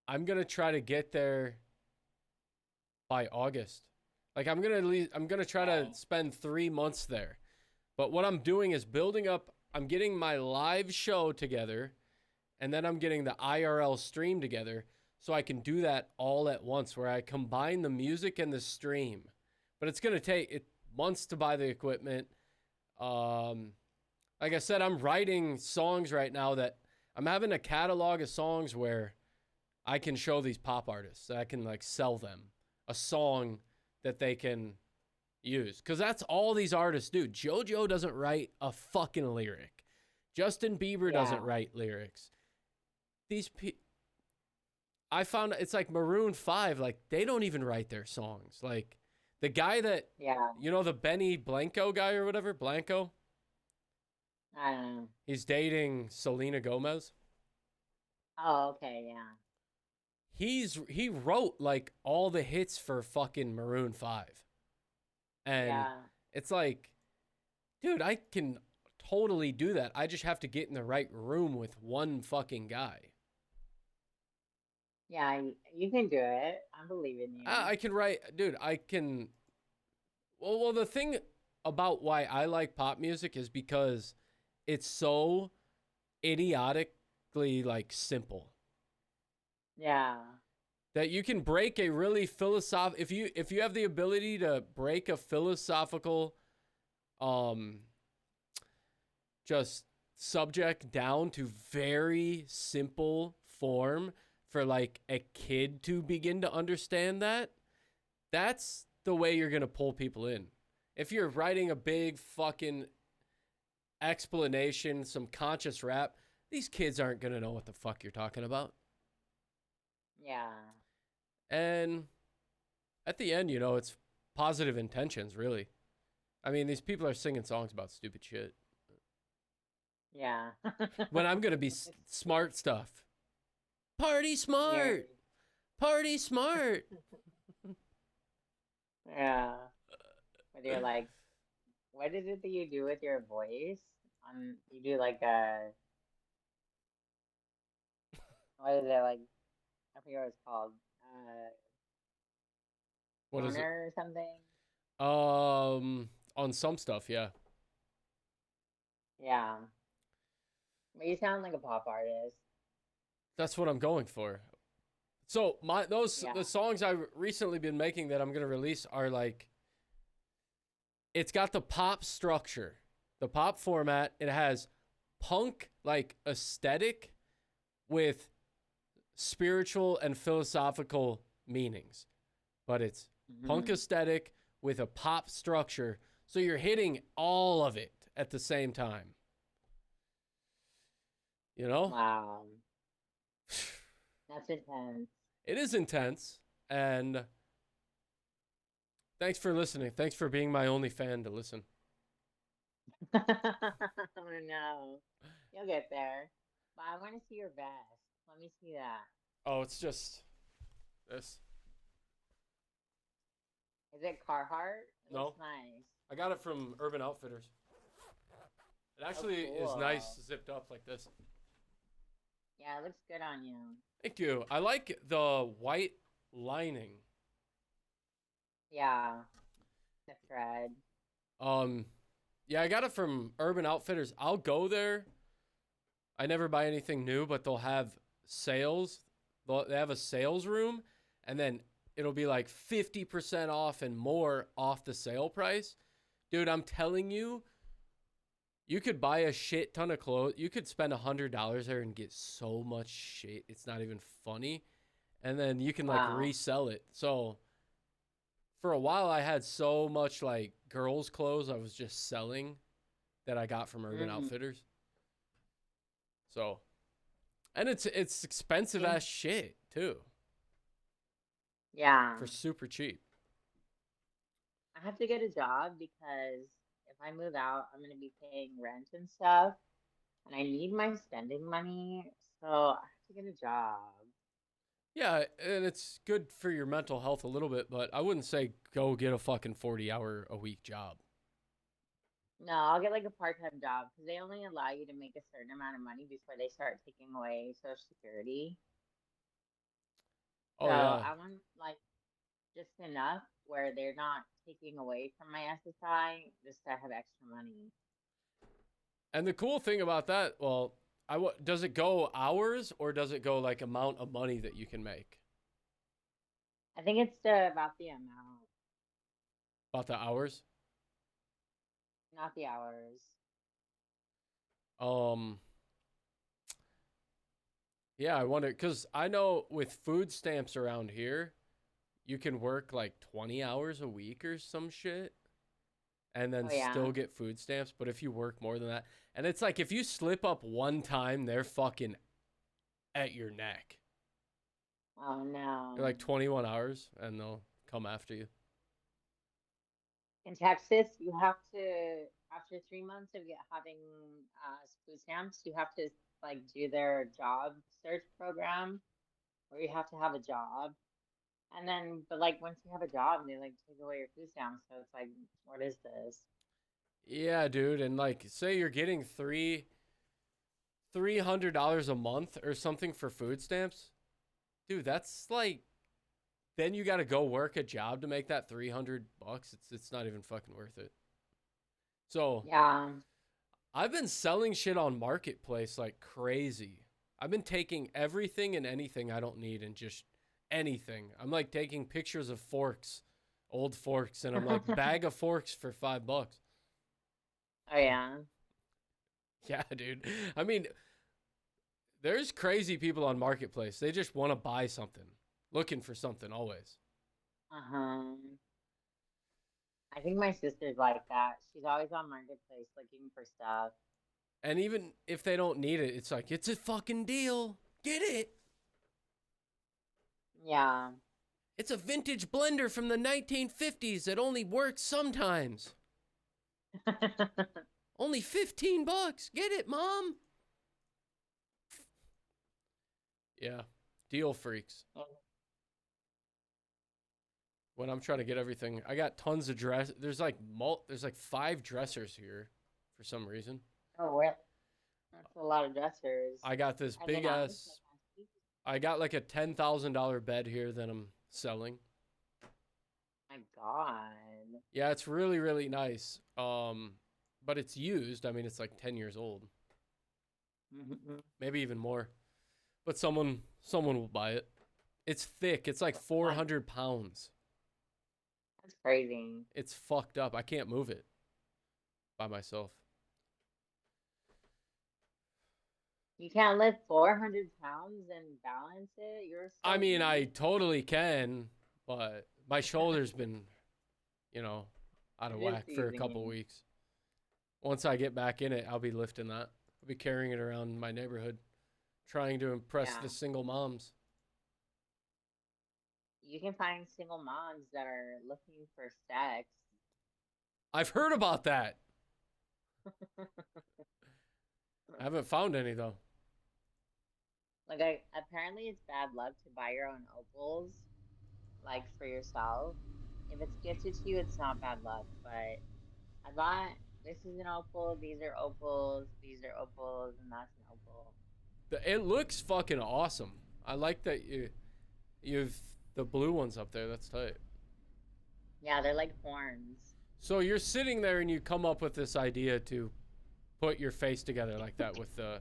I'm going to try to get there by August. Like I'm going to try to spend 3 months there. But what I'm doing is building up, I'm getting my live show together, and then I'm getting the IRL stream together so I can do that all at once where I combine the music and the stream. But it's going to take months to buy the equipment. Like I said, I'm writing songs right now that I'm having a catalog of songs where I can show these pop artists that I can like sell them a song that they can use. Because that's all these artists do. JoJo doesn't write a fucking lyric. Justin Bieber doesn't write lyrics. I found it's like Maroon 5, like they don't even write their songs. Like the guy that, you know, the Benny Blanco guy or whatever, Blanco? I don't know. He's dating Selena Gomez. Oh, okay, yeah. He wrote like all the hits for fucking Maroon 5. And it's like, dude, I can totally do that. I just have to get in the right room with one fucking guy. Yeah, you can do it. I believe in you. I can write, dude, I can. Well, the thing about why I like pop music is because it's so idiotically like simple. Yeah. That you can break a really if you have the ability to break a philosophical just subject down to very simple form for like a kid to begin to understand that's the way you're going to pull people in. If you're writing a big fucking explanation, some conscious rap, these kids aren't going to know what the fuck you're talking about. Yeah. And at the end, you know, it's positive intentions, really. I mean, these people are singing songs about stupid shit. Yeah. When I'm going to be smart stuff. Party smart. Party smart. Yeah. But you're like, what is it that you do with your voice? You do like what is it, like, I forget what it's called. What is it? Or something? On some stuff, yeah. Yeah. But you sound like a pop artist. That's what I'm going for. So the songs I've recently been making that I'm gonna release are like, it's got the pop structure, the pop format. It has punk like aesthetic with spiritual and philosophical meanings, but it's punk aesthetic with a pop structure. So you're hitting all of it at the same time. You know? Wow. That's intense. It is intense, and thanks for listening. Thanks for being my only fan to listen. Oh no. You'll get there. But I want to see your vest. Let me see that. Oh, it's just this. Is it Carhartt? It No. looks nice. I got it from Urban Outfitters. It actually is cool. nice zipped up like this. Yeah, it looks good on you. Thank you. I like the white lining. Yeah. The thread. Yeah, I got it from Urban Outfitters. I'll go there. I never buy anything new, but they'll have sales. They have a sales room, and then it'll be like 50% off and more off the sale price. Dude, I'm telling you, you could buy a shit ton of clothes. You could spend $100 there and get so much shit. It's not even funny. And then you can like resell it. So for a while, I had so much like girls' clothes I was just selling that I got from Urban Outfitters. So, and it's expensive ass shit too. Yeah. For super cheap. I have to get a job because if I move out, I'm going to be paying rent and stuff. And I need my spending money. So I have to get a job. Yeah, and it's good for your mental health a little bit, but I wouldn't say go get a fucking 40-hour-a-week job. No, I'll get like a part-time job because they only allow you to make a certain amount of money before they start taking away Social Security. Oh, So yeah. I want like just enough where they're not taking away from my SSI just to have extra money. And the cool thing about that, well, does it go hours or does it go like amount of money that you can make? I think it's about the amount, About the hours? not the hours. Yeah, I wonder, because I know with food stamps around here, you can work like 20 hours a week or some shit and then still get food stamps. But if you work more than that, and it's like if you slip up one time, they're fucking at your neck. Oh, no. You're like 21 hours and they'll come after you. In Texas, you have to, after 3 months of having food stamps, you have to like do their job search program where you have to have a job. And then, but like once you have a job, they like take away your food stamps. So it's like, what is this? Yeah, dude. And like, say you're getting $300 a month or something for food stamps. Dude, that's like, then you got to go work a job to make that $300. It's not even fucking worth it. So yeah, I've been selling shit on Marketplace like crazy. I've been taking everything and anything I don't need and just anything. I'm like taking pictures of forks, old forks, and I'm like, bag of forks for $5. Oh, yeah. Yeah, dude. I mean, there's crazy people on Marketplace. They just want to buy something, looking for something always. I think my sister's like that. She's always on Marketplace looking for stuff. And even if they don't need it, it's like, it's a fucking deal. Get it. Yeah. It's a vintage blender from the 1950s that only works sometimes. Only $15. Get it, Mom. Yeah. Deal freaks. When I'm trying to get everything, I got tons of dress. There's like 5 dressers here for some reason. Oh, well, that's a lot of dressers. I got this big ass. I got like a $10,000 bed here that I'm selling. My God. Yeah, it's really, really nice. But it's used. I mean, it's like 10 years old. Maybe even more. But someone will buy it. It's thick. It's like 400 pounds. That's crazy. It's fucked up. I can't move it by myself. You can't lift 400 pounds and balance it? I mean, I totally can, but my shoulder's been, out of whack for a couple weeks. Once I get back in it, I'll be lifting that. I'll be carrying it around my neighborhood, trying to impress the single moms. You can find single moms that are looking for sex. I've heard about that. I haven't found any, though. Like, apparently it's bad luck to buy your own opals, like, for yourself. if it's gifted to you, it's not bad luck. But I bought, this is an opal, these are opals, these are opals, and that's an opal. It looks fucking awesome. I like that you've the blue ones up there. That's tight. Yeah, they're like horns. So you're sitting there and you come up with this idea to put your face together like that with the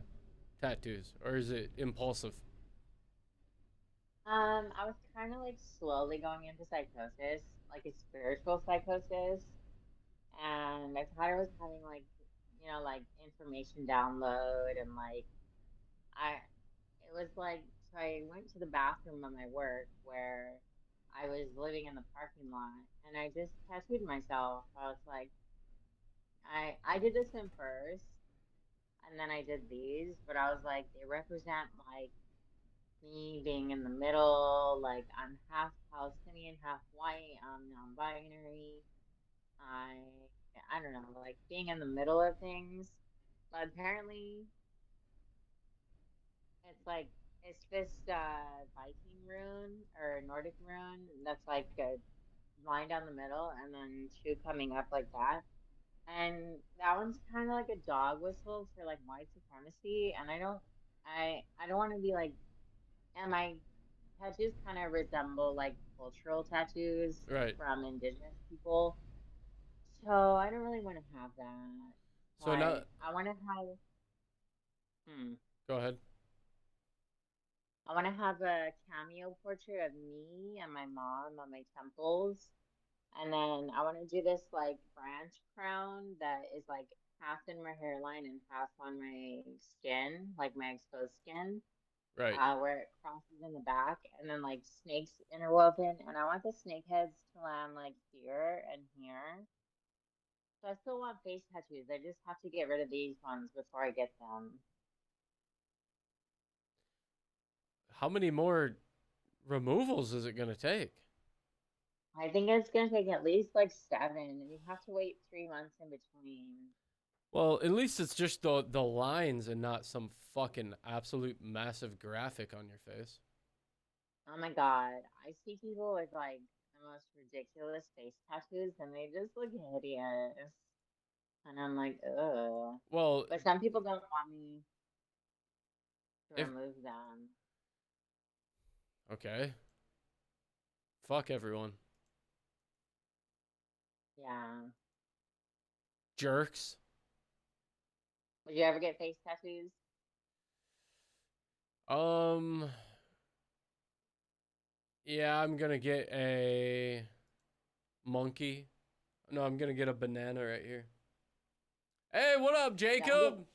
tattoos, or is it impulsive? I was kind of like slowly going into psychosis, like a spiritual psychosis, and I thought I was having like, like information download and like I, it was like, so I went to the bathroom at my work where I was living in the parking lot, and I just tattooed myself. I was like, I did this in first, and then I did these, but I was like, they represent like me being in the middle, like I'm half Palestinian, half white, I'm non-binary. I I don't know, like being in the middle of things. But apparently it's like it's this Viking rune or Nordic rune that's like a line down the middle and then two coming up like that. And that one's kind of like a dog whistle for like white supremacy. And I don't want to be like, and my tattoos kind of resemble like cultural tattoos Right. from indigenous people. So I don't really want to have that. So now, But I want to have, go ahead. I want to have a cameo portrait of me and my mom on my temples. And then I want to do this like branch crown that is like half in my hairline and half on my skin, like my exposed skin. Right. Where it crosses in the back, and then like snakes interwoven. And I want the snake heads to land like here and here. So I still want face tattoos. I just have to get rid of these ones before I get them. How many more removals is it gonna take? I think it's gonna take at least like 7, and you have to wait 3 months in between. Well, at least it's just the lines and not some fucking absolute massive graphic on your face. Oh my God. I see people with like the most ridiculous face tattoos and they just look hideous. And I'm like, ugh. Well, But some people don't want me to if remove them. okay, fuck everyone, Yeah. jerks. Would you ever get face tattoos? Yeah, I'm gonna get a monkey. No, I'm gonna get a banana right here. Hey, what up, Jacob?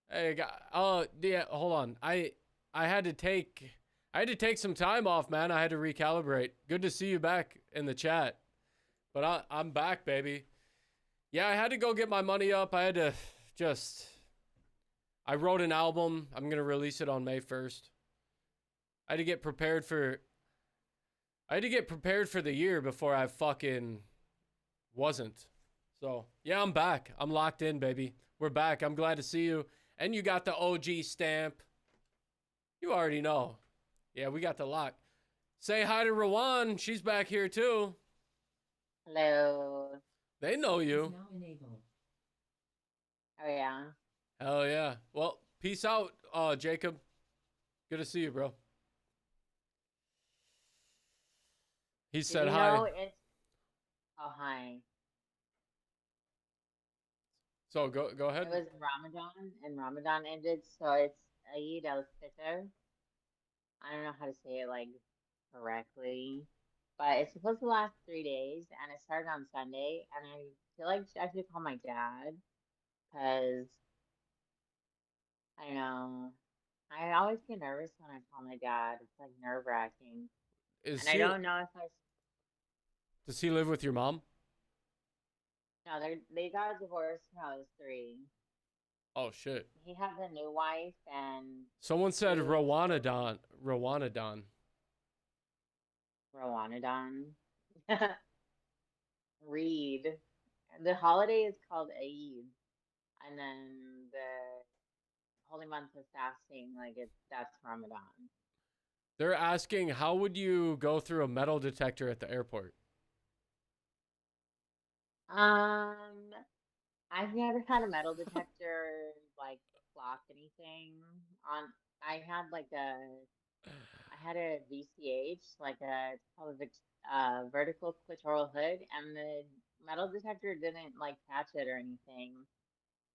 Hey, yeah, hold on. I had to take some time off, man. I had to recalibrate. Good to see you back in the chat. But I'm back, baby. Yeah, I had to go get my money up. I had to I wrote an album. I'm going to release it on May 1st. I had to get prepared for the year before I fucking wasn't. So, yeah, I'm back. I'm locked in, baby. We're back. I'm glad to see you. And you got the OG stamp. You already know. Yeah, we got the lock. Say hi to Rawan. She's back here too. Hello. They know you. Oh yeah. Hell yeah. Well, peace out, Jacob. Good to see you, bro. He said hi. Oh, hi. So go ahead. It was Ramadan, and Ramadan ended, so it's Eid al-Fitr. I don't know how to say it like correctly, but it's supposed to last 3 days, and it started on Sunday. And I feel like I should call my dad, because I don't know. I always get nervous when I call my dad. It's like nerve-wracking. And I don't know if I. Does he live with your mom? No, they got divorced when I was 3. Oh shit. He has a new wife, and Someone said Rawanadon. Rawanadon. Rawanadon. Read. The holiday is called Eid, and then the holy month of fasting, like that's Ramadan. They're asking, how would you go through a metal detector at the airport? Um, I've never had a metal detector like clock anything on. I had like I had a VCH, like it's called a vertical clitoral hood, and the metal detector didn't like catch it or anything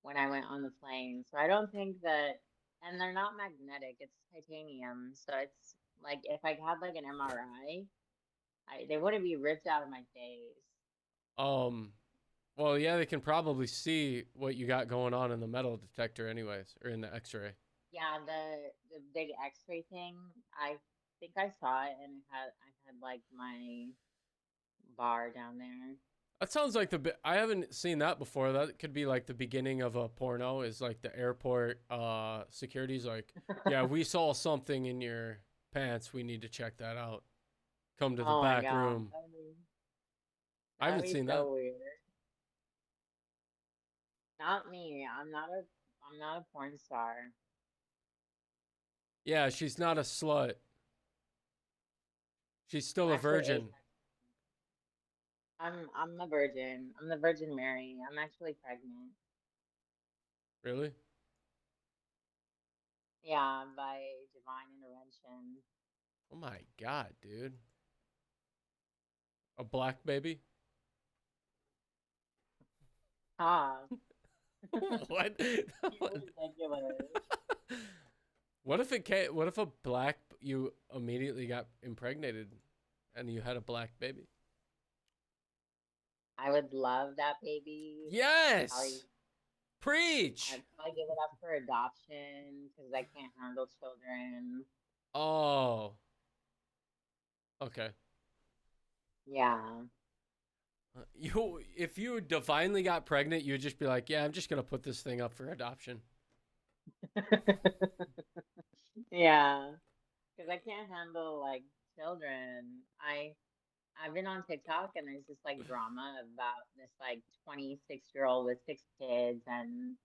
when I went on the plane. So I don't think that, and they're not magnetic, it's titanium. So it's like if I had like an MRI, they wouldn't be ripped out of my face. Well, yeah, they can probably see what you got going on in the metal detector anyways, or in the x-ray. Yeah, the big X-ray thing, I think I saw it and I had like my bar down there. That sounds like I haven't seen that before. That could be like the beginning of a porno. Is like the airport security's like, yeah, we saw something in your pants. We need to check that out. Come to the Oh my back God. room. I haven't seen So that. weird. Not me. I'm not a porn star. Yeah, she's not a slut. She's still a Actually, virgin. I'm a virgin. I'm the Virgin Mary. I'm actually pregnant. Really? Yeah, by divine intervention. Oh my God, dude. A black baby? Ah. What? Ridiculous. What if you immediately got impregnated and you had a black baby? I would love that baby. Yes! Preach! I'd probably give it up for adoption because I can't handle children. Oh. Okay. Yeah. If you divinely got pregnant, you'd just be like, yeah, I'm just going to put this thing up for adoption. Yeah. Because I can't handle like children. I've been on TikTok and there's this like drama about this like 26-year-old with 6 kids and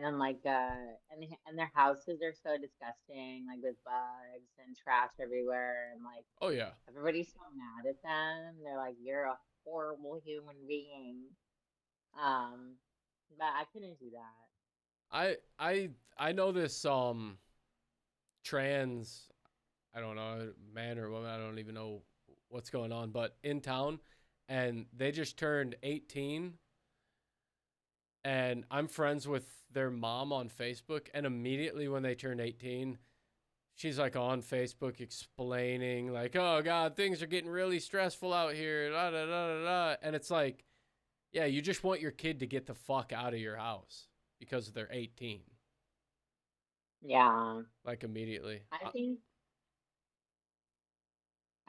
then like and their houses are so disgusting, like with bugs and trash everywhere and like Oh yeah. everybody's so mad at them. They're like, you're a horrible human being. But I couldn't do that. I know this trans, I don't know, man or woman, I don't even know what's going on, but in town, and they just turned 18, and I'm friends with their mom on Facebook, and immediately when they turned 18, she's like on Facebook explaining like, oh God, things are getting really stressful out here, da, da, da, da, da. And it's like, yeah, you just want your kid to get the fuck out of your house because they're 18. Yeah. Like immediately. I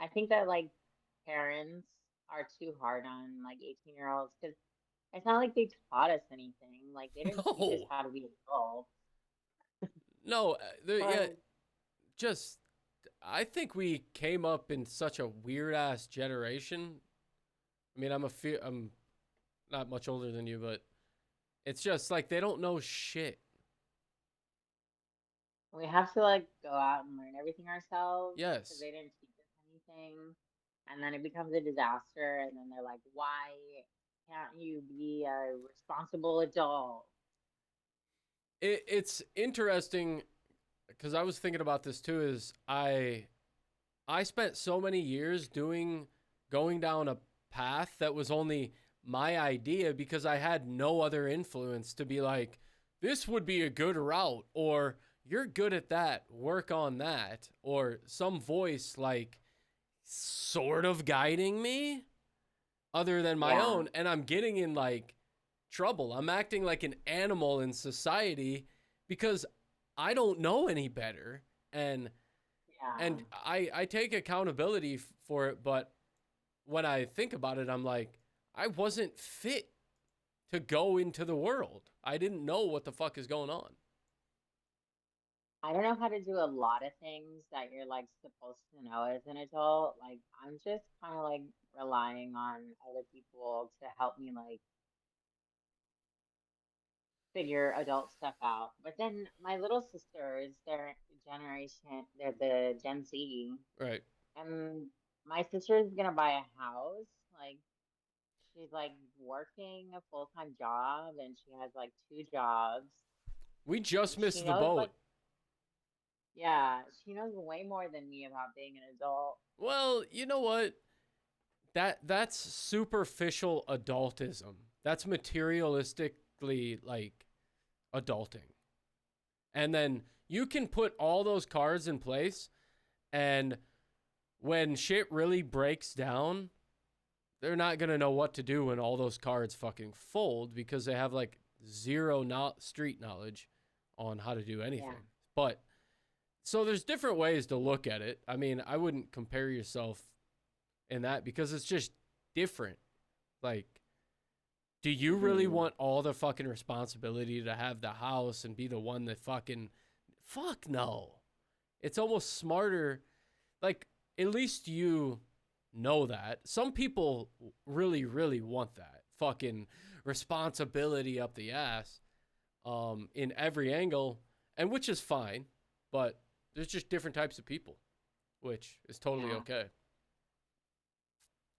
think that like parents are too hard on like 18-year-olds because it's not like they taught us anything. Like they didn't teach us how to be adults. No, yeah, just I think we came up in such a weird ass generation. I mean, I'm not much older than you, but it's just like they don't know shit. We have to like go out and learn everything ourselves. Yes. Because they didn't teach us anything. And then it becomes a disaster. And then they're like, why can't you be a responsible adult? It's interesting because I was thinking about this too. Is I spent so many years going down a path that was only my idea because I had no other influence to be like, this would be a good route, or you're good at that, work on that, or some voice like sort of guiding me other than my own. And I'm getting in like trouble. I'm acting like an animal in society because I don't know any better. And I take accountability for it, but when I think about it, I'm like, I wasn't fit to go into the world. I didn't know what the fuck is going on. I don't know how to do a lot of things that you're like supposed to know as an adult. Like I'm just kind of like relying on other people to help me like figure adult stuff out. But then my little sisters, their generation, they're the Gen Z. Right. And my sister is gonna buy a house. Like she's like working a full-time job and she has like 2 jobs. We just She missed the knows boat. like yeah, she knows way more than me about being an adult. Well, you know what? That's superficial adultism. That's materialistically like adulting. And then you can put all those cards in place, and when shit really breaks down, they're not going to know what to do when all those cards fucking fold because they have like zero street knowledge on how to do anything. Yeah. But so there's different ways to look at it. I mean, I wouldn't compare yourself in that because it's just different. Like, do you really want all the fucking responsibility to have the house and be the one that fucking... Fuck no. It's almost smarter. Like, at least you know that. Some people really, really want that. Fucking responsibility up the ass in every angle, and which is fine, but there's just different types of people, which is totally okay.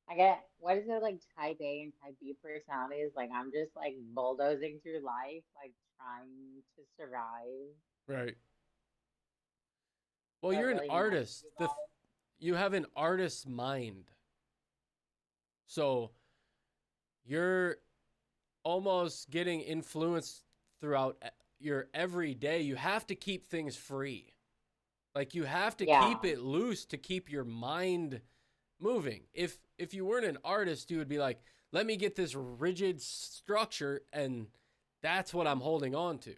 I get, what is it like type A and type B personalities? Like I'm just like bulldozing through life, like trying to survive. Right. Well, But you're an really not artist. You have an artist's mind. So you're almost getting influenced throughout your everyday. You have to keep things free. Like you have to keep it loose to keep your mind moving. If you weren't an artist, you would be like, let me get this rigid structure and that's what I'm holding on to.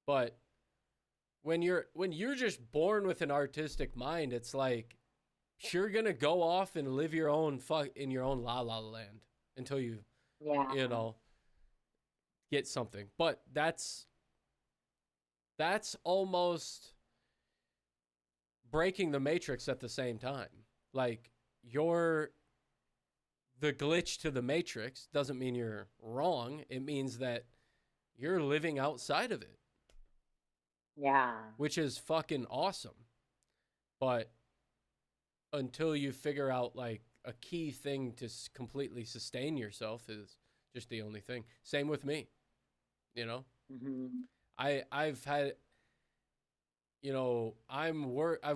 But when you're just born with an artistic mind, it's like you're going to go off and live your own in your own la la land until you you know, get something. But that's almost breaking the matrix at the same time. Like the glitch to the matrix doesn't mean you're wrong. It means that you're living outside of it. Yeah. Which is fucking awesome. But until you figure out like a key thing to completely sustain yourself is just the only thing. Same with me. You know? I've had, you know, I've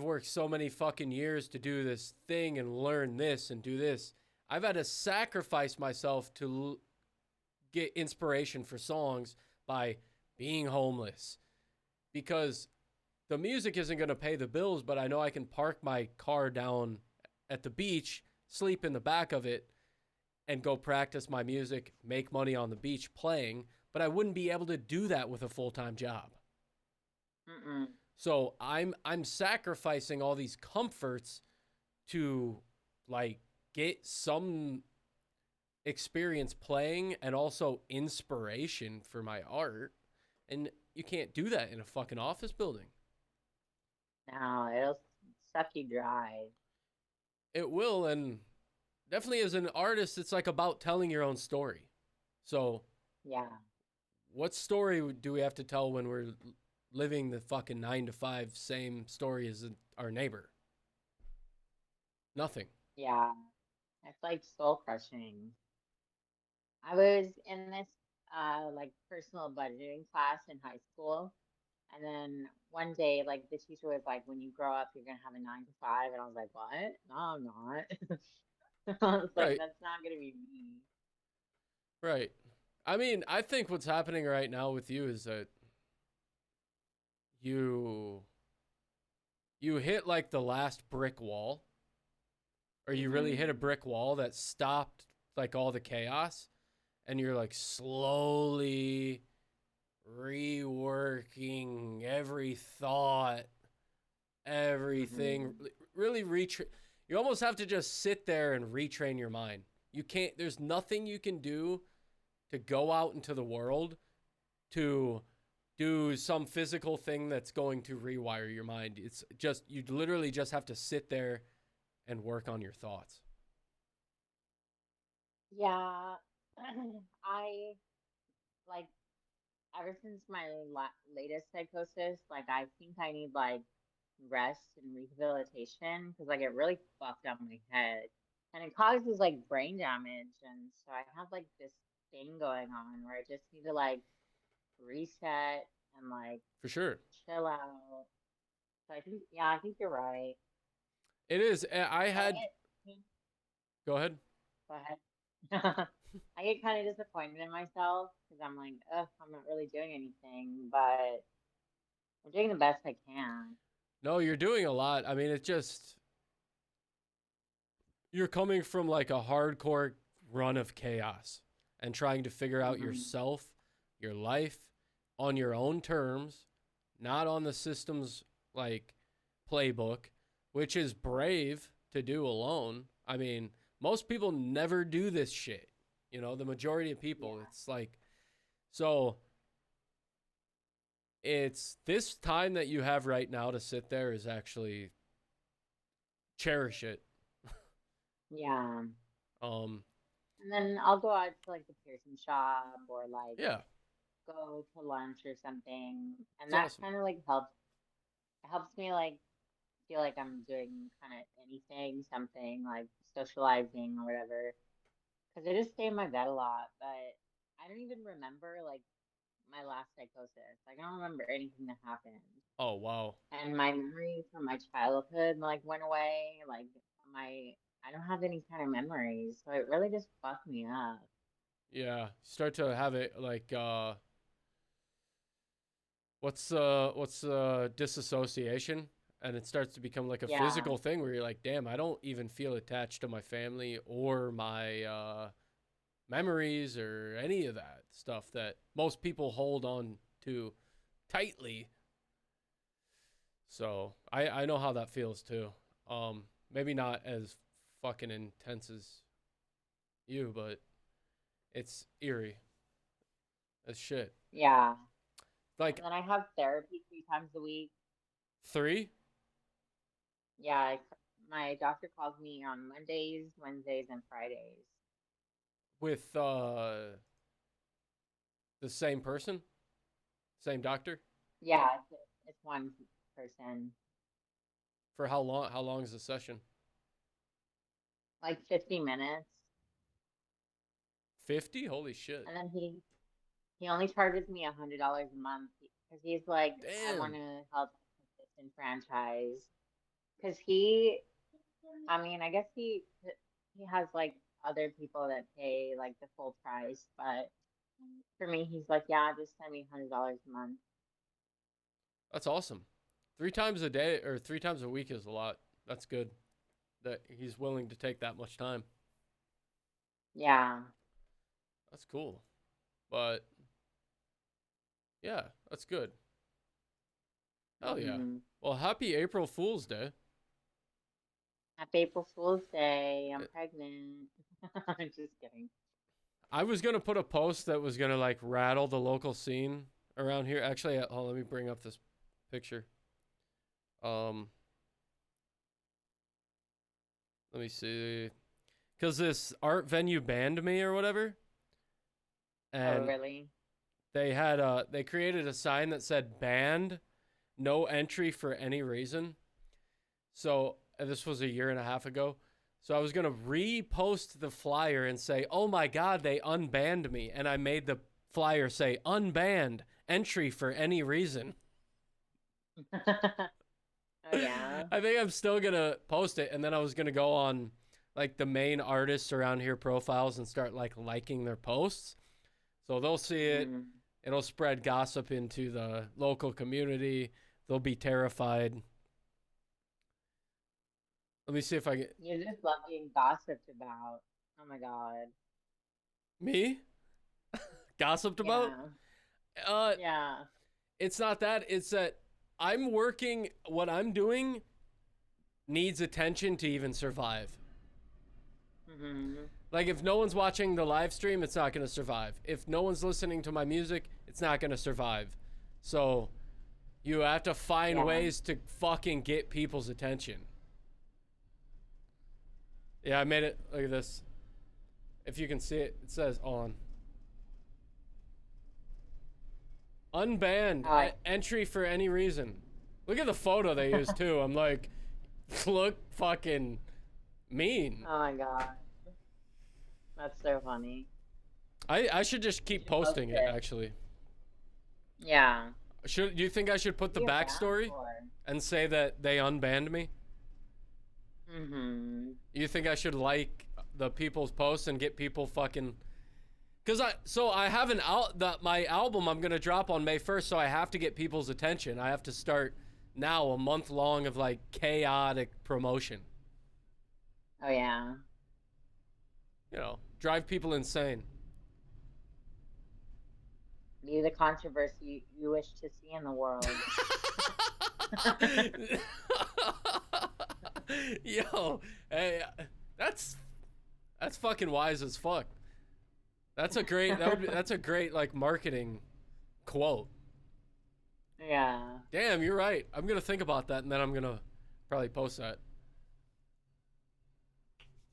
worked so many fucking years to do this thing and learn this and do this. I've had to sacrifice myself to get inspiration for songs by being homeless because the music isn't going to pay the bills, but I know I can park my car down at the beach, sleep in the back of it, and go practice my music, make money on the beach playing, but I wouldn't be able to do that with a full-time job. So I'm sacrificing all these comforts to like get some experience playing and also inspiration for my art. And you can't do that in a fucking office building. No, it'll suck you dry. It will, and definitely as an artist, it's like about telling your own story. So yeah, what story do we have to tell when we're living the fucking 9 to 5 same story as our neighbor? Nothing. Yeah, it's like soul crushing. I was in this like personal budgeting class in high school, and then one day like the teacher was like, when you grow up you're gonna have a 9 to 5, and I was like, what? No, I'm not. I was like, that's not gonna be me. Right. I mean, I think what's happening right now with you is that you hit like the last brick wall, or you really hit a brick wall that stopped like all the chaos, and you're like slowly reworking every thought, everything. Really you almost have to just sit there and retrain your mind. You can't, there's nothing you can do to go out into the world to do some physical thing that's going to rewire your mind. It's just, you literally just have to sit there and work on your thoughts. Yeah, I like ever since my latest psychosis, like I think I need like rest and rehabilitation because like it really fucked up my head. and it causes like brain damage, and so I have like this thing going on where I just need to like reset and like For sure. chill out. So I think, yeah, I think you're right. It is. I had. Go ahead. Go ahead. I get kind of disappointed in myself because I'm like, ugh, I'm not really doing anything, but I'm doing the best I can. No, you're doing a lot. I mean, it just. You're coming from like a hardcore run of chaos and trying to figure out yourself, your life on your own terms, not on the system's like playbook, which is brave to do alone. I mean, most people never do this shit. You know, the majority of people, it's like, so it's this time that you have right now to sit there is actually cherish it. Yeah. Um, And then I'll go out to like the Pearson shop or like yeah. go to lunch or something. And It's that awesome. kind of like helps me like feel like I'm doing kind of anything, something like socializing or whatever. Because I just stay in my bed a lot, but I don't even remember like my last psychosis. Like, I don't remember anything that happened. Oh, wow. And my memory from my childhood like went away. Like I don't have any kind of memories, so it really just fucked me up. Yeah. Start to have it like, what's disassociation? And it starts to become like a physical thing where you're like, damn, I don't even feel attached to my family or my memories or any of that stuff that most people hold on to tightly. So I know how that feels too. Maybe not as fucking intense as you, but it's eerie as shit. Yeah. Like, and then I have therapy 3 times a week. 3? Yeah, my doctor calls me on Mondays, Wednesdays, and Fridays. With the same person? Same doctor? Yeah, it's one person. For how long? How long is the session? Like 50 minutes. 50? Holy shit. And then he only charges me $100 a month because he's like, I want to help this franchise. Because I mean, I guess he has like other people that pay like the full price, but for me, he's like, yeah, just send me $100 a month. That's awesome. 3 times a day or 3 times a week is a lot. That's good that he's willing to take that much time. Yeah. That's cool. But yeah, that's good. Hell yeah. Well, happy April Fool's Day. Happy April Fool's Day. I'm pregnant. I'm just kidding. I was going to put a post that was going to like rattle the local scene around here. Actually, let me bring up this picture. Let me see. Because this art venue banned me or whatever. And oh, really? They created a sign that said banned, no entry for any reason. So this was 1.5 years ago. So I was going to repost the flyer and say, oh my God, they unbanned me. And I made the flyer say unbanned, entry for any reason. Oh, yeah. I think I'm still going to post it. And then I was going to go on like the main artists around here profiles and start like liking their posts. So they'll see it. It'll spread gossip into the local community. They'll be terrified. Let me see if I get... You just love being gossiped about. Oh my God. Me? Gossiped about? Yeah. It's not that. It's that I'm working... What I'm doing needs attention to even survive. Like, if no one's watching the live stream, it's not going to survive. If no one's listening to my music, it's not going to survive. So, you have to find ways to fucking get people's attention. Yeah, I made it. Look at this. If you can see it, it says on. Unbanned. Entry for any reason. Look at the photo they used, too. I'm like, look fucking Mean. Oh my god. That's so funny. I should just keep posting it, actually. Yeah. Do you think I should put the backstory and say that they unbanned me? Mm-hmm. You think I should like the people's posts and get people fucking... Because I have my album I'm going to drop on May 1st, so I have to get people's attention. I have to start now a month long of like chaotic promotion. Oh yeah. You know, drive people insane. Be the controversy you wish to see in the world. Yo, hey, that's fucking wise as fuck. That's a great that's a great like marketing quote. Yeah. Damn, you're right. I'm gonna think about that and then I'm gonna probably post that.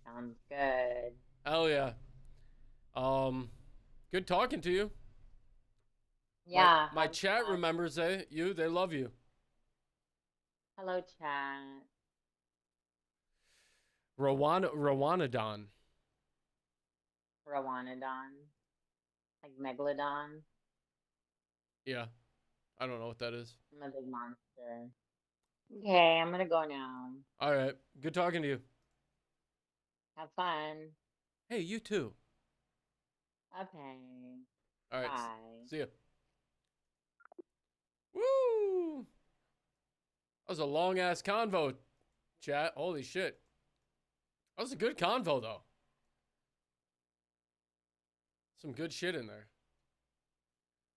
Sounds good. Hell yeah. Good talking to you. Yeah. My chat remembers you. They love you. Hello, chat. Rawanadon. Rawanadon. Like Megalodon. Yeah. I don't know what that is. I'm a big monster. Okay, I'm gonna go now. All right. Good talking to you. Have fun. Hey, you too. Okay. All right. Bye. See ya. Woo! That was a long ass convo, chat. Holy shit. That was a good convo though. Some good shit in there.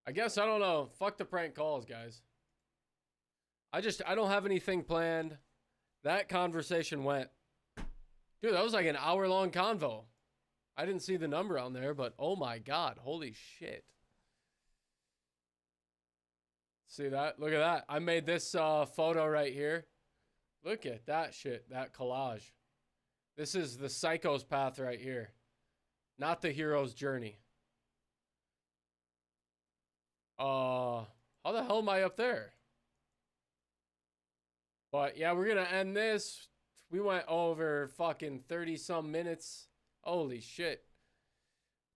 I guess, I don't know. Fuck the prank calls, guys. I don't have anything planned. That conversation went. Dude, that was like an hour-long convo. I didn't see the number on there, but oh my god. Holy shit. See that? Look at that. I made this photo right here. Look at that shit. That collage. This is the psycho's path right here. Not the hero's journey. How the hell am I up there? But yeah, we're gonna end this. We went over fucking 30-some minutes. Holy shit.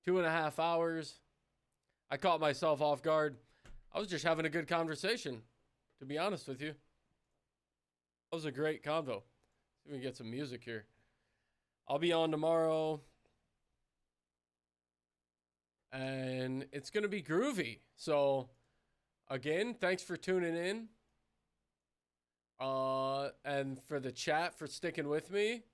2.5 hours. I caught myself off guard. I was just having a good conversation, to be honest with you. That was a great convo. See if we can get some music here. I'll be on tomorrow. And it's going to be groovy. So, again, thanks for tuning in. And for the chat for sticking with me.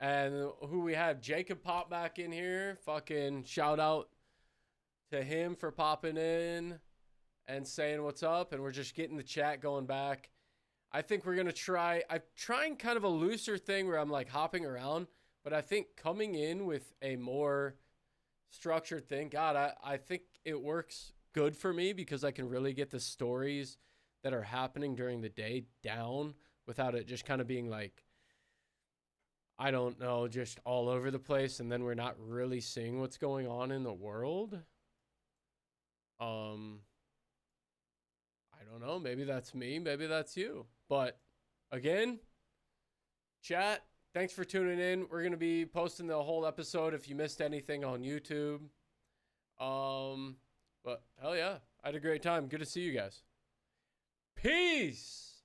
And who we had, Jacob pop back in here. Fucking shout out to him for popping in and saying what's up. And we're just getting the chat going back. I think we're going to try. I'm trying kind of a looser thing where I'm like hopping around. But I think coming in with a more structured thing, God, I think it works good for me because I can really get the stories that are happening during the day down without it just kind of being like, I don't know, just all over the place, and then we're not really seeing what's going on in the world. I don't know, maybe that's me, maybe that's you. But again, chat, thanks for tuning in. We're going to be posting the whole episode if you missed anything on YouTube. But hell yeah, I had a great time. Good to see you guys. Peace.